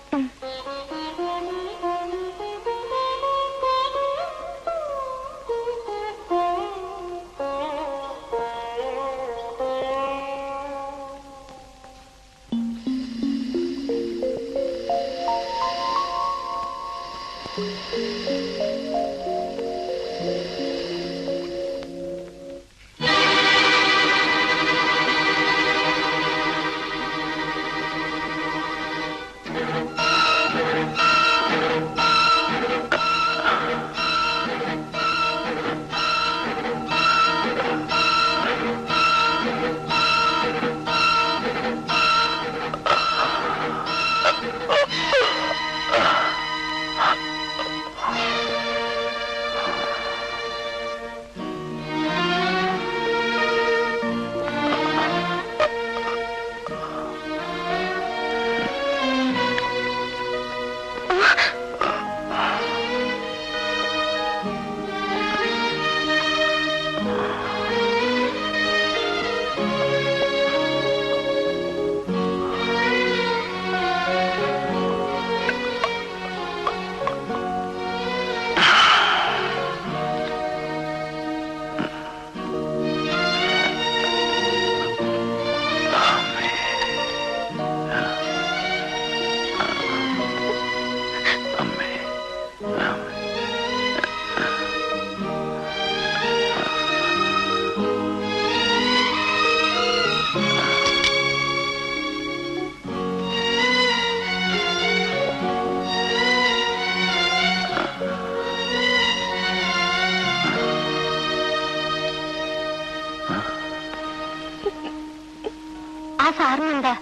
ആ സാറിനെന്താ?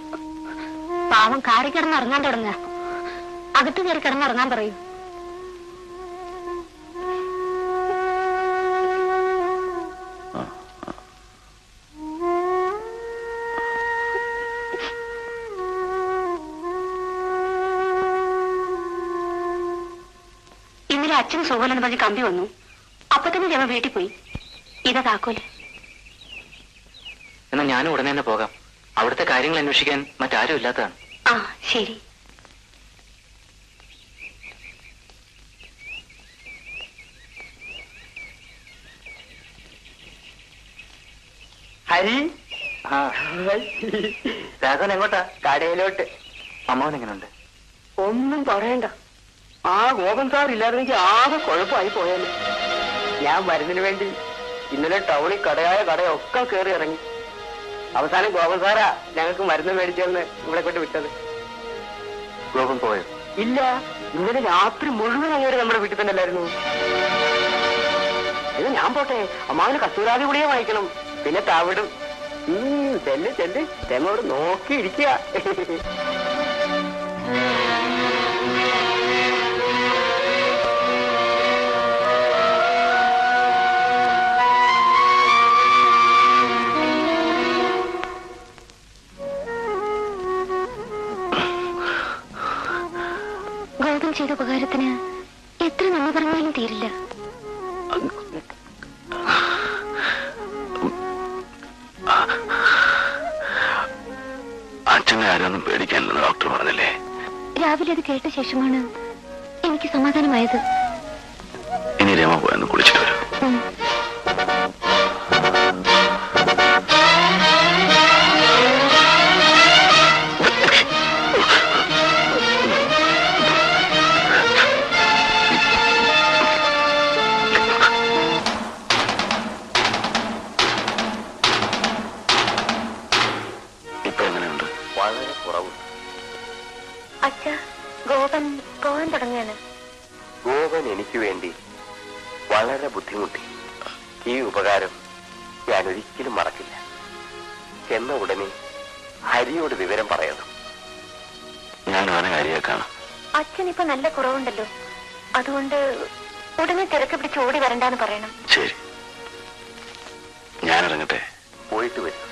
പാവം കാറി കിടന്നിറങ്ങാൻ തുടങ്ങുക. അകത്ത് കയറി കിടന്നിറങ്ങാൻ പറയൂ. ഇന്നലെ അച്ഛൻ സുഖമെന്ന് പറഞ്ഞ് കമ്പി വന്നു. അപ്പൊ തന്നെ രമ വീട്ടിൽ പോയി. ഇതാ താക്കോല്. എന്നാ ഞാനും ഉടനെ തന്നെ പോകാം. അവിടുത്തെ കാര്യങ്ങൾ അന്വേഷിക്കാൻ മറ്റാരും ഇല്ലാത്തതാണ്. ആ ശരി. ഹരി, രാഘവൻ എങ്ങോട്ടാ? കടയിലോട്ട്. അമ്മാവൻ എങ്ങനെയുണ്ട്? ഒന്നും പറയണ്ട. ആ ഗോപൻ സാർ ഇല്ലാതെനിക്ക് ആകെ കുഴപ്പമായി പോയാലും. ഞാൻ മരുന്നിന് വേണ്ടി ഇന്നലെ ടൗണിൽ കടയൊക്കെ കയറി ഇറങ്ങി. അവസാനം ഗോപൻ സാറാ ഞങ്ങൾക്ക് മരുന്ന് മേടിച്ചെന്ന് ഇവിടെ കൊണ്ട് വിട്ടത്. ഗോപൻ പോയോ? ഇല്ല, ഇന്നലെ രാത്രി മുഴുവൻ അങ്ങേര് നമ്മുടെ വീട്ടിൽ തന്നെ അല്ലായിരുന്നു. ഇത് ഞാൻ പോട്ടെ, അമ്മാവിന് കസ്തൂരാതി കൂടിയേ വാങ്ങിക്കണം. പിന്നെ തവിടും. ചെല്ല് രമോട് നോക്കിയിരിക്കുക. ഗോപൻ ചെയ്ത ഉപകാരത്തിന് എത്ര നന്ദി പറഞ്ഞാലും തീരില്ല. അച്ഛനെ ആരൊന്നും പേടിക്കാനില്ലെന്ന് ഡോക്ടർ പറഞ്ഞില്ലേ? രാവിലെ അത് കേട്ട ശേഷമാണ് എനിക്ക് സമാധാനമായത്. ഇനി രമ പോയെന്ന് കുളിച്ചിട്ട് വരും. വളരെ കുറവ്. അച്ഛാ, ഗോപൻ പോകാൻ തുടങ്ങുകയാണ്. ഗോപൻ എനിക്ക് വേണ്ടി വളരെ ബുദ്ധിമുട്ടി. ഈ ഉപകാരം ഞാൻ ഒരിക്കലും മറക്കില്ല. ചെന്ന ഉടനെ ഹരിയോട് വിവരം പറയണം. ഞാൻ അവനെ ഹരിയാക്കാണ്. അച്ഛൻ ഇപ്പൊ നല്ല കുറവുണ്ടല്ലോ, അതുകൊണ്ട് ഉടനെ തിരക്ക് പിടിച്ച് ഓടി വരണ്ടാന്ന് പറയണം. ശരി, ഞാൻ ഇറങ്ങട്ടെ. പോയിട്ട് വരും.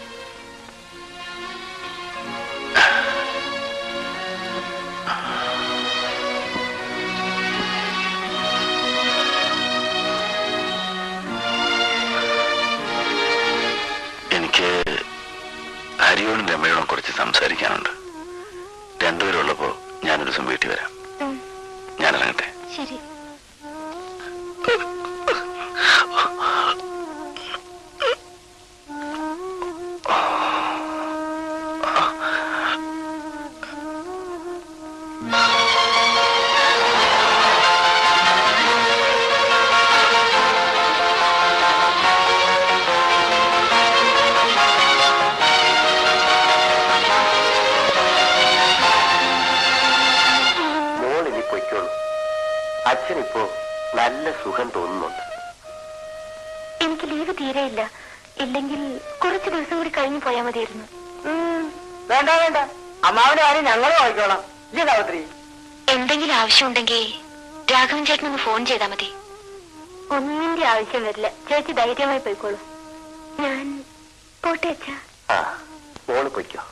എനിക്ക് ഹരിയോടും രമയോടും കുറച്ച് സംസാരിക്കാനുണ്ട്. രണ്ടുപേരും ഉള്ളപ്പോ ഞാനൊരു ദിവസം വീട്ടിൽ വരാം. ഞാൻ ഇറങ്ങട്ടെ. ശരി. അച്ഛനിപ്പോ നല്ല സുഖം തോന്നുന്നുണ്ട്. എനിക്ക് ലീവ് തീരെയില്ല. ഇല്ലെങ്കിൽ കുറച്ച് ദിവസം കൂടി കഴിഞ്ഞു പോയാൽ മതിയായിരുന്നു. വേണ്ട, അമ്മാവിന്റെ കാര്യം ഞങ്ങളും വായിക്കോളാം. ഇല്ലേ സാവിത്രി? എന്തെങ്കിലും ആവശ്യമുണ്ടെങ്കിൽ രാഘവൻ ചേട്ടനൊന്ന് ഫോൺ ചെയ്താൽ മതി. ഒന്നിന്റെ ആവശ്യം വരില്ല. ചേച്ചി ധൈര്യമായി പോയിക്കോളൂ. ഞാൻ പോട്ടെ അച്ഛാ. ആ, മോള് പൊയ്ക്കോ.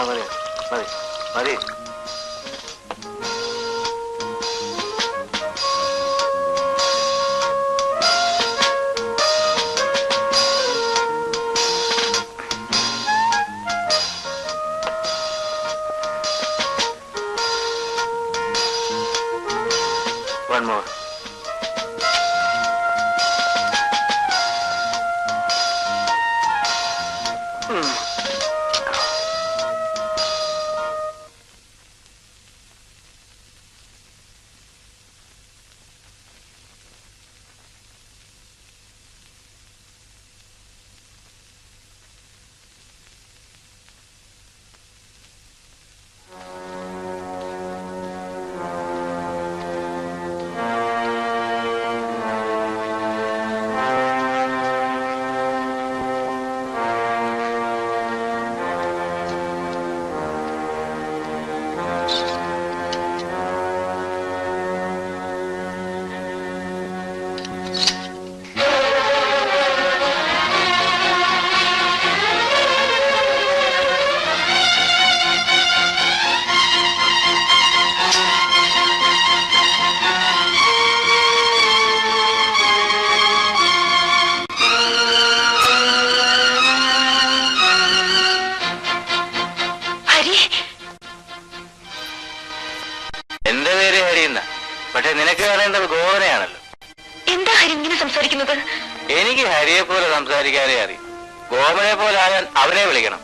മതി മതി മതി. One more. എനിക്ക് ഹരിയെ പോലെ സംസാരിക്കാനേ അറിയും. ഗോപനെ പോലെ ആയാൽ അവനെ വിളിക്കണം.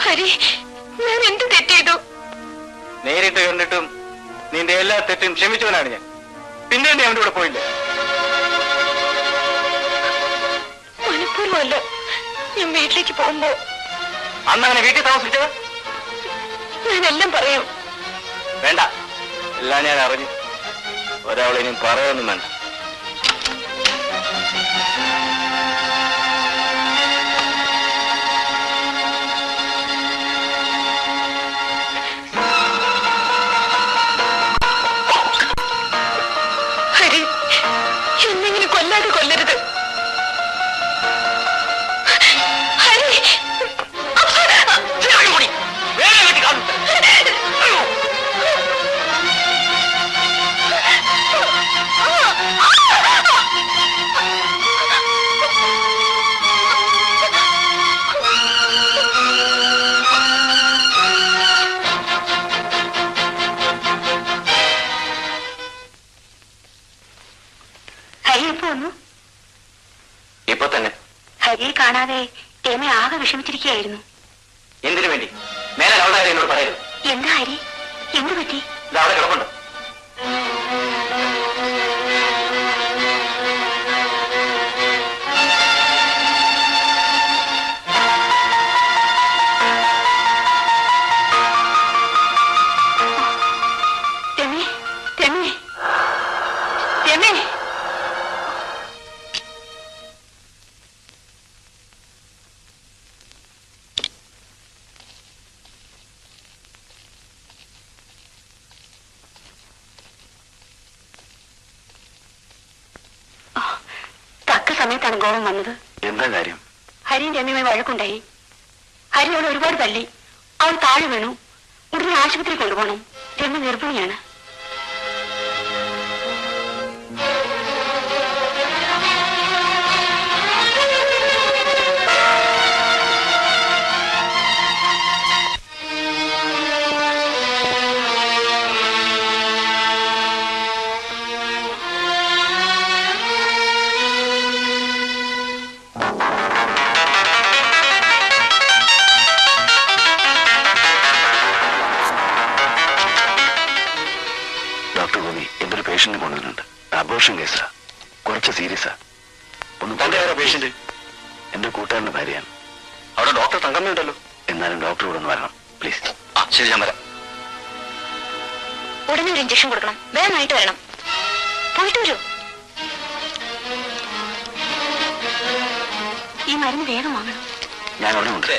ഹരി, ഞാൻ എന്ത് തെറ്റെയ്തു? നേരിട്ട് കണ്ടിട്ടും നിന്റെ എല്ലാ തെറ്റും ക്ഷമിച്ചവനാണ് ഞാൻ. പിന്നെ നീ അവന്റെ കൂടെ പോയില്ലേ? മനഃപൂർവ്വമല്ല. ഞാൻ വീട്ടിലേക്ക് പോകുമ്പോ അന്ന് അവനെ വീട്ടിൽ താമസിച്ചത്? ഞാനെല്ലാം പറയാം. വേണ്ട, എല്ലാം ഞാൻ അറിഞ്ഞു. ഒരാളിനും പറയൊന്നും വേണ്ട. ഹരി, എന്നെങ്കിലും കൊല്ലാതെ കൊല്ലരുത്. ഹരി, ഹരി എപ്പോ വന്നു? ഇപ്പൊ തന്നെ. ഹരിയെ കാണാതെ രമ ആകെ വിഷമിച്ചിരിക്കുകയായിരുന്നു. എന്തിനു വേണ്ടി? മേലെ അവളുടെ കാര്യം എന്നോട് പറയരുത്. എന്താ ഹരി, എന്ത് പറ്റി? ഇത് അവിടെ കിടപ്പുണ്ട്. രമേ, രമേ, രമേ. തക്ക സമയത്താണ് ഗോവൻ വന്നത്. എന്താ കാര്യം? ഹരിയും രമ്യമായി വഴക്കുണ്ടായി. ഹരി അവൾ ഒരുപാട് തല്ലി. അവൾ താഴെ വീണു. ഉടനെ ആശുപത്രി കൊണ്ടുപോകണം. രമ്യ ഗർഭിണിയാണ്. പേഷ്യന്റ് കൊണ്ടുവരുന്നുണ്ട്. അബോർഷൻ കേസാ, കുറച്ച് സീരിയസാ. ഒന്ന് തന്റെ ആരോ പേഷ്യന്റ്? എന്റെ കൂട്ടുകാരന്റെ ഭാര്യയാണ്. അവിടെ ഡോക്ടർ തങ്കമ്മയുണ്ടല്ലോ. എന്നാലും ഡോക്ടർ ഇവിടെ ഒന്ന് വരണം പ്ലീസ്. ആ ശരി, ഞാൻ വരാം. ഉടനെ ഒരു ഇഞ്ചക്ഷൻ കൊടുക്കണം. വേഗമായിട്ട് വരണം. പോയിട്ട് വരൂ. ഈ മരുന്ന് വേഗം വാങ്ങണം. ഞാൻ അവിടെ ഉണ്ട്.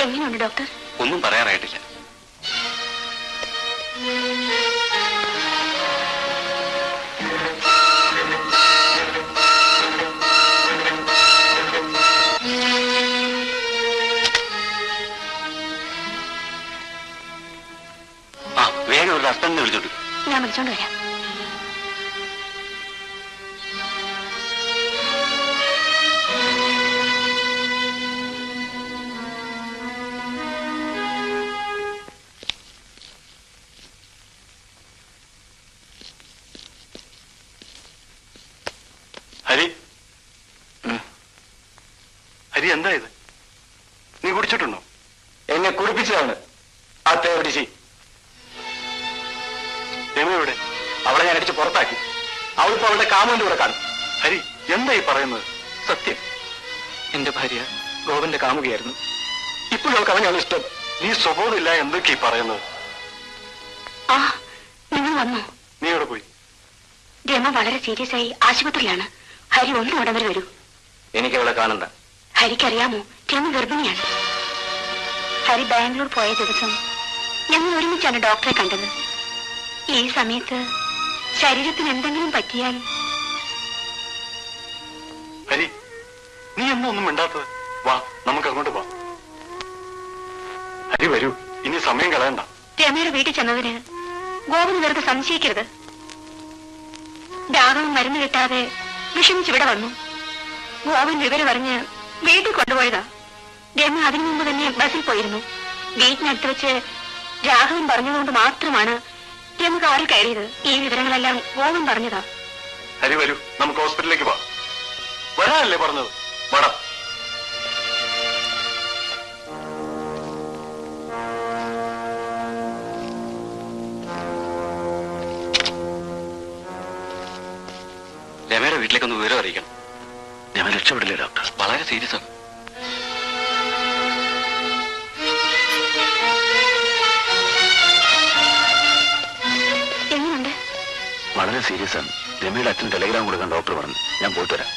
എങ്ങനെയുണ്ട് ഡോക്ടർ? ഒന്നും പറയാറായിട്ടില്ല. ആ വേഗം ഒരു ഹസ്ബൻഡിനെ വിളിച്ചോണ്ട്. ഞാൻ വിളിച്ചോണ്ട് വരാം. ഹരി, ഹരി എന്താ ഇത്? നീ കുടിച്ചിട്ടുണ്ടോ? എന്നെ കുടിപ്പിച്ചതാണ് ആ തേവടിശി. രമയുടെ അവളെ ഞാൻ അടിച്ച് പുറത്താക്കി. അവളിപ്പോ അവളുടെ കാമുവിന്റെ കൂടെ കാണും. ഹരി, എന്താ ഈ പറയുന്നത്? സത്യം, എന്റെ ഭാര്യ ഗോപന്റെ കാമുകയായിരുന്നു. ഇപ്പോഴും അവൾക്ക് അവനാണ് ഇഷ്ടം. നീ സ്വബോധമില്ല എന്തൊക്കെയാ പറയുന്നത്? ആ, നിങ്ങൾ വന്നോ? നീ എവിടെ പോയി? രമ വളരെ സീരിയസ് ആയി ആശുപത്രിയിലാണ്. ഹരി ഒന്നും ഉടൻ വരെ വരൂ. എനിക്ക് അവളെ കാണണ്ട. ഹരിക്കറിയാമോ, രമ ഗർഭിണിയാണ്. ഹരി ബാംഗ്ലൂർ പോയ ദിവസം ഞങ്ങൾ ഒരുമിച്ചാണ് ഡോക്ടറെ കണ്ടത്. ഈ സമയത്ത് ശരീരത്തിന് എന്തെങ്കിലും പറ്റിയാൽ. ഹരി, നീ എന്നാ ഒന്നും മിണ്ടാത്തത്? വാ, നമുക്ക് അങ്ങോട്ട് വാ. ഹരി വരൂ, ഇനി സമയം കളയണ്ട. രമയുടെ വീട്ടിൽ ചെന്നതിന് ഗോപന് വെറുതെ സംശയിക്കരുത്. രാഘവൻ മരുന്ന് കിട്ടാതെ വിഷമിച്ചിവിടെ വന്നു. ഗോപൻ വിവരം അറിഞ്ഞ് വീട്ടിൽ കൊണ്ടുപോയതാ. രമ അതിനു മുമ്പ് തന്നെ ബസ്സിൽ പോയിരുന്നു. വീട്ടിനടുത്ത് വെച്ച് രാഘവൻ പറഞ്ഞതുകൊണ്ട് മാത്രമാണ് രമ കാറിൽ കയറിയത്. ഈ വിവരങ്ങളെല്ലാം ഗോവൻ പറഞ്ഞതാ. ഹരി വരൂ, നമുക്ക് ഹോസ്പിറ്റലിലേക്ക് പോവാം. വരാനല്ലേ പറഞ്ഞത്? വേണം. രമയുടെ വീട്ടിലേക്കൊന്ന് വിവരം അറിയിക്കണം. രമ രക്ഷപ്പെടില്ലേ ഡോക്ടർ? വളരെ സീരിയസ് ആണ്. എങ്ങനെയുണ്ട്? വളരെ സീരിയസ് ആണ്. രമയുടെ അച്ഛൻ ടെലിഗ്രാം കൊടുക്കാൻ ഡോക്ടർ പറഞ്ഞു. ഞാൻ പോയിട്ട് വരാം.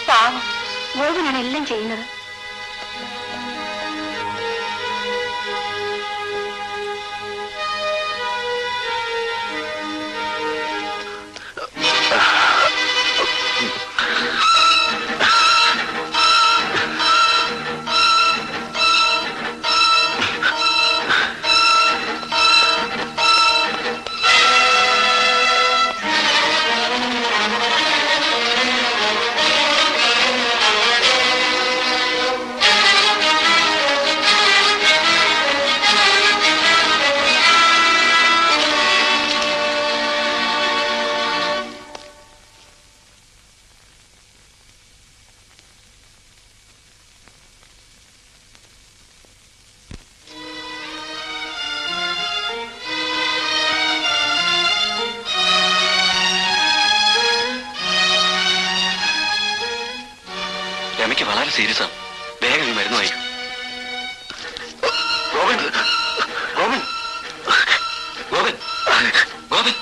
പാവം, ഗോവനാണ് എല്ലാം ചെയ്യുന്നത്. രമയ്ക്ക് വളരെ സീരിയസ് ആണ്. വേഗം ഈ മരുന്ന് വായിക്കും. ഗോവിൻ, ഗോവിൻ, ഗോവിൻ, ഗോവിൻ.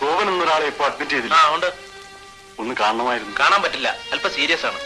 ഗോവൻ എന്നൊരാളെ ഇപ്പൊ അഡ്മിറ്റ് ചെയ്തില്ല. ഉണ്ട്. ഒന്ന് കാണണമായിരുന്നു. കാണാൻ പറ്റില്ല, അല്പം സീരിയസ് ആണ്.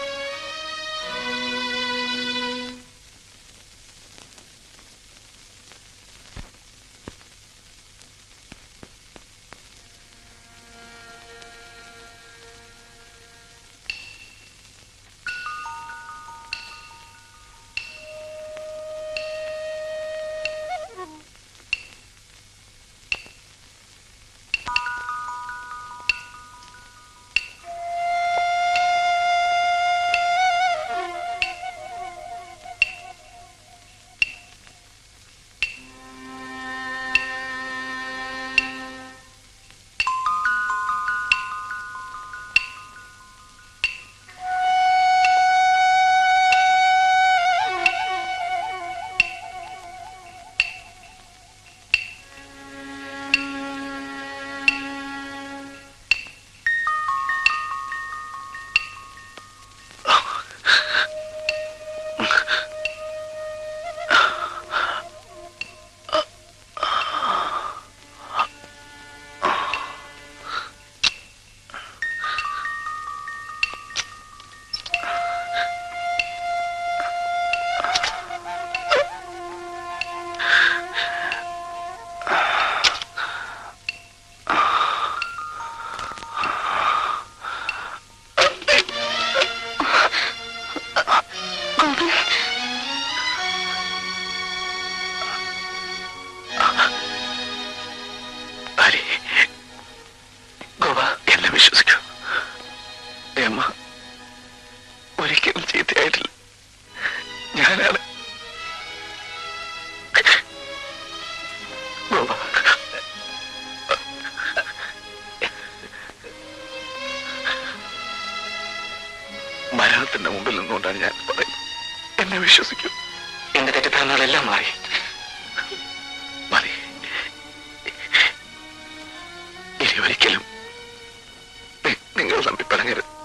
മരണത്തിന്റെ മുമ്പിൽ നിന്നുകൊണ്ടാണ് ഞാൻ പറയുന്നത്. എന്നെ വിശ്വസിക്കൂ. എന്റെ തെറ്റിദ്ധാരണകളെല്ലാം മാറി. മതി. ഇനി ഒരിക്കലും നിങ്ങൾ തമ്മിൽ പിണങ്ങരുത്.